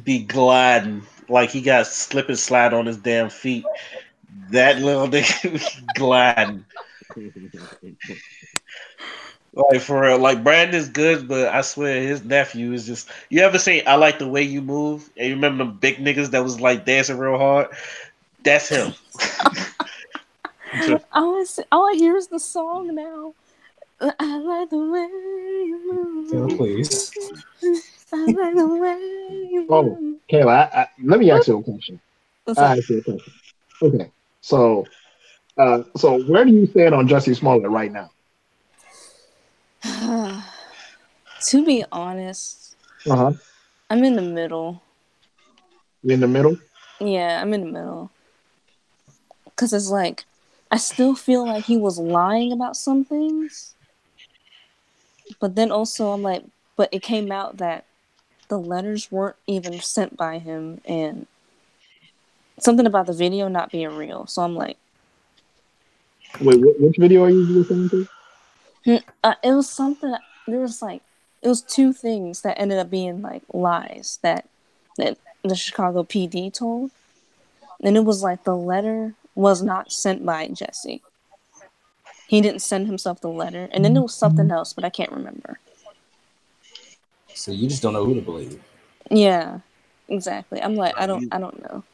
S1: be gliding like he got slip and slide on his damn feet. That little nigga be gliding. Like for real, like Brandon's good, but I swear his nephew is just. You ever seen "I Like the Way You Move"? And you remember them big niggas that was like dancing real hard? That's him.
S7: All I hear is the song now. I like the way you
S5: So
S7: move.
S5: please.
S7: I like the way you
S2: Oh,
S7: move.
S2: Kayla, let me ask you a question.
S7: What's
S2: I
S7: up?
S2: ask you a question. Okay, so so where do you stand on Jesse Smollett right now?
S7: To be honest,
S2: Uh huh.
S7: I'm in the middle.
S2: You in the middle?
S7: Yeah, I'm in the middle. Because it's like, I still feel like he was lying about some things. But then also, I'm like, but it came out that the letters weren't even sent by him and something about the video not being real. So I'm like,
S2: Wait, which video are you referring to?
S7: it was something, there was like, it was two things that ended up being like lies that the Chicago PD told. And it was like the letter was not sent by Jesse. He didn't send himself the letter. And then there was something else, but I can't remember.
S5: So you just don't know who to believe.
S7: Yeah, exactly. I'm like, I don't know.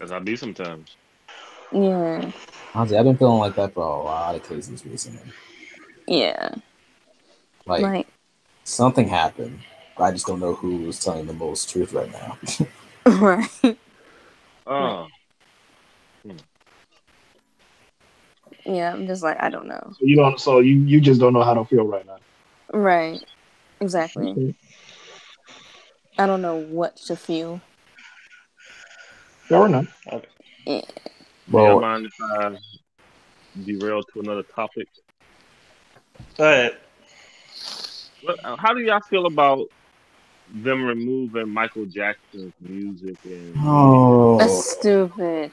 S6: As I be sometimes.
S7: Yeah,
S5: Honestly, I've been feeling like that for a lot of cases recently.
S7: yeah.
S5: Like
S7: Like,
S5: something happened, but I just don't know who was telling the most truth right now.
S7: right.
S6: Oh,
S7: Yeah, I'm just like, I don't know.
S2: So you don't. So you just don't know how to feel right now.
S7: Right. Exactly.
S2: Okay.
S7: I don't know what to feel.
S2: Fair enough.
S1: Okay.
S7: Yeah.
S6: do y'all
S5: Well,
S6: mind if I derail to another topic?
S1: Go ahead.
S6: How do y'all feel about them removing Michael Jackson's music and
S7: That's
S5: oh,
S7: stupid.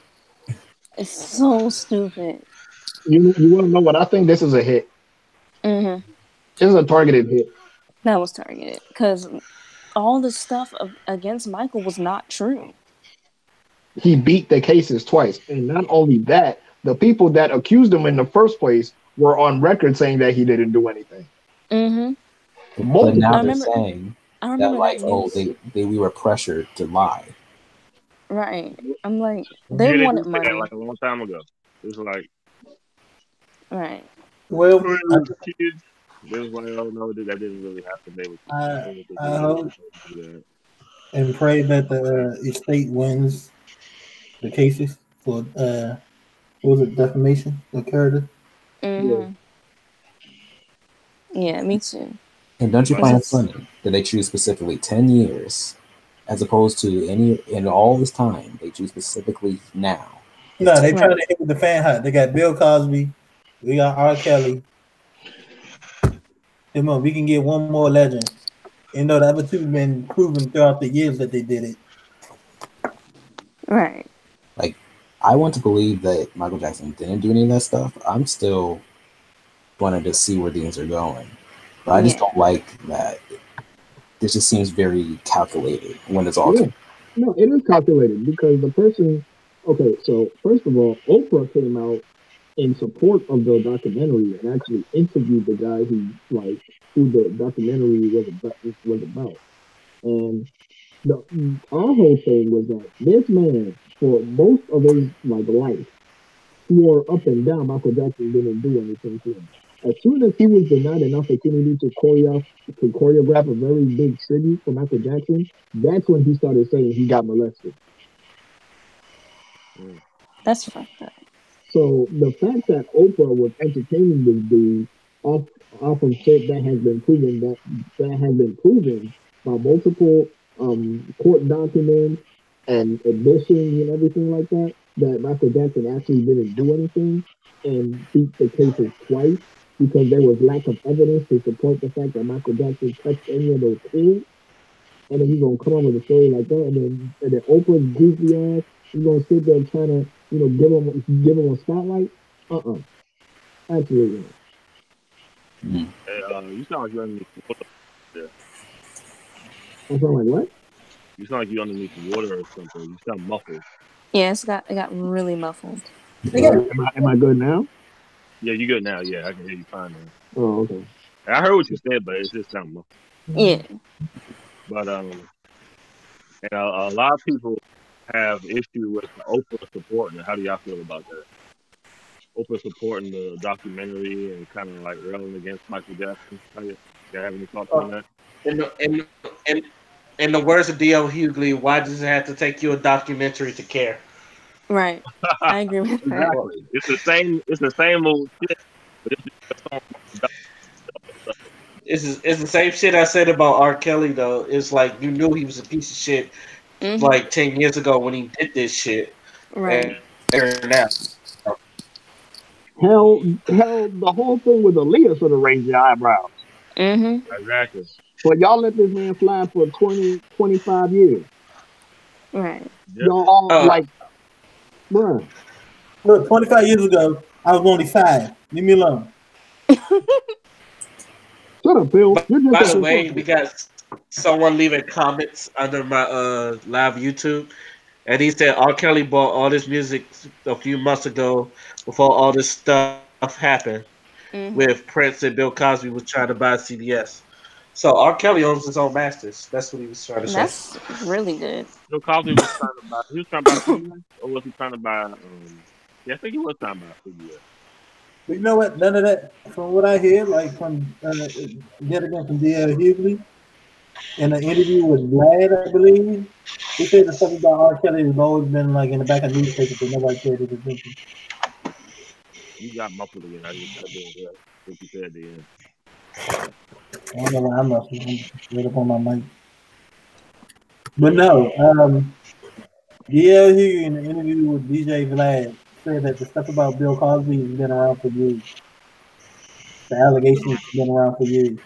S7: It's so stupid.
S2: You want to know what I think? This is a hit.
S7: Mm-hmm.
S2: This is a targeted hit.
S7: That was targeted. Because all the stuff against Michael was not true.
S2: He beat the cases twice, and not only that, the people that accused him in the first place were on record saying that he didn't do anything.
S7: Mm-hmm.
S5: but now
S7: I
S2: Multiple.
S5: they're
S7: remember
S5: saying
S7: I
S5: that
S7: remember that
S5: like, oh,
S7: news.
S5: we were pressured to lie.
S7: Right. I'm like, they
S6: yeah, they did
S7: wanted
S6: say that
S7: money.
S6: like a long time ago. It was like
S7: Right.
S3: Well,
S6: when we were kids. They was like, oh no, that didn't really happen. They were
S3: I
S6: doing what they
S3: I
S6: did.
S3: hope
S6: Do that.
S3: and pray that the estate wins the cases for what was it, defamation of character.
S2: Yeah.
S7: Mm-hmm. Yeah, me too.
S5: And don't you
S6: Like,
S7: It's
S5: find it
S7: just
S5: funny that they choose specifically 10 years as opposed to any in all this time they choose specifically now? It's
S3: No, they trying
S7: right.
S3: to hit with the fan hot. They got Bill Cosby, we got R. Kelly. Come on, we can get one more legend. You know the other two been proven throughout the years that they did it.
S7: Right.
S5: like I want to believe that Michael Jackson didn't do any of that stuff. I'm still wanting to see where things are going. But I just
S7: Yeah.
S5: don't like that. This just seems very calculated when it's all.
S2: Yeah. No, it is calculated because the person. Okay, so first of all, Oprah came out in support of the documentary and actually interviewed the guy who the documentary was about. And the our whole thing was that this man, for most of his life, swore up and down Michael Jackson didn't do anything to him. As soon as he was denied an opportunity to choreograph a very big tribute for Michael Jackson, that's when he started saying he got molested.
S6: mm,
S7: That's fucked up.
S2: So the fact that Oprah was entertaining this dude off of shit that has been proven by multiple court documents and admissions and everything like that, that Michael Jackson actually didn't do anything and beat the cases twice because there was lack of evidence to support the fact that Michael Jackson touched any of those kids. and then he's gonna come up with a story like that, and then Oprah's goofy ass, he's gonna sit there trying to, give him a spotlight. Uh-uh, absolutely not.
S5: Mm.
S6: Hey, you sound like you're underneath the water. Yeah.
S2: I sound like what?
S6: You sound like you're underneath the water or something. You sound muffled.
S7: Yeah, it got really muffled.
S2: Am I good now?
S6: Yeah, you good now. Yeah, I can hear you fine now.
S2: Oh, okay.
S6: And I heard what you said, but it just sound muffled.
S7: Yeah.
S6: But and a lot of people have issue with Oprah supporting it. How do y'all feel about that? Oprah supporting the documentary and kind of like railing against Michael Jackson. Y'all have any thoughts on that?
S1: In the in in in the words of D.L. Hughley, why does it have to take you a documentary to care?
S7: Right. I agree with that.
S1: Well,
S6: Exactly. It's the same. It's the same old shit. But it's just on the
S1: it's the same shit I said about R. Kelly though. It's like you knew he was a piece of shit
S7: Hmm.
S1: like 10 years ago when he did this shit,
S7: Right.
S1: and now.
S2: Hell, the whole thing with Aaliyah should have raised your eyebrows.
S7: Hmm.
S6: exactly.
S2: But y'all let this man fly for 20, 25 years.
S7: Right.
S6: Yep.
S2: Y'all all
S1: Uh,
S2: like, bruh,
S3: Look, 25 years ago, I was only 5. Leave me alone.
S2: shut up, Phil. You're just
S1: by
S2: as
S1: the way, we
S2: responsible.
S1: got someone leaving comments under my live YouTube, and he said R. Kelly bought all this music a few months ago before all this stuff happened with
S7: Hmm.
S1: Prince and Bill Cosby was trying to buy CBS. So R. Kelly owns his own masters. That's what he was trying to say.
S7: That's really good.
S6: Bill Cosby was trying to buy. He was trying to buy CBS, or was he trying to buy? Yeah, I think he was trying to buy CBS.
S3: But you know what? None of that, from what I hear, like from, yet again, from D.L. Hughley, in an interview with Vlad, I believe, he said the stuff about R. Kelly has always been like in the back of newspapers, but nobody paid his attention.
S6: You got muffled again. I didn't hear what you said at the end.
S3: I don't know why I'm not right up on my mic. But no, DL Hughley in an interview with DJ Vlad said that the stuff about Bill Cosby has been around for years. The allegations have been around for years.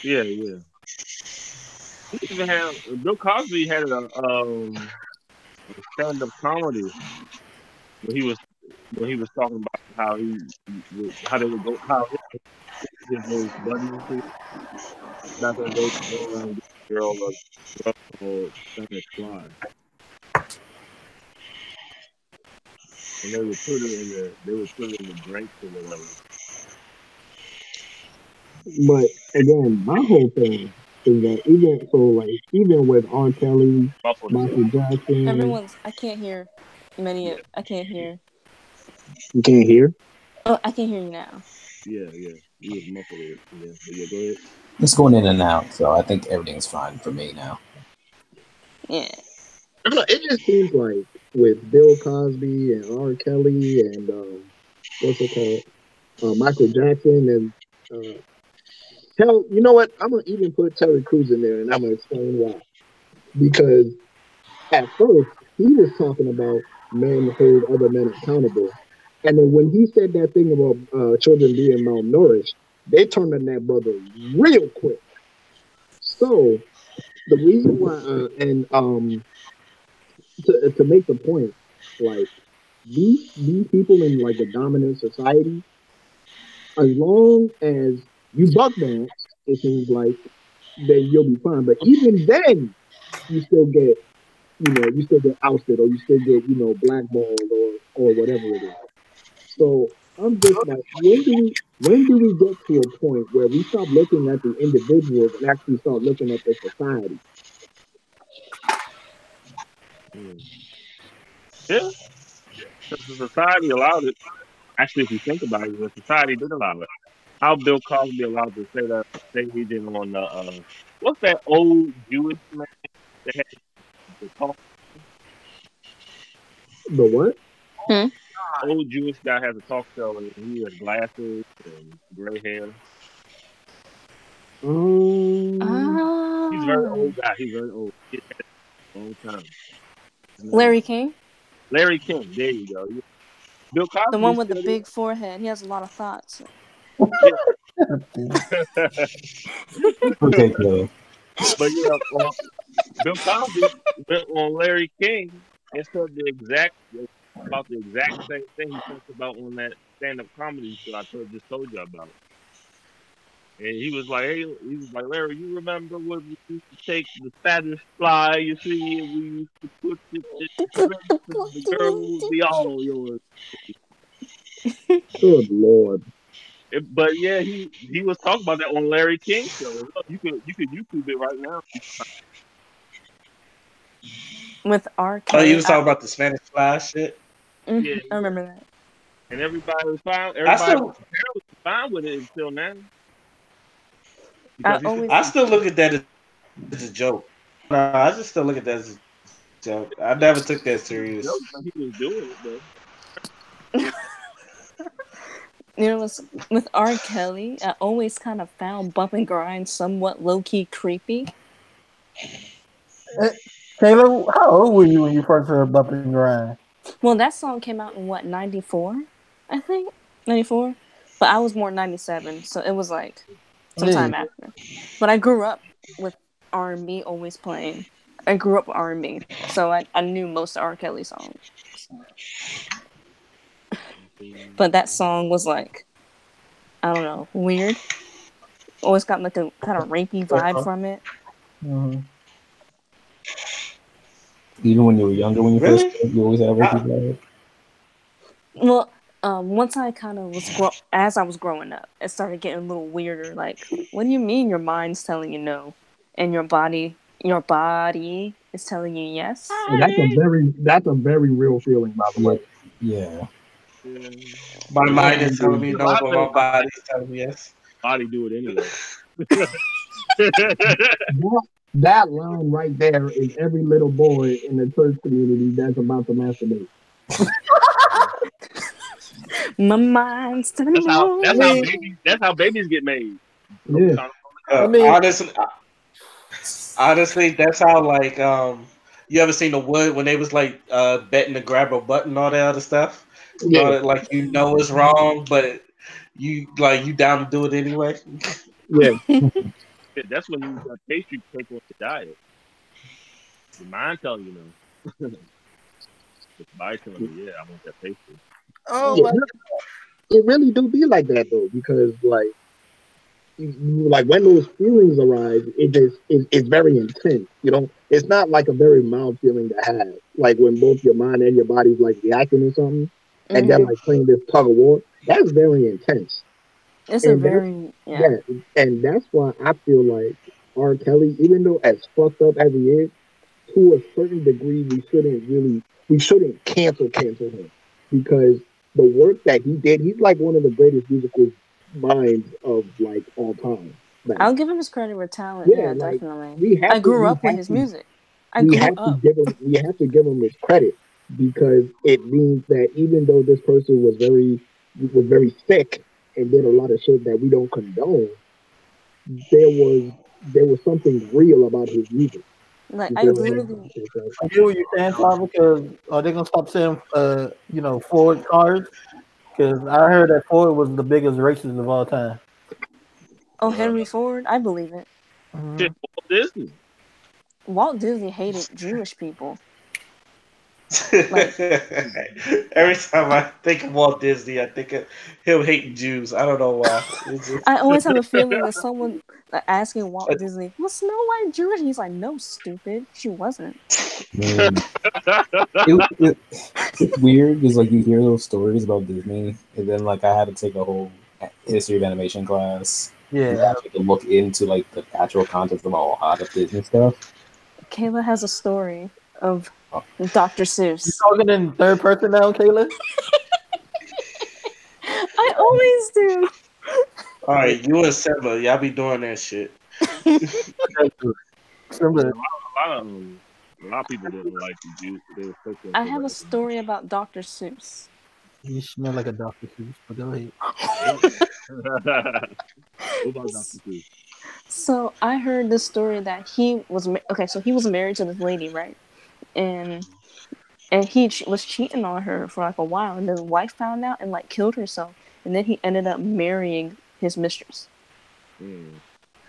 S6: Yeah, yeah. He even had Bill Cosby had a stand up comedy when he was talking about how how they would go how his little buddy and shit back in the day would go around and get a girl a drug called Spanish Fly, and they would put it in the drinks or whatever.
S2: But again, my whole thing is that even with R. Kelly,
S6: Muffled
S2: Michael
S6: again.
S2: Jackson,
S7: I can't hear many.
S6: Yeah,
S7: I can't hear.
S2: you can't hear.
S7: Oh, I can hear you now.
S6: yeah, yeah. You was muffled again. But yeah, go ahead.
S5: It's going in and out, so I think everything's fine for me now.
S7: Yeah.
S2: I don't know. It just seems like with Bill Cosby and R. Kelly and what's it called, Michael Jackson and hell, you know what? I'm gonna even put Terry Crews in there, and I'm gonna explain why. Because at first he was talking about men hold other men accountable, and then when he said that thing about children being malnourished, they turned on that brother real quick. So the reason why, and to make the point, like these people in like the dominant society, as long as you buck dance, it seems like then you'll be fine. But even then, you still get you still get ousted or you still get blackballed or whatever it is. So I'm just like, when do we get to a point where we stop looking at the individuals and actually start looking at the society?
S6: Mm. Yeah, because the society allowed it. Actually, if you think about it, the society did allow it. How Bill Cosby allowed to say he did on the what's that old Jewish man that had the talk?
S2: The what?
S7: Hmm.
S6: Old Jewish guy has a talk show and he has glasses and gray hair.
S2: Um,
S6: He's a very
S7: Ah.
S6: old guy. He's very old. He had a long time. His name
S7: Larry King,
S6: Larry King. There you go. Yeah. Bill
S7: the
S6: Cosby
S7: one
S6: is
S7: with the
S6: still
S7: big forehead. He has a lot of thoughts.
S6: there.
S3: Okay.
S6: Yeah.
S5: Okay, Chloe.
S6: But yeah, Bill Cosby went on Larry King and said about the exact same thing he talked about on that stand up comedy show just told you about. And he was like, hey, he was like, Larry, you remember when we used to take the Spanish fly, you see, and we used to put it in drinks and the girl would be all yours.
S2: Good lord.
S6: But yeah, he was talking about that on Larry King show. Look, you could YouTube it right now.
S7: With R.
S1: Oh, you
S7: Kelly.
S1: was talking about the Spanish fly shit.
S6: Yeah,
S7: I remember that.
S6: and everybody was fine.
S1: I
S6: Everybody
S1: still,
S6: was apparently fine with it until now
S7: I
S6: because he said
S7: always
S1: I still look at that as a joke. No, I just still look at that as a joke. I never took that serious.
S6: he was doing it though.
S7: with R. Kelly, I always kind of found Bump and Grind somewhat low key creepy.
S3: Taylor, how old were you when you first heard Bump and Grind?
S7: Well, that song came out in what, 94? I think 94. But I was born 97, so it was like some
S3: Yeah.
S7: time after. But I grew up with R&B always playing. I grew up with R&B, so I knew most of R. Kelly songs. But that song was like, I don't know, weird. Always got like a kind of rapey vibe from it.
S3: Mm-hmm.
S5: Even when you were younger, when you first
S1: Really?
S5: you always have
S1: I,
S5: rapey vibe.
S7: Well, once I kind of as I was growing up, it started getting a little weirder. Like, what do you mean your mind's telling you no, and your body is telling you yes?
S2: And that's a very real feeling, by the
S5: Yeah,
S2: way.
S5: yeah.
S6: Yeah.
S1: my
S6: But
S1: mind
S6: yeah,
S1: is telling me
S6: a
S1: no,
S6: lot of
S1: but
S6: things
S1: my body's telling me yes.
S6: body do it anyway.
S2: That line right there is every little boy in the church community that's about to masturbate.
S7: My mind's telling me
S3: I mean,
S6: that's how babies get made.
S2: Yeah.
S6: Turn on the
S3: I
S6: couch.
S3: mean,
S1: Honestly, that's how like you ever seen the Wood when they was like betting to grab a button and all that other stuff? And all
S2: Yeah.
S1: that, like you know it's wrong, but you down to do it anyway.
S2: Yeah.
S6: That's when you got pastry cake on the diet. Your mind telling you no. But your body telling you, yeah, I want that pastry.
S3: oh
S2: Yeah.
S3: my,
S2: It really do be like that though, because like when those feelings arise, it's very intense. You know, it's not like a very mild feeling to have. Like when both your mind and your body's like reacting to something, and they're
S7: Mm-hmm.
S2: like playing this tug of war. That's very intense,
S7: It's a
S2: and that's
S7: very
S2: yeah, and that's why I feel like R. Kelly, even though as fucked up as he is, to a certain degree, we shouldn't cancel him because the work that he did, he's like one of the greatest musical minds of like all time. Like
S7: I'll give him his credit for talent.
S2: yeah,
S7: Yeah,
S2: like
S7: definitely.
S2: we
S7: I
S2: have to
S7: grew
S2: we
S7: up with
S2: have
S7: his
S2: to
S7: music. I grew up.
S2: we have to give him his credit because it means that even though this person was very sick and did a lot of shit that we don't condone, there was there was something real about his music.
S7: Like
S2: You
S7: I
S2: feel what I'm
S7: literally.
S2: saying? So,
S3: I get what you're saying, Tom, because are they gonna stop saying, Ford cars? Because I heard that Ford was the biggest racist of all time.
S7: Oh,
S6: Uh,
S7: Henry Ford. I believe it.
S6: shit,
S3: Mm-hmm.
S6: Walt Disney.
S7: Walt Disney hated Jewish people. Like
S1: Every time I think of Walt Disney, I think of him hating Jews. I don't know why. It's just
S7: I always have a feeling that someone asking Walt Disney, "Was Snow White Jewish?" He's like, "No, stupid, she wasn't."
S5: Man, it, it's weird because like you hear those stories about Disney, and then like I had to take a whole history of animation class and
S3: Yeah.
S5: actually to look into like the actual context of a lot of Disney stuff.
S7: Kayla has a story of
S5: Oh,
S7: Dr.
S3: You
S7: Seuss.
S3: talking in third person now, Kayla?
S7: I always do.
S1: all right. You and Simba, y'all be doing that shit.
S3: Simba,
S6: A lot of people didn't like the Jews. They were so
S7: I
S6: for
S7: have a
S6: that.
S7: story about Dr. Seuss.
S3: you smell like a Dr. Seuss, but go ahead.
S6: What about Dr. Seuss?
S7: So I heard this story that he was okay. So he was married to this lady, right? And was cheating on her for like a while, and then the wife found out and like killed herself, and then he ended up marrying his mistress.
S6: Mm.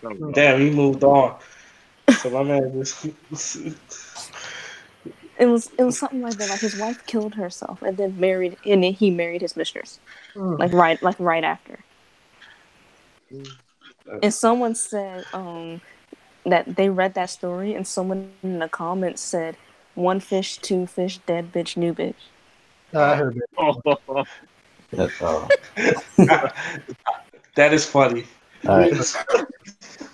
S6: Sounds about
S1: Damn,
S6: right.
S1: he moved on. So my man just
S7: It was something like that. Like his wife killed herself and then he married his mistress. Like right after. And someone said that they read that story and someone in the comments said, "One fish, two fish, dead bitch, new bitch."
S2: I heard that.
S6: Oh,
S1: that is funny.
S5: All right.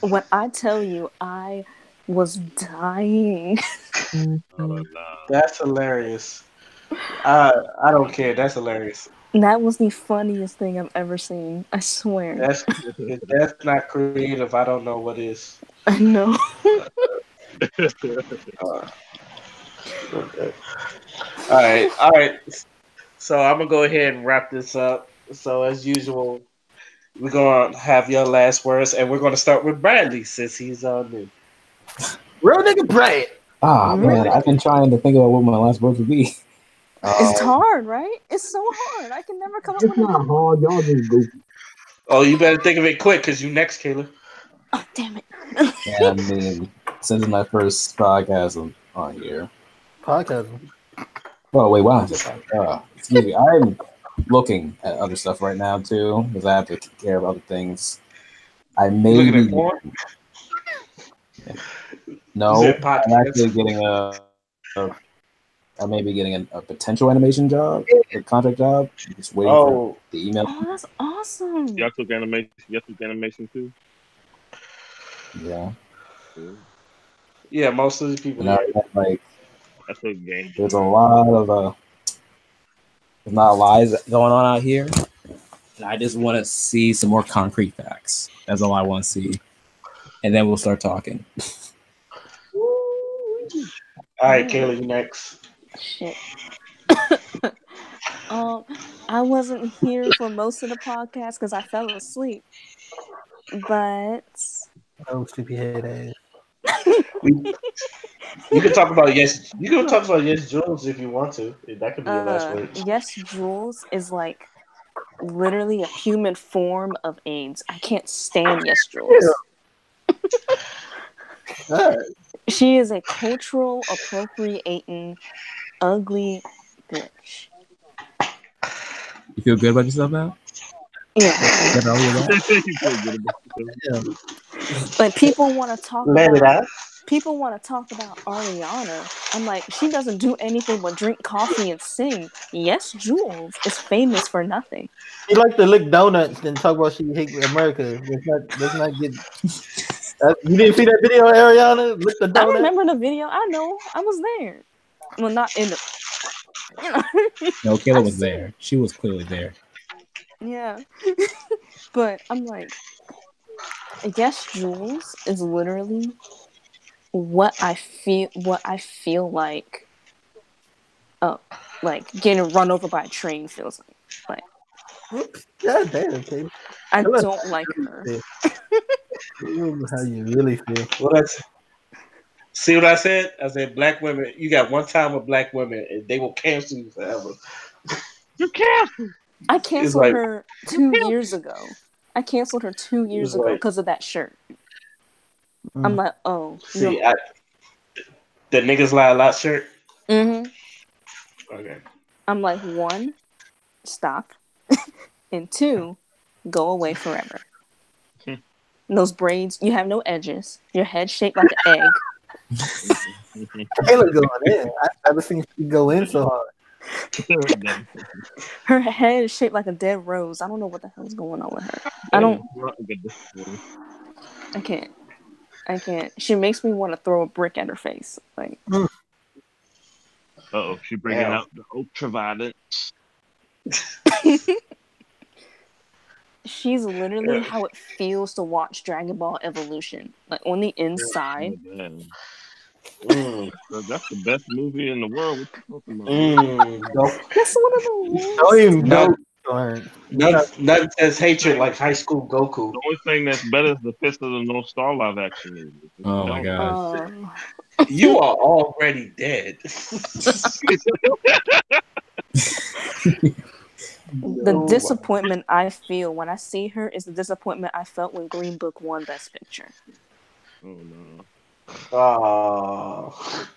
S7: When I tell you, I was dying.
S6: no.
S1: That's hilarious. I don't care. That's hilarious.
S7: That was the funniest thing I've ever seen. I swear.
S1: That's if that's not creative. I don't know what is.
S7: I know.
S1: Uh, okay. All right. So I'm gonna go ahead and wrap this up. So as usual, we're gonna have your last words, and we're gonna start with Bradley since he's new.
S2: Real nigga Brad.
S5: Man, I've been trying to think about what my last words would be.
S7: It's hard, right? It's so hard. I can never come up
S2: It's
S7: with a
S2: not
S7: good one.
S2: hard. Y'all just goofy.
S1: Oh, you better think of it quick, cause you next, Kayla.
S7: Oh, damn it.
S5: Yeah, I mean, since it's my first podcast on here.
S3: Podcast.
S5: Oh wait, wow. Excuse me. I'm looking at other stuff right now too because I have to take care of other things. I may
S1: You looking
S5: be
S1: at porn?
S5: no.
S1: Is it
S5: I'm
S1: podcast?
S5: actually getting I may be getting a potential animation job, a contract job. I'm just waiting for the email.
S7: Oh, that's awesome.
S6: Y'all took animation too.
S5: Yeah.
S1: Yeah, most of the people.
S5: And
S1: Yeah.
S5: like,
S6: That's a game.
S5: there's a lot of there's not lies going on out here, and I just want to see some more concrete facts. That's all I want to see, and then we'll start talking.
S1: All right, Kayla, you next.
S7: Shit. I wasn't here for most of the podcast because I fell asleep. But
S3: Oh, sleepyhead ass.
S1: You can talk about yes. You can talk about yes, Jules, if you want to. That could be your last words.
S7: Yes, Jules is like literally a human form of AIDS. I can't stand Yes, Jules. She is a cultural appropriating, ugly bitch.
S5: You feel good about yourself now?
S7: Yeah. Like people want to talk about. People want to talk about Ariana. I'm like, she doesn't do anything but drink coffee and sing. Yes, Jules is famous for nothing.
S3: She like to lick donuts and talk about she hate America. Let's not get. You didn't see that video, Ariana? Lick the donut.
S7: I remember the video. I know. I was there. Well, not in the. You know.
S5: No, Kayla was there. She was clearly there.
S7: Yeah. But I'm like, yes, Jules is literally what I feel like getting run over by a train feels like.
S3: God damn, okay.
S7: I don't like her.
S3: How you really feel.
S1: Well, see what I said? I said black women, you got one time with black women and they will cancel you forever.
S6: You canceled.
S7: I canceled her 2 years ago. I canceled her 2 years ago because of that shirt. I'm like, oh.
S1: See, the niggas lie a lot shirt?
S7: Mm-hmm.
S1: Okay.
S7: I'm like, 1, stop. And 2, go away forever. Those braids, you have no edges. Your head shaped like an egg.
S3: Kayla going in. I've never seen she go in so hard.
S7: Her head is shaped like a dead rose. I don't know what the hell's going on with her. I can't. She makes me want to throw a brick at her face. Like,
S6: she's bringing out the ultraviolet.
S7: She's literally how it feels to watch Dragon Ball Evolution. Like on the inside.
S6: That's the best movie in the world.
S7: That's one of the worst.
S1: Nothing says hatred like High School Goku.
S6: The only thing that's better is the Fist of the North Star live action movie.
S5: Oh my god.
S1: You are already dead.
S7: The disappointment I feel when I see her is the disappointment I felt when Green Book won Best Picture.
S6: Oh no.
S1: Oh.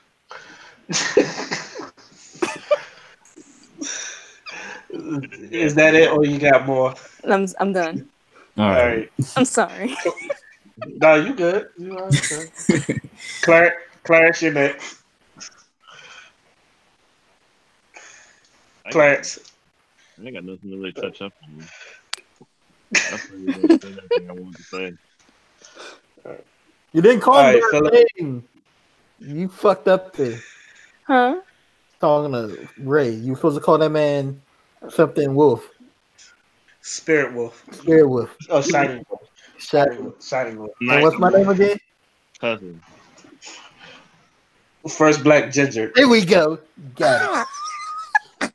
S1: Is that it, or you got more?
S7: I'm done.
S5: All
S1: All
S5: right.
S1: right.
S7: I'm sorry.
S1: No, you good. You all right, sir. Clarence, you're next.
S6: I got,
S1: Clarence.
S6: I got nothing to really touch up on. I pretty much said everything I wanted to say.
S3: You didn't
S1: All
S3: call him
S1: right,
S3: by
S1: Philip.
S3: his name. You fucked up there.
S7: Huh?
S3: Talking to Ray. You were supposed to call that man something Wolf.
S1: Spirit Wolf.
S3: Spirit Wolf.
S1: Oh, Shining Wolf.
S3: Shut.
S1: Shining Wolf.
S3: And
S6: Night
S3: what's my name again?
S6: cousin.
S1: First Black Ginger.
S3: There we go. Got it.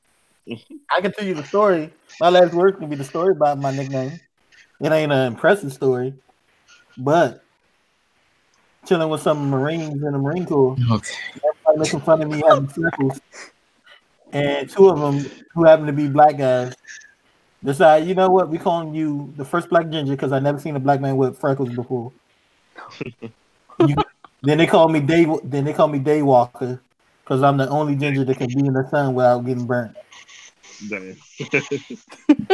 S3: I can tell you the story. My last word can be the story about my nickname. It ain't an impressive story, but chilling with some Marines in the Marine Corps,
S5: Okay.
S3: everybody making fun of me having circles, and two of them who happen to be black guys decide, you know what, we calling you the first black ginger because I never seen a black man with freckles before. You, then they call me Day. Then they call me Daywalker because I'm the only ginger that can be in the sun without getting burnt.
S6: Damn.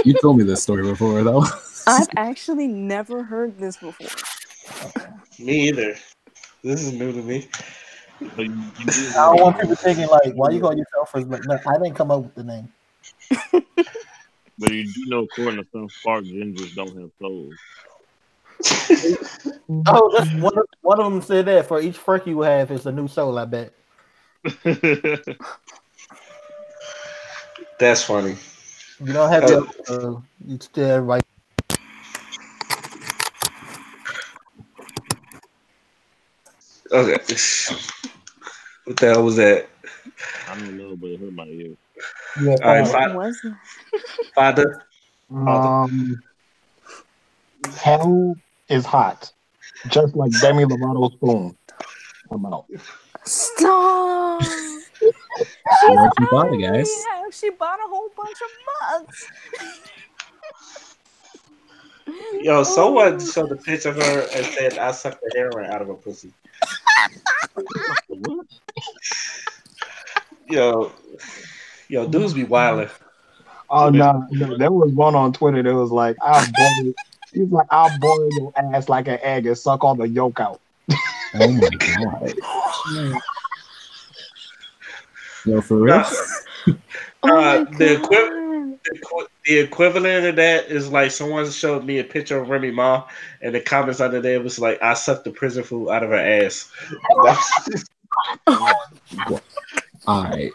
S5: You told me this story before, though.
S7: I've actually never heard this before.
S1: Me either. This is new to me.
S6: But you do
S3: I don't want
S6: know,
S3: people thinking like, why you call yourself first black? No, I didn't come up with the name.
S6: but you do know, according to some Spark gingers don't have souls.
S3: Oh, that's one of them said that for each freck you have is a new soul. I bet.
S1: That's funny.
S3: You don't have your you still right.
S1: Okay. What the hell was that?
S6: I don't know, but it hurt my ear.
S2: Yeah,
S1: All right,
S7: What was that?
S1: Father.
S2: Um, hell is hot, just like Demi Lovato's spoon. I'm out.
S7: Stop.
S5: She
S7: She's
S5: actually thought it,
S7: angry.
S5: guys.
S7: She bought a whole bunch of mugs.
S1: Yo, someone
S7: Oh.
S1: showed a picture of her and said, I sucked the heroin out of her pussy.
S6: What?
S1: Yo, dudes be wildin'.
S2: Oh no, no, there was one on Twitter that was like, "I'll boil." He's like, "I'll boil your ass like an egg and suck all the yolk out."
S5: Oh my god. Yo, for real?
S1: Nah,
S7: Oh my
S1: the
S7: god.
S1: the equivalent of that is like someone showed me a picture of Remy Ma, and the comments under there was like, "I sucked the prison food out of her ass."
S5: Alright.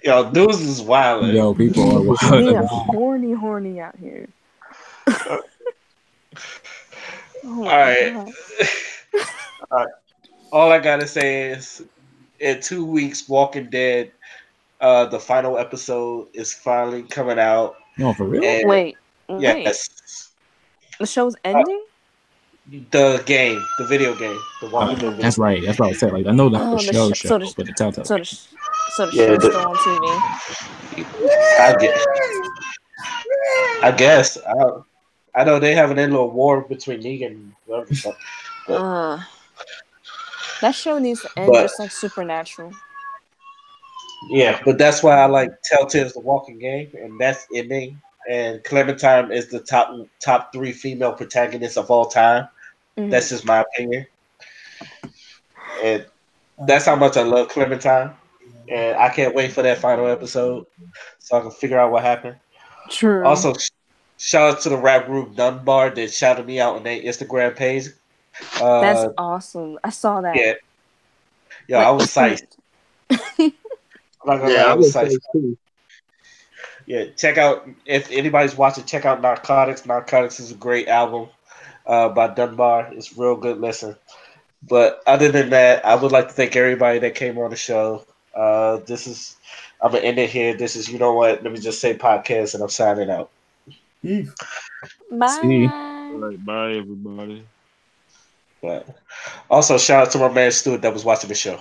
S1: Yo, dudes is wild.
S5: Yo, people are
S7: We are
S5: wild.
S7: horny out here. Oh
S1: All
S7: my
S1: right.
S7: god.
S1: All right. All I gotta say is, in 2 weeks, Walking Dead, the final episode is finally coming out,
S5: No, for real?
S1: and
S7: Wait.
S1: yes,
S7: The show's
S1: uh,
S7: ending?
S1: the video game, the Walking Dead video
S5: That's
S1: game.
S5: right. That's what I was saying. Like, I know not the
S7: Oh,
S5: show,
S7: so the
S5: but the Telltale.
S7: so the so the
S1: Yeah,
S7: show's still on TV.
S1: I guess. I guess. I know they having a little war between Negan and whatever the fuck.
S7: That show needs to end
S1: But
S7: just like Supernatural.
S1: yeah, but that's why I like Telltale's The Walking Game, and that's ending. And Clementine is the top three female protagonists of all time. That's just my opinion, and that's how much I love Clementine. And I can't wait for that final episode so I can figure out what happened.
S7: True.
S1: Also, shout out to the rap group Dunbar that shouted me out on their Instagram page.
S7: That's awesome. I saw that.
S1: Yeah, yeah,
S7: Like,
S1: I was psyched. I'm not gonna lie,
S2: Yeah,
S1: I
S2: I
S1: was
S2: was
S1: psyched.
S2: like too.
S1: Yeah, check out if anybody's watching. Check out Narcotics. Narcotics is a great album by Dunbar. It's real good. Listen, but other than that, I would like to thank everybody that came on the show. This is I'm gonna end it here. This is, you know what? Let me just say podcast, and I'm signing out.
S7: Bye.
S5: See?
S6: All right, bye everybody.
S1: But also shout out to my man Stuart that was watching the show.